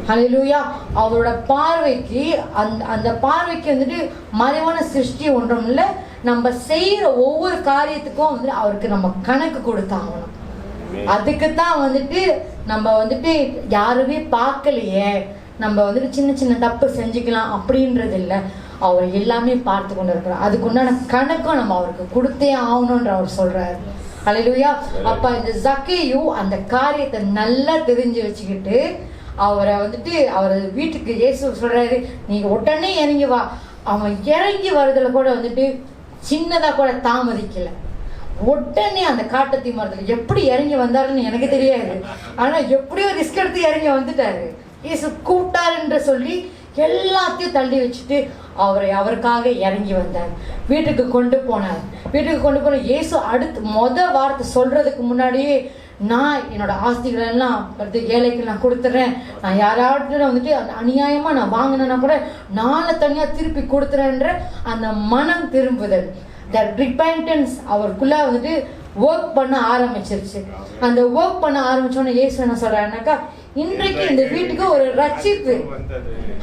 ஹல்லேலூயா. அவரோட பார்வைக்கு அந்த பார்வைக்கு வந்துட்டு மறைவான சிருஷ்டி ஒன்றும் இல்லை. நம்ம செய்யற ஒவ்வொரு காரியத்துக்கும் வந்துட்டு அவருக்கு நம்ம கணக்கு கொடுத்தாங்கணும். அதுக்குத்தான் வந்துட்டு நம்ம வந்துட்டு யாருமே பார்க்கலையே, நம்ம வந்துட்டு சின்ன சின்ன தப்பு செஞ்சுக்கலாம் அப்படின்றது இல்லை. அவர் எல்லாமே பார்த்து கொண்டு இருக்கிறார். அதுக்கு உண்டான கணக்கும் நம்ம அவருக்கு கொடுத்தே ஆகணும்ன்ற அவர் சொல்றாரு. ஹல்லேலூயா. அப்ப இந்த சக்கேயு அந்த காரியத்தை நல்லா தெரிஞ்சு வச்சுக்கிட்டு அவரை வந்துட்டு அவர் வீட்டுக்கு இயேசு சொல்றாரு, நீங்க உடனே இறங்கி வா. அவன் இறங்கி வர்றதுல கூட வந்துட்டு சின்னதா கூட தாமதிக்கல. உடனே அந்த காட்டத்தி மரத்துல எப்படி இறங்கி வந்தாருன்னு எனக்கு தெரியாது. ஆனா எப்படியோ ரிஸ்க் எடுத்து இறங்கி வந்துட்டாரு. இயேசு கூப்பிட்டாருன்ற சொல்லி எல்லாத்தையும் தள்ளி வச்சுட்டு அவருக்காக இறங்கி வந்தார். வீட்டுக்கு கொண்டு போனார். வீட்டுக்கு கொண்டு போன இயேசு அடுத்து வார்த்தை சொல்றதுக்கு முன்னாடியே, நான் என்னோட ஆஸ்திகள் எல்லாம் ஏழைக்கு நான் கொடுத்துட்றேன், நான் யாராவது வந்துட்டு அநியாயமா நான் வாங்கினேன்னா கூட நாளை தனியா திருப்பி கொடுத்துறேன்ற அந்த மனம் திரும்புதல், ரிப்பெண்டன்ஸ் அவருக்குள்ள வந்துட்டு ஒர்க் பண்ண ஆரம்பிச்சிருச்சு. அந்த ஒர்க் பண்ண ஆரம்பிச்சோன்னு இயேசு என்ன சொல்றாருனாக்கா, இன்றைக்கு இந்த வீட்டுக்கு ஒரு ரட்சிப்பு.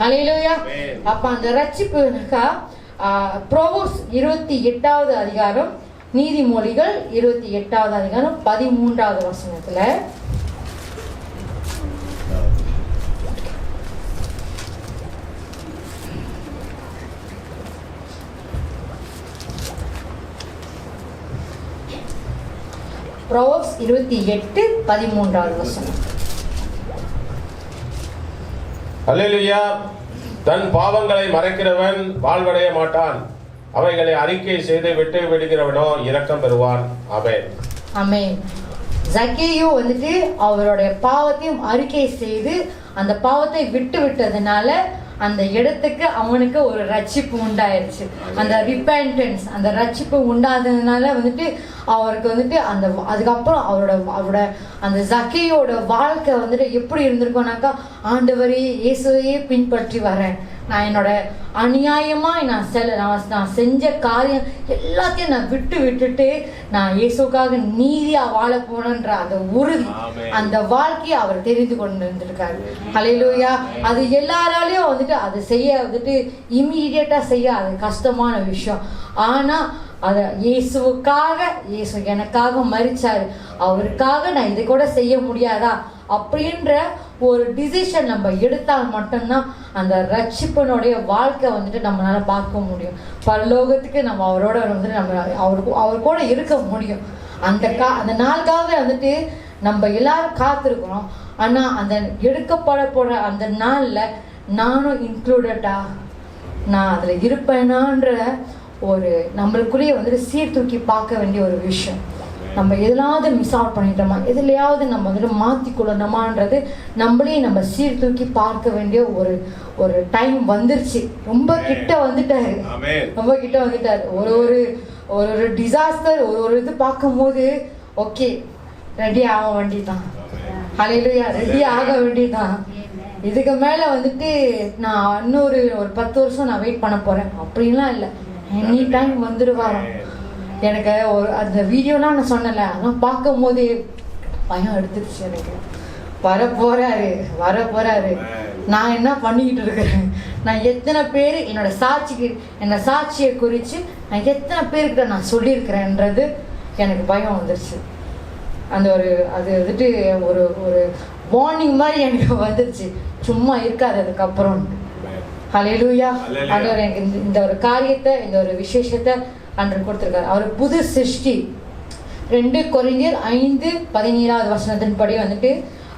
ஹல்லேலூயா. அப்ப அந்த ரட்சிப்புனாக்கா ப்ரோவர்ப்ஸ் 28வது அதிகாரம், நீதிமொழிகள் 28வது அதிகாரம் 13வது வசனத்துல, ப்ரோவர்ப்ஸ் 28:13வது வசனம். அல்லேலூயா. தன் பாவங்களை மறைக்கிறவன் வாழ்வடைய மாட்டான், அவைகளை அறிக்கை செய்து விட்டு விடுகிறவனோ இரக்கம் பெறுவான். ஆமென். ஆமென். சக்கேயு வந்துட்டு அவருடைய பாவத்தையும் அறிக்கை செய்து அந்த பாவத்தை விட்டு விட்டதுனால அந்த இடத்துக்கு அவனுக்கு ஒரு ரட்சிப்பு உண்டாயிருச்சு. அந்த ரிப்பெண்டன்ஸ், அந்த ரட்சிப்பு உண்டாததுனால வந்துட்டு அவருக்கு வந்துட்டு அதுக்கப்புறம் அவரோட அந்த சக்கேயோட வாழ்க்கை வந்துட்டு எப்படி இருந்திருக்கோம்னாக்கா, ஆண்டவரே இயேசுவையே பின்பற்றி வரேன், நான் என்னோட அநியாயமா நான் செஞ்ச காரியம் எல்லாத்தையும் நான் விட்டுட்டு நான் இயேசுக்காக நீதியா வாழ போனன்ற அந்த உறுதி, அந்த வாழ்க்கையை அவர் தெரிந்து கொண்டு இருந்திருக்காரு. ஹல்லேலூயா. அது எல்லாராலையும் வந்துட்டு அது செய்ய வந்துட்டு இம்மீடியட்டா செய்ய அது கஷ்டமான விஷயம். ஆனா அதை இயேசு எனக்காக மரிச்சாரு, அவருக்காக நான் இதை கூட செய்ய முடியாதா அப்படின்ற ஒரு டிசிஷன் நம்ம எடுத்தால் மட்டும்தான் அந்த ரட்சிப்பனுடைய வாழ்க்கை வந்துட்டு நம்மளால பார்க்க முடியும். பரலோகத்துக்கு நம்ம அவரோட வந்துட்டு நம்ம அவர் கூட இருக்க முடியும். அந்த நாளுக்காக வந்துட்டு நம்ம எல்லாரும் காத்திருக்கிறோம். ஆனா அந்த எடுக்கப்பட போற அந்த நாள்ல நானும் இன்க்ளூடடா, நான் அதில் இருப்பேனான்ற ஒரு நம்மளுக்குள்ளேயே வந்துட்டு சீர்தூக்கி பார்க்க வேண்டிய ஒரு விஷயம். நம்ம எதுலாவது மிஸ் அவுட் பண்ணிட்டோமா, எதுலையாவது நம்ம வந்துட்டு மாற்றிக்கொள்ளணுமான்றது நம்மளே நம்ம சீர்தூக்கி பார்க்க வேண்டிய ஒரு டைம் வந்துருச்சு. ரொம்ப கிட்ட வந்துட்டாரு, ரொம்ப கிட்ட வந்துட்டாரு. ஒரு டிசாஸ்டர், ஒரு இது பார்க்கும்போது ஓகே ரெடி ஆக வேண்டியதான். ஹல்லேலூயா, ரெடி ஆக வேண்டியதான். இதுக்கு மேலே வந்துட்டு நான் இன்னொரு 10 வருஷம் நான் வெயிட் பண்ண போகிறேன் அப்படின்லாம் இல்லை. எனி டைம் வந்துடுவாரோ. எனக்கு அந்த வீடியோலாம் நான் சொன்னல, அதெல்லாம் பார்க்கும் போது பயம் எடுத்துருச்சு எனக்கு. வர போறாரு. நான் என்ன பண்ணிக்கிட்டு இருக்கிறேன், நான் எத்தனை பேர் என்னோட சாட்சியை குறித்து நான் எத்தனை பேர்கிட்ட நான் சொல்லியிருக்கிறேன்றது எனக்கு பயம் வந்துருச்சு. அது வந்துட்டு ஒரு வார்னிங் மாதிரி எனக்கு வந்துருச்சு. சும்மா இருக்காது அதுக்கப்புறம். ஹல்லேலூயா. ஆண்டவர் எனக்கு இந்த ஒரு காரியத்தை, இந்த ஒரு விசேஷத்தை ஆண்டவர் கொடுத்துருக்காரு. அவர் புது சிருஷ்டி. 2 கொரிந்தியர் 5:17 படி வந்துட்டு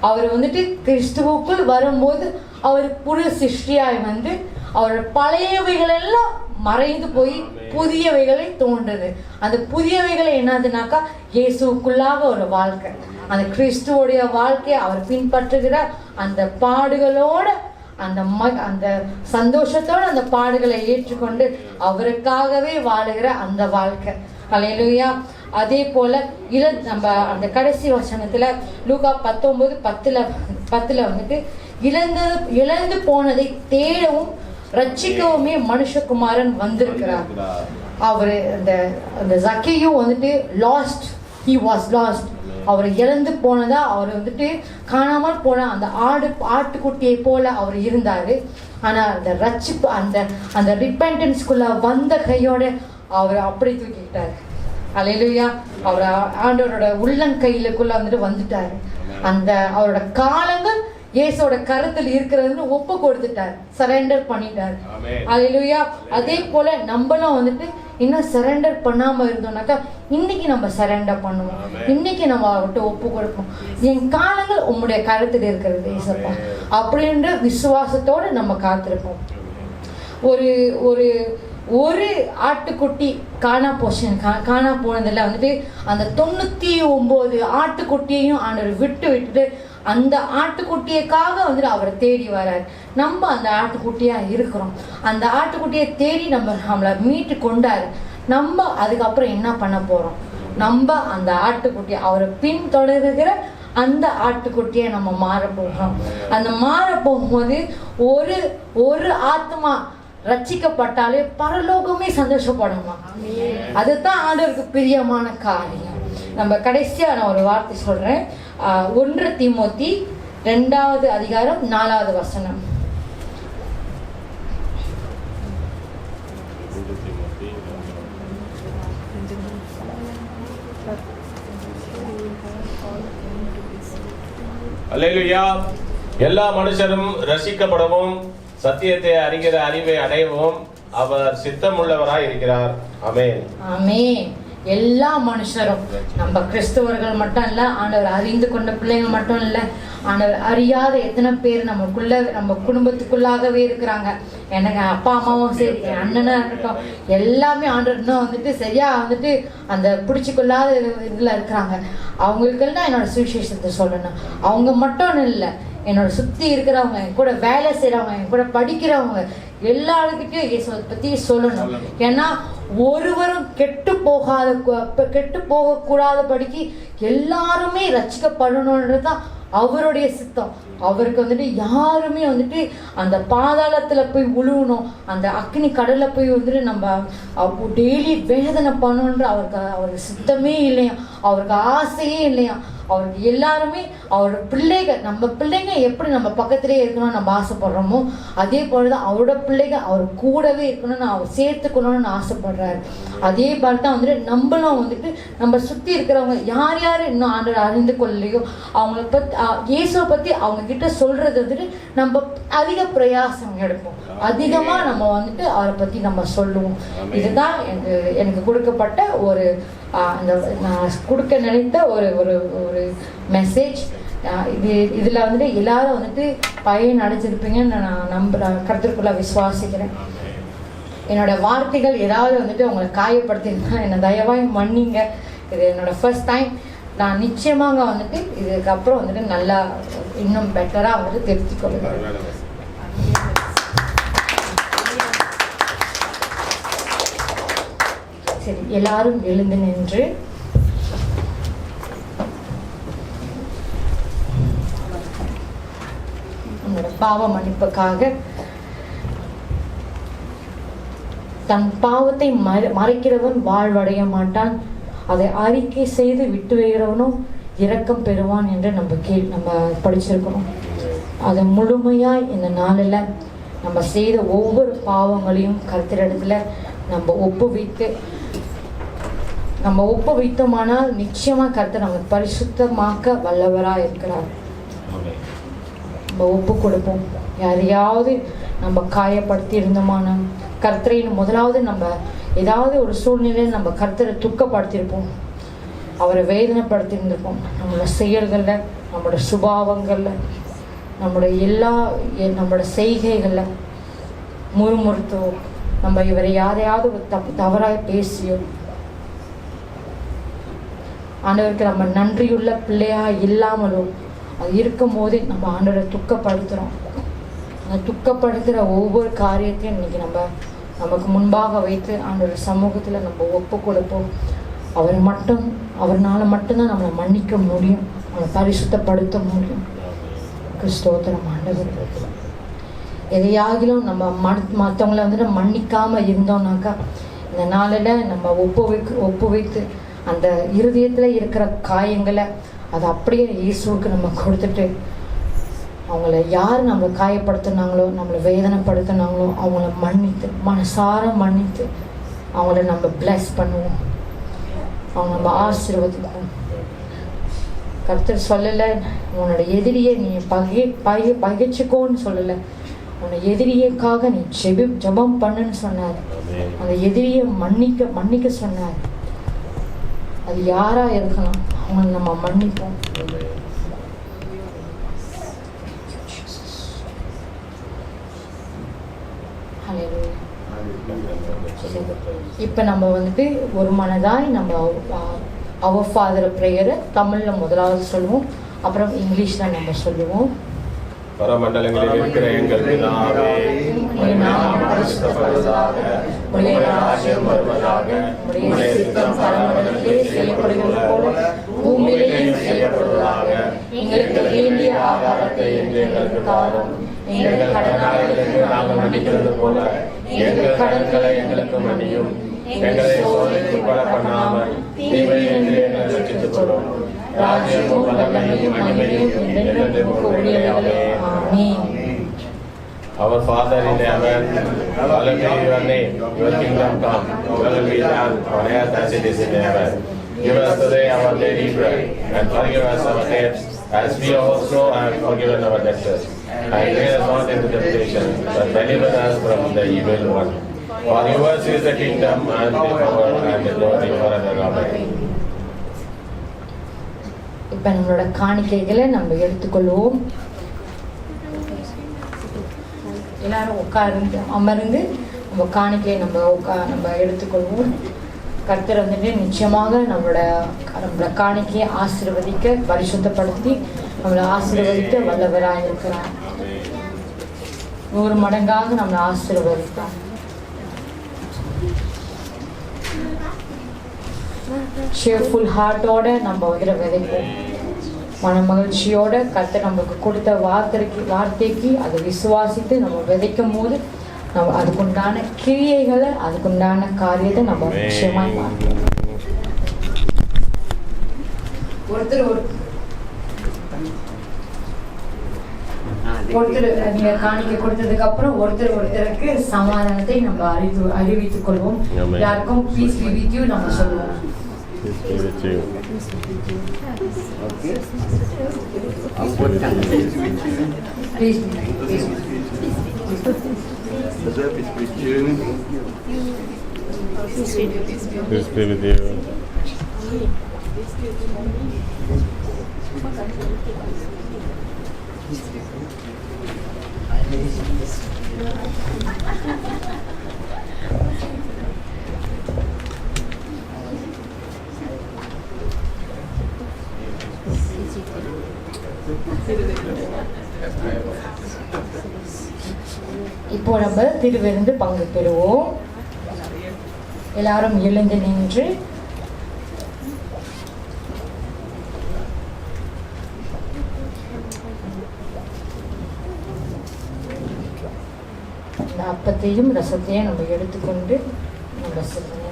அவர் வந்துட்டு கிறிஸ்துவுக்குள் வரும்போது அவர் புது சிருஷ்டியாய் வந்து அவர் பழையவைகள் எல்லாம் மறைந்து போய் புதியவைகளை தோன்றுது. அந்த புதியவைகளை என்னதுனாக்கா இயேசுக்குள்ளாக ஒரு வாழ்க்கை, அந்த கிறிஸ்துவோடைய வாழ்க்கையை அவர் பின்பற்றுகிற அந்த பாடுகளோட அந்த சந்தோஷத்தோட அந்த பாடுகளை ஏற்றுக்கொண்டு அவருக்காகவே வாழுகிற அந்த வாழ்க்கை. ஹல்லேலூயா. அதே போல நம்ம அந்த கடைசி வசனத்துல லூக்கா 19:10 வந்துட்டு இழந்து போனதை தேடவும் ரட்சிக்கவுமே மனுஷகுமாரன் வந்திருக்கிறார். அவரு அந்த ஜக்கேயும் வந்துட்டு he was lost. அவர் இழந்து போனதா, அவர் வந்துட்டு காணாமல் போன அந்த ஆட்டுக்குட்டியை போல அவர் இருந்தாரு. ஆனா அந்த ரட்சிப்பு, அந்த ரிப்பெண்டன்ஸ்குள்ள வந்த கையோட அவர் அப்படி தூக்கிட்டாரு. ஹல்லேலூயா. அவர் ஆண்டவரோட உள்ளங்கையிலுக்குள்ள வந்துட்டாரு. அவரோட காலங்கள் இயேசுவோட கருத்தில் இருக்கிறதுன்னு ஒப்பு கொடுத்துட்டார், சரண்டர் பண்ணிட்டார். ஹல்லேலூயா. அதே போல நம்மளும் வந்துட்டு இன்னும் சரண்டர் பண்ணாம இருந்தோம்னாக்கா இன்னைக்கு நம்ம சரண்டர் பண்ணுவோம். இன்னைக்கு நம்ம அவர்கிட்ட ஒப்பு கொடுப்போம். என் காலங்கள் உங்களுடைய கருத்தில் இருக்கிறது ஏசப்பா அப்படின்ற விசுவாசத்தோடு நம்ம காத்திருப்போம். ஒரு ஆட்டுக்குட்டி காணா போனதில் வந்துட்டு அந்த 99 ஆட்டுக்குட்டியையும் ஆண்டவர் விட்டுட்டு அந்த ஆட்டுக்குட்டியக்காக வந்துட்டு அவரை தேடி வரார். நம்ம அந்த ஆட்டுக்குட்டியா இருக்கிறோம். அந்த ஆட்டுக்குட்டியை தேடி நம்மளை மீட்டு கொண்டாரு. நம்ம அதுக்கப்புறம் என்ன பண்ண போறோம்? நம்ம அந்த ஆட்டுக்குட்டியை அவரை பின்தொடர்கிற அந்த ஆட்டுக்குட்டியை நம்ம மாற போகிறோம். அந்த மாற போகும்போது ஒரு ஆத்மா ரட்சிக்கப்பட்டாலே பரலோகமே சந்தோஷப்படணும். அதுதான் ஆண்டவருக்கு பிரியமான காரியம். நம்ம கடைசியா நான் ஒரு வார்த்தை சொல்றேன். 1 தீமோத்தி 2:4 அல்லேலூயா. எல்லா மனுஷரும் ரசிக்கப்படவும் சத்தியத்தை அறிகிற அறிவை அடையவும் அவர் சித்தமுள்ளவராய் இருக்கிறார். ஆமென். ஆமென். எல்லா மனுஷரும், நம்ம கிறிஸ்தவர்கள் மட்டும் இல்ல, ஆண்டவர் அறிந்து கொண்ட பிள்ளைகள் மட்டும் இல்ல, ஆண்டவர் அறியாத எத்தனை பேர் நம்ம குடும்பத்துக்குள்ளாகவே இருக்கிறாங்க. எனக்கு அப்பா அம்மாவும் சரி, என் அண்ணனா இருக்கட்டும், எல்லாமே ஆண்டவர் இன்னும் வந்துட்டு சரியா வந்துட்டு அந்த பிடிச்சிக்கொள்ளாத இதுல இருக்கிறாங்க. அவங்களுக்கெல்லாம் என்னோட சுவிசேஷத்தை சொல்லணும். அவங்க மட்டும் இல்லை, என்னோட சுற்றி இருக்கிறவங்க, என் கூட வேலை செய்கிறவங்க, என் கூட படிக்கிறவங்க எல்லாருக்கிட்டையும் இயேசுவை பற்றி சொல்லணும். ஏன்னா ஒருவரும் கெட்டு போகக்கூடாதபடிக்கு எல்லாருமே ரட்சிக்கப்படணுன்றது தான் அவருடைய சித்தம். அவருக்கு வந்துட்டு யாருமே வந்துட்டு அந்த பாதாளத்தில் போய் விழுவணும், அந்த அக்னி கடல்ல போய் வந்துட்டு நம்ம டெய்லி வேதனை பண்ணணுன்ற அவருக்கு சித்தமே இல்லையா, அவருக்கு ஆசையே இல்லையா. அவருக்கு எல்லாருமே அவரோட நம்ம பிள்ளைங்க எப்படி நம்ம பக்கத்திலே இருக்கணும்னு நம்ம ஆசைப்படுறோமோ அதே போலதான் அவரோட பிள்ளைங்க அவர் கூடவே இருக்கணும்னு அவர் சேர்த்துக்கணும்னு ஆசைப்படுறாரு. அதே போல தான் வந்துட்டு நம்மளும் வந்துட்டு நம்ம சுத்தி இருக்கிறவங்க யார் இன்னும் ஆண்டவர் அறிந்து கொள்ளலையோ அவங்கள பத்தி இயேசுவை பத்தி அவங்க கிட்ட சொல்றது வந்துட்டு நம்ம அதிக பிரயாசம் எடுப்போம், அதிகமா நம்ம வந்துட்டு அவரை பத்தி நம்ம சொல்லுவோம். இதுதான் எனக்கு கொடுக்கப்பட்ட நான் கொடுக்க நினைத்த ஒரு மெசேஜ். இதில் வந்துட்டு எல்லாரும் வந்துட்டு பயன் அடைஞ்சிருப்பீங்கன்னு நான் கருத்திற்குள்ள விசுவாசிக்கிறேன். என்னோட வார்த்தைகள் ஏதாவது வந்துட்டு உங்களை காயப்படுத்திருந்தா என்னை தயவாய் மன்னிங்க. இது என்னோட ஃபர்ஸ்ட் டைம். நான் நிச்சயமாக வந்துட்டு இதுக்கப்புறம் வந்துட்டு நல்லா இன்னும் பெட்டராக வந்துட்டு திருத்திக் கொள்ளுங்கள். சரி, எல்லாரும் எழுந்து நின்று உங்களோட பாவ மன்னிப்புக்காக தன் பாவத்தை மறைக்கிறவன் வாழ்வடைய மாட்டான், அதை அறிக்கை செய்து விட்டு வைக்கிறவனும் இரக்கம் பெறுவான் என்று நம்ம படிச்சிருக்கிறோம். அதை முழுமையாய் இந்த நாளில் நம்ம செய்த ஒவ்வொரு பாவங்களையும் கர்த்தரிடத்துல நம்ம ஒப்பு வைத்தோமானால் நிச்சயமா கர்த்தர் நம்ம பரிசுத்தமாக்க வல்லவராக இருக்கிறார். நம்ம ஒப்பு கொடுப்போம். யாரையாவது நம்ம காயப்படுத்தி இருந்தோமான கர்த்தரின் முதலாவது நம்ம ஏதாவது ஒரு சூழ்நிலையில் நம்ம கர்த்தரை துக்கப்படுத்தியிருப்போம், அவரை வேதனைப்படுத்தி இருந்திருப்போம். நம்மளோட செயல்களில், நம்மளோட சுபாவங்களில், நம்மளோட செய்கைகளில் முறுமுறுத்தோ, நம்ம இவரை யாரையாவது தவறாக பேசியோ, ஆண்டவருக்கு நம்ம நன்றியுள்ள பிள்ளையா இல்லாமலோ அது இருக்கும் போதே நம்ம ஆண்டவரை துக்கப்படுத்துகிறோம். அந்த துக்கப்படுத்துகிற ஒவ்வொரு காரியத்தையும் இன்னைக்கு நமக்கு முன்பாக வைத்து ஆண்டவர் சமூகத்தில் நம்ம ஒப்பு கொடுப்போம். அவர்னால மட்டும்தான் நம்மளை மன்னிக்க முடியும், நம்மளை பரிசுத்தப்படுத்த முடியும். ஸ்தோத்திரம் ஆண்டவர். எதையாகிலும் நம்ம மற்றவங்களை வந்துட்டு மன்னிக்காம இருந்தோம்னாக்கா இந்த நாளில் நம்ம ஒப்பு வைத்து அந்த இருதயத்துல இருக்கிற காயங்களை அதை அப்படியே இயேசுவுக்கு நம்ம கொடுத்துட்டு, அவங்கள யார் நம்மளை காயப்படுத்தினாங்களோ, நம்மளை வேதனைப்படுத்தினாங்களோ அவங்கள மன்னித்து, மனசார மன்னித்து அவங்கள நம்ம பிளஸ் பண்ணுவோம், அவங்க நம்ம ஆசீர்வதிப்போம். கர்த்தர் சொல்லலை உன்னோட எதிரியை நீ பகைச்சுக்கோன்னு சொல்லலை, உன்னை எதிரியக்காக நீ ஜெபம் பண்ணுன்னு சொன்னார். அந்த எதிரியை மன்னிக்க சொன்னார். அது யாரா இருக்கலாம், அவங்களை நம்ம மன்னிப்போம். இப்ப நம்ம வந்துட்டு ஒரு மனதாய் நம்ம அவர் ஃபாதர் பிரேயரை தமிழ்ல முதலாவது சொல்லுவோம், அப்புறம் இங்கிலீஷ்ல நம்ம சொல்லுவோம். பரமண்டலங்களில் இருக்கிற எங்கள் பிதாவே, உம்முடைய நாமம் பரிசுத்தப்படுவதாக, உம்முடைய ராஜ்யம் வருவதாக, உம்முடைய சித்தம் பரமண்டலத்திலே செய்யப்படுகிறது போல பூமியிலேயும் செய்யப்படுவதாக. எங்களுக்கு வேண்டிய ஆகாரத்தை இன்று எங்களுக்கு தாரும். எங்கள் கடனாளிகளுக்கு நாங்கள் மன்னிக்கிறது போல எங்கள் கடன்களை எங்களுக்கு மன்னியும். எங்களை சோதனைக்கு உட்படப்படாமல் தீமையிலிருந்து எங்களை ரட்சித்துக் கொள்ளும். ராஜ்யமும் வல்லமையும் மகிமையும் என்றென்றைக்கும் உம்முடையதே. ஆமென். Our Father in heaven, hallowed be your name. Your kingdom come. Your will be done on earth as it is in heaven. Give us today our daily bread, and forgive us our debts, as we also have forgiven our debtors. And lead us not into temptation, but deliver us from the evil one. For yours is the kingdom, and the power, and the glory forever. Amen. இப்ப நம்மளோட காணிக்கைகளை நம்ம எடுத்துக்கொள்வோம். எல்லாரும் அமர்ந்து நம்ம காணிக்கையை நம்ம எடுத்துக்கொள்வோம். கர்த்தர் வந்துட்டு நிச்சயமாக நம்மளோட காணிக்கையை ஆசீர்வதிக்க, பரிசுத்தப்படுத்தி நம்மளை ஆசீர்வதிக்க வல்லவராக இருக்கிறார். 100 மடங்காக நம்மளை ஆசீர்வதித்தார். cheerful ஹார்ட்டோட நம்ம வந்துட்டு விதைப்போம். மன மகிழ்ச்சியோட கர்த்தர் நமக்கு கொடுத்த வார்த்தைக்கு அதை விசுவாசித்து நம்ம விதைக்கும் போது நம்ம அதுக்குண்டான கிரியைகளை, அதுக்குண்டான காரியத்தை நம்ம நிச்சயமா பார்க்கணும். ஒருத்தர் நீங்க காணிக்கை கொடுத்ததுக்கு அப்புறம் ஒருத்தருக்கு சமாதானத்தை நம்ம அறிவித்துக் கொள்வோம். யாருக்கும் பீஸ் பி வித் யூ நம்ம சொல்லுவோம். Please be with you. இப்போ நம்ம திருவிருந்து பங்கு பெறுவோம். எல்லாரும் எழுந்து நின்று இந்த அப்பத்தையும் ரசத்தையும் நம்ம எடுத்துக்கொண்டு நம்ம சிறிது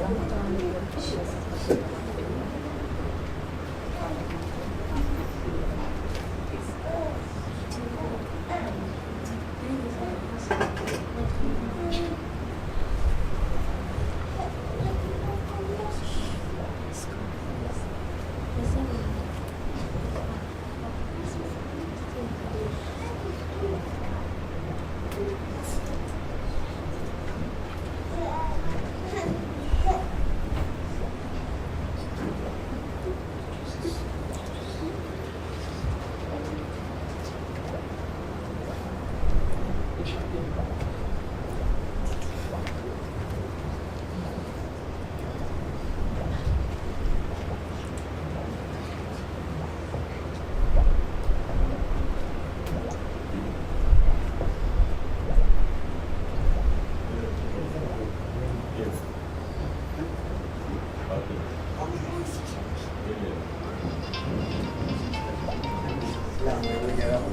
நேரம்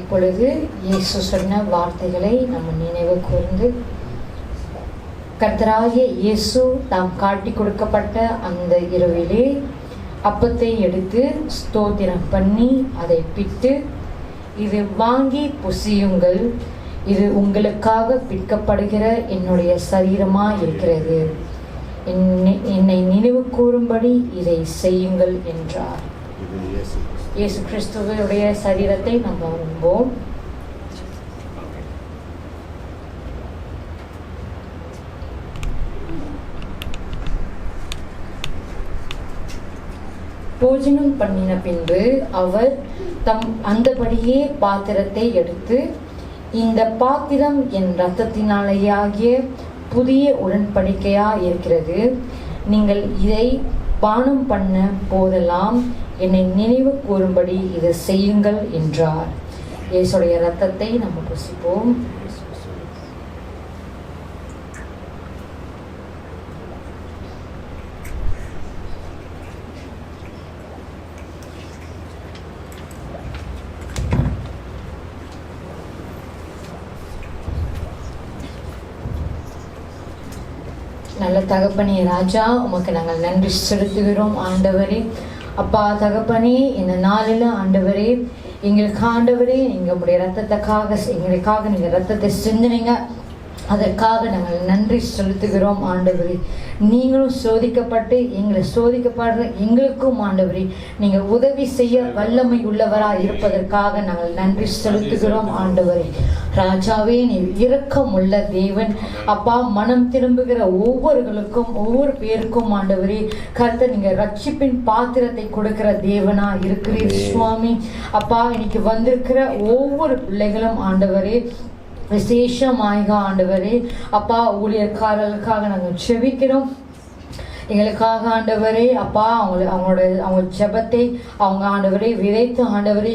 இப்பொழுது இயேசு சொன்ன வார்த்தைகளை நம்ம நினைவு கூர்ந்து, கர்த்தராகிய இயேசு தாம் காட்டி கொடுக்கப்பட்ட அந்த இரவிலே அப்பத்தை எடுத்து ஸ்தோத்திரம் பண்ணி அதை பிட்டு, இது வாங்கி புசியுங்கள், இது உங்களுக்காக பிற்கப்படுகிற என்னுடைய சரீரமா இருக்கிறது, என்னை நினைவு கூறும்படி இதை செய்யுங்கள் என்றார். இயேசு கிறிஸ்துவுடைய சரீரத்தை நம்ம உண்போம். போஜனம் பண்ணின பின்பு அவர் தம் அந்தபடியே பாத்திரத்தை எடுத்து, இந்த பாத்திரம் என் இரத்தத்தினாலேயாகிய புதிய உடன்படிக்கையா இருக்கிறது, நீங்கள் இதை பானம் பண்ண போதெல்லாம் என்னை நினைவு கூறும்படி இதை செய்யுங்கள் என்றார். இயேசுடைய இரத்தத்தை நம்ம புசிப்போம். நல்ல தகப்பனே ராஜா, உமக்கு நாங்கள் நன்றி செலுத்துகிறோம் ஆண்டவரே. அப்பா தகப்பனே, இந்த நாளில் ஆண்டவரே எங்களுக்கு ஆண்டவரே நீங்கள் உங்களுடைய ரத்தத்துக்காக எங்களுக்காக நீங்கள் ரத்தத்தை சிந்தினீங்க, அதற்காக நாங்கள் நன்றி செலுத்துகிறோம் ஆண்டவரே. நீங்களும் சோதிக்கப்பட்டு எங்களை சோதிக்கப்படுற எங்களுக்கும் ஆண்டவரே நீங்கள் உதவி செய்ய வல்லமை உள்ளவராக இருப்பதற்காக நாங்கள் நன்றி செலுத்துகிறோம் ஆண்டவரே. ராஜாவே, நீர் இரக்கம் உள்ள தேவன் அப்பா. மனம் திரும்புகிற ஒவ்வொரு பேருக்கும் ஆண்டவரே கர்த்தர் நீங்கள் ரட்சிப்பின் பாத்திரத்தை கொடுக்கிற தேவனா இருக்கிறீர் சுவாமி. அப்பா, இன்னைக்கு வந்திருக்கிற ஒவ்வொரு பிள்ளைகளும் ஆண்டவரே விசேஷமாக ஆண்டவரே அப்பா ஊழியக்காரர்களுக்காக நாங்கள் செபிக்கிறோம். எங்களுக்காக ஆண்டவரே அப்பா அவங்க ஜெபத்தை அவங்க ஆண்டவரை விதைத்து ஆண்டவரே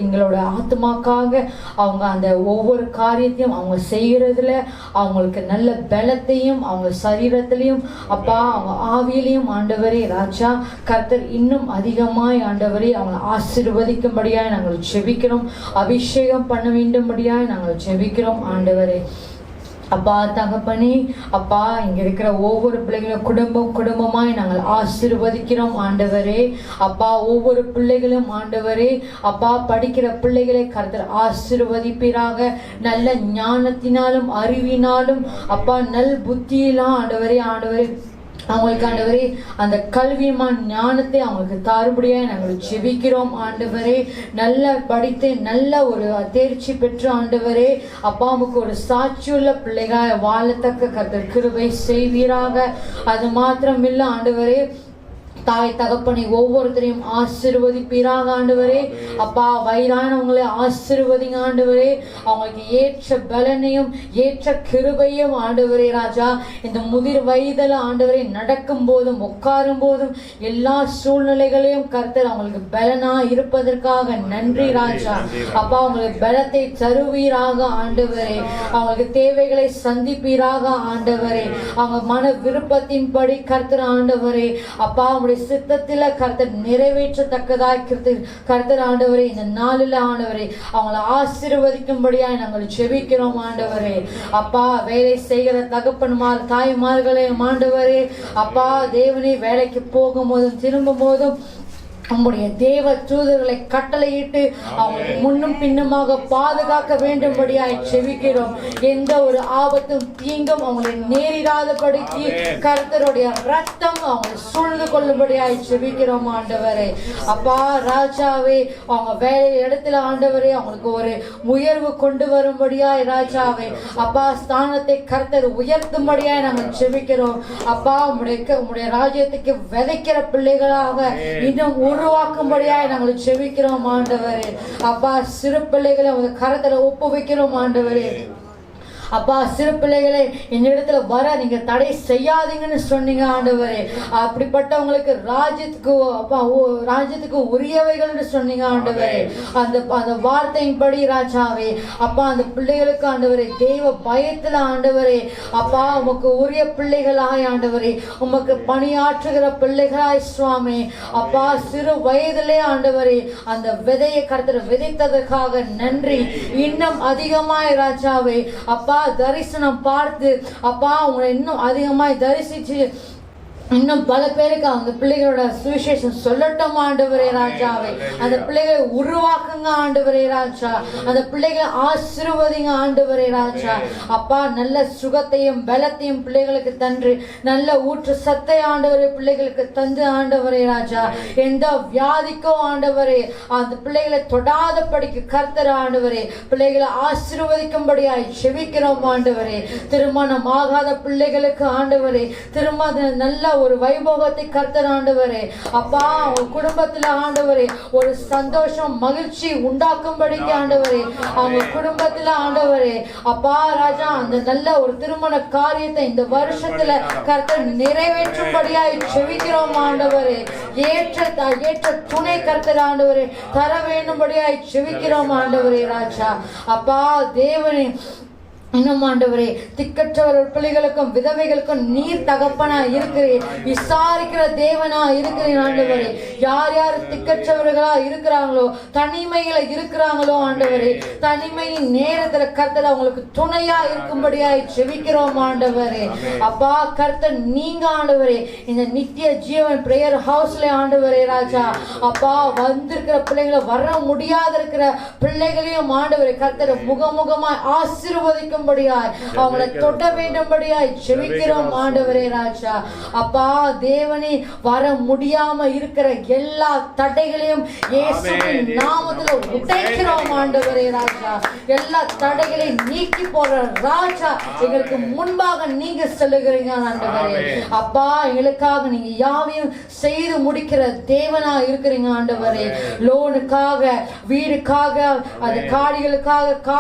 எங்களோட ஆத்மாக்காக அவங்க அந்த ஒவ்வொரு காரியத்தையும் அவங்க செய்கிறதுல அவங்களுக்கு நல்ல பலத்தையும் அவங்க சரீரத்திலையும் அப்பா அவங்க ஆவியிலையும் ஆண்டவரே ராஜா கர்த்தர் இன்னும் அதிகமாய் ஆண்டவரே அவங்களை ஆசீர்வதிக்கும்படியாய் நாங்கள் ஜெபிக்கிறோம். அபிஷேகம் பண்ண வேண்டும்படியாய் நாங்கள் ஜெபிக்கிறோம் ஆண்டவரே. அப்பா தகப்பனே, அப்பா இங்க இருக்கிற ஒவ்வொரு பிள்ளைகளும் குடும்பமாய் நாங்கள் ஆசீர்வதிக்கிறோம் ஆண்டவரே. அப்பா ஒவ்வொரு பிள்ளைகளும் ஆண்டவரே அப்பா படிக்கிற பிள்ளைகளை கர்த்தர் ஆசீர்வதிப்பீராக. நல்ல ஞானத்தினாலும் அறிவினாலும் அப்பா நல் புத்தியிலாம் ஆண்டவரே அவங்களுக்கு ஆண்டவரே அந்த கல்வியமான ஞானத்தை அவங்களுக்கு தாருபடியாக நாங்கள் ஜெபிக்கிறோம் ஆண்டவரே. நல்ல படித்து நல்ல ஒரு தேர்ச்சி பெற்று ஆண்டவரே அப்பாவுக்கு ஒரு சாட்சியுள்ள பிள்ளைகளாக வாழத்தக்க கர்த்தர் கிருபை செய்வீராக. அது மாத்திரமில்லை ஆண்டவரே தாய் தகப்பனை ஒவ்வொருத்தரையும் ஆசீர்வதிப்பீராக ஆண்டவரே. அப்பா வயதானவங்களை ஆசீர்வதிங்க ஆண்டவரே. அவங்களுக்கு ஏற்ற பலனையும் ஏற்ற கிருபையும் ஆண்டவரே ராஜா. இந்த முதிர் வயதில் ஆண்டவரே நடக்கும் போதும் உட்காரும் போதும் எல்லா சூழ்நிலைகளையும் கர்த்தர் அவங்களுக்கு பலனா இருப்பதற்காக நன்றி ராஜா. அப்பா அவங்களுக்கு பலத்தை தருவீராக ஆண்டவரே. அவங்களுக்கு தேவைகளை சந்திப்பீராக ஆண்டவரே. அவங்க மன விருப்பத்தின்படி கர்த்தர் ஆண்டவரே அப்பா சித்தத்தில கர்த்தர் நிறைவேற்றத்தக்கதாய் கர்த்தர் ஆண்டவரே இந்த நாளில் ஆண்டவரே அவங்களை ஆசீர்வதிக்கும்படியாய் நாங்கள் ஜெபிக்கிறோம் ஆண்டவரே. அப்பா வேலை செய்கிற தகப்பன்மார் தாய்மார்களே ஆண்டவரே அப்பா தேவனே வேலைக்கு போகும்போதும் திரும்பும் போதும் நம்முடைய தேவ தூதர்களை கட்டளையிட்டு அவங்களுக்கு முன்னும் பின்னுமாக பாதுகாக்க வேண்டும்படியாய் செபிக்கிறோம். எந்த ஒரு ஆபத்தும் தீங்கும் அவங்களை நேரிடாதபடிக்கு கர்த்தருடைய ரத்தம் அவங்களை சூழ்ந்து கொள்ளும்படியாய் செபிக்கிறோம் ஆண்டவரே. அப்பா ராஜாவே அவங்க வேலை இடத்துல ஆண்டவரே அவங்களுக்கு ஒரு உயர்வு கொண்டு வரும்படியாய் ராஜாவே அப்பா ஸ்தானத்தை கர்த்தர் உயர்த்தும்படியாய் நாங்கள் செபிக்கிறோம். அப்பா உங்களுடைய ராஜ்யத்துக்கு விதைக்கிற பிள்ளைகளாக இன்னும் உருவாக்கும்படியாய் நாங்கள் செபிக்கிறோம் ஆண்டவரே. அப்பா சிறு பிள்ளைகளை அவங்க கரத்துல ஒப்புவிக்கிறோம் ஆண்டவரே. அப்பா சிறு பிள்ளைகளை இந்த இடத்துல வர நீங்க தடை செய்யாதீங்கன்னு சொன்னீங்க ஆண்டவரே. அப்படிப்பட்டவங்களுக்கு ராஜ்யத்துக்கு உரியவைகள்னு சொன்னீங்க ஆண்டவரே. அந்த வார்த்தையின்படி ராஜாவே அப்பா அந்த பிள்ளைகளுக்கு ஆண்டவரே தெய்வ பயத்துல ஆண்டவரே அப்பா உமக்கு உரிய பிள்ளைகளாய் ஆண்டவரே உமக்கு பணியாற்றுகிற பிள்ளைகளாய் சுவாமி அப்பா சிறு வயதிலே ஆண்டவரே அந்த விதையை கர்த்தர் விதைத்ததற்காக நன்றி. இன்னும் அதிகமாய் ராஜாவே அப்பா தரிசனம் பார்த்து அப்பா உங்களை இன்னும் அதிகமாய் தரிசிச்சு இன்னும் பல பேருக்கு அந்த பிள்ளைகளோட சுவிசேஷம் சொல்லட்டும் ஆண்டவரே ராஜாவே. அந்த பிள்ளைகளை உருவாக்குங்க ஆண்டவரே ராஜா. அந்த பிள்ளைகளை ஆசீர்வதிங்க ஆண்டவரே ராஜா. அப்பா நல்ல சுகத்தையும் பலத்தையும் பிள்ளைகளுக்கு தந்து நல்ல ஊற்று சத்தை ஆண்டவரே பிள்ளைகளுக்கு தந்து ஆண்டவரே ராஜா. எந்த வியாதிக்கோ ஆண்டவரே அந்த பிள்ளைகளை தொடாதபடிக்கு கர்த்தர் ஆண்டவரே பிள்ளைகளை ஆசீர்வதிக்கும்படியாய் செபிக்கிறோம் ஆண்டவரே. திருமணம் ஆகாத பிள்ளைகளுக்கு ஆண்டவரே திருமண நல்ல ஒரு வைபோகத்தை கர்த்தர் ஆண்டவரே அப்பா அவங்க குடும்பத்துல ஆண்டவரே ஒரு சந்தோஷம் மகிழ்ச்சி உண்டாக்கும்படிக்கு ஆண்டவரே அவங்க குடும்பத்துல ஆண்டவரே அப்பா ராஜா அந்த நல்ல ஒரு திருமண காரியத்தை இந்த வருஷத்துல கர்த்தர் நிறைவேற்றும்படியாய் செபிக்கிறோம் ஆண்டவரே. ஏற்ற துணை கர்த்தர் ஆண்டவரே தர வேண்டும்படியாய் செபிக்கிறோம் ஆண்டவரே ராஜா. அப்பா தேவனே இன்னும் ஆண்டவரே திக்கற்றவர் பிள்ளைகளுக்கும் விதவைகளுக்கும் நீர் தகப்பனா இருக்கிறேன் விசாரிக்கிற தேவனா இருக்கிறேன் ஆண்டவரே. யார் யார் திக்கற்றவர்களா இருக்கிறாங்களோ தனிமையில இருக்கிறாங்களோ ஆண்டவரே தனிமையின் நேரத்துல கர்த்தர் அவங்களுக்கு துணையா இருக்கும்படியாய் செபிக்கிறோம் ஆண்டவரே. அப்பா கர்த்தர் நீங்க ஆண்டவரே இந்த நித்திய ஜீவன் பிரேயர் ஹவுஸ்ல ஆண்டவரே ராஜா அப்பா வந்திருக்கிற பிள்ளைகளை வர முடியாத இருக்கிற பிள்ளைகளையும் ஆண்டவரே கர்த்தர் முகமுகமாய் ஆசீர்வதிக்கும் அவங்களை தொட்ட வேண்டும்படியாய் ஜெபிக்கிறோம் ஆண்டவரே ராஜா. அப்பா தேவனே வர முடியாம இருக்கிற எல்லா தடைகளையும் இயேசுவின் நாமத்துல உடைக்கிறோம் ஆண்டவரே ராஜா. எல்லா தடைகளையும் நீக்கி போற ராஜா எங்களுக்கு முன்பாக நீங்க செல்லுகிறீங்க ஆண்டவரே. அப்பா எங்களுக்காக நீங்க யாவையும் செய்து முடிக்கிற தேவனா இருக்கிறீங்க ஆண்டவரே. லோனுக்காக வீடுக்காக அந்த காடிகளுக்காக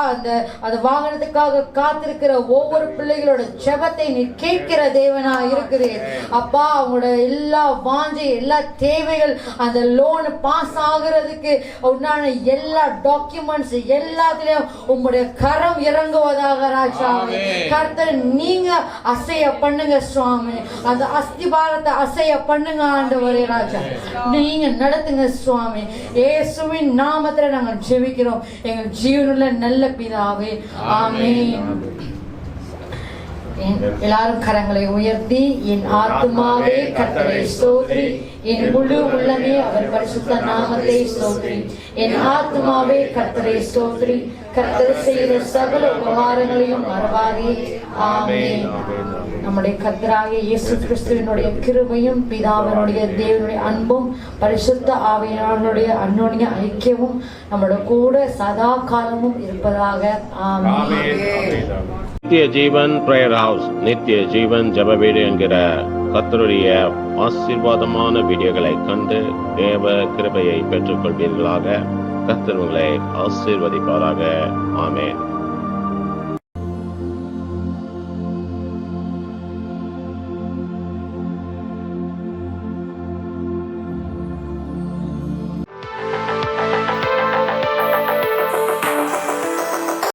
அந்த வாகனத்துக்காக காத்திருக்கிற ஒவ்வொரு பிள்ளைகளோட ஜெபத்தை நீ கேட்கிற தேவனா இருக்கிறீர் அப்பா. அவங்களோட எல்லா வாஞ்சை, எல்லா தேவைகள், அந்த லோன் பாஸ் ஆகுறதுக்கு உண்டான எல்லா டாக்குமெண்ட்ஸ் எல்லாத்திலையும் உங்களுடைய கரம் இறங்குவதாக ராஜாவே. கர்த்தர் நீங்க அசைய பண்ணுங்க சுவாமி, அந்த அஸ்திபாரத்தை அசைய பண்ணுங்க ஆண்டவரே ராஜா. நீங்க நடத்துங்க சுவாமி. இயேசுவின் நாமத்துல நாங்கள் ஜெபிக்கிறோம் எங்கள் ஜீவனுள்ள நல்ல பிதாவே, ஆமென். எல்லாரும் கரங்களை உயர்த்தி, என் ஆத்துமாவே கர்த்தரை ஸ்தோத்திரி, என் முழு உள்ளமே அவர் பரிசுத்த நாமத்தை ஸ்தோத்திரி. என் ஆத்துமாவே கர்த்தரை ஸ்தோத்திரி, கர்த்தர் செய்த சகல உபகாரங்களையும் மறவாதே. ஆமென். நம்முடைய கர்த்தராகிய இயேசு கிறிஸ்துவினுடைய கிருபையும் பிதாவினுடைய தேவனுடைய அன்பும் பரிசுத்த ஆவியானவருடைய அன்யோன்ய ஐக்கியமும் நம்மளோட கூட சதா காலமும் இருப்பதாக. ஆமென். நித்திய ஜீவன் பிரேயர் ஹவுஸ், நித்திய ஜீவன் ஜெப வீடு என்கிற கர்த்தருடைய ஆசீர்வாதமான வீடியோகளை கண்டு தேவ கிருபையை பெற்றுக் கொள்வீர்களாக. கர்த்தர் உங்களை ஆசீர்வதிப்பாராக. ஆமென்.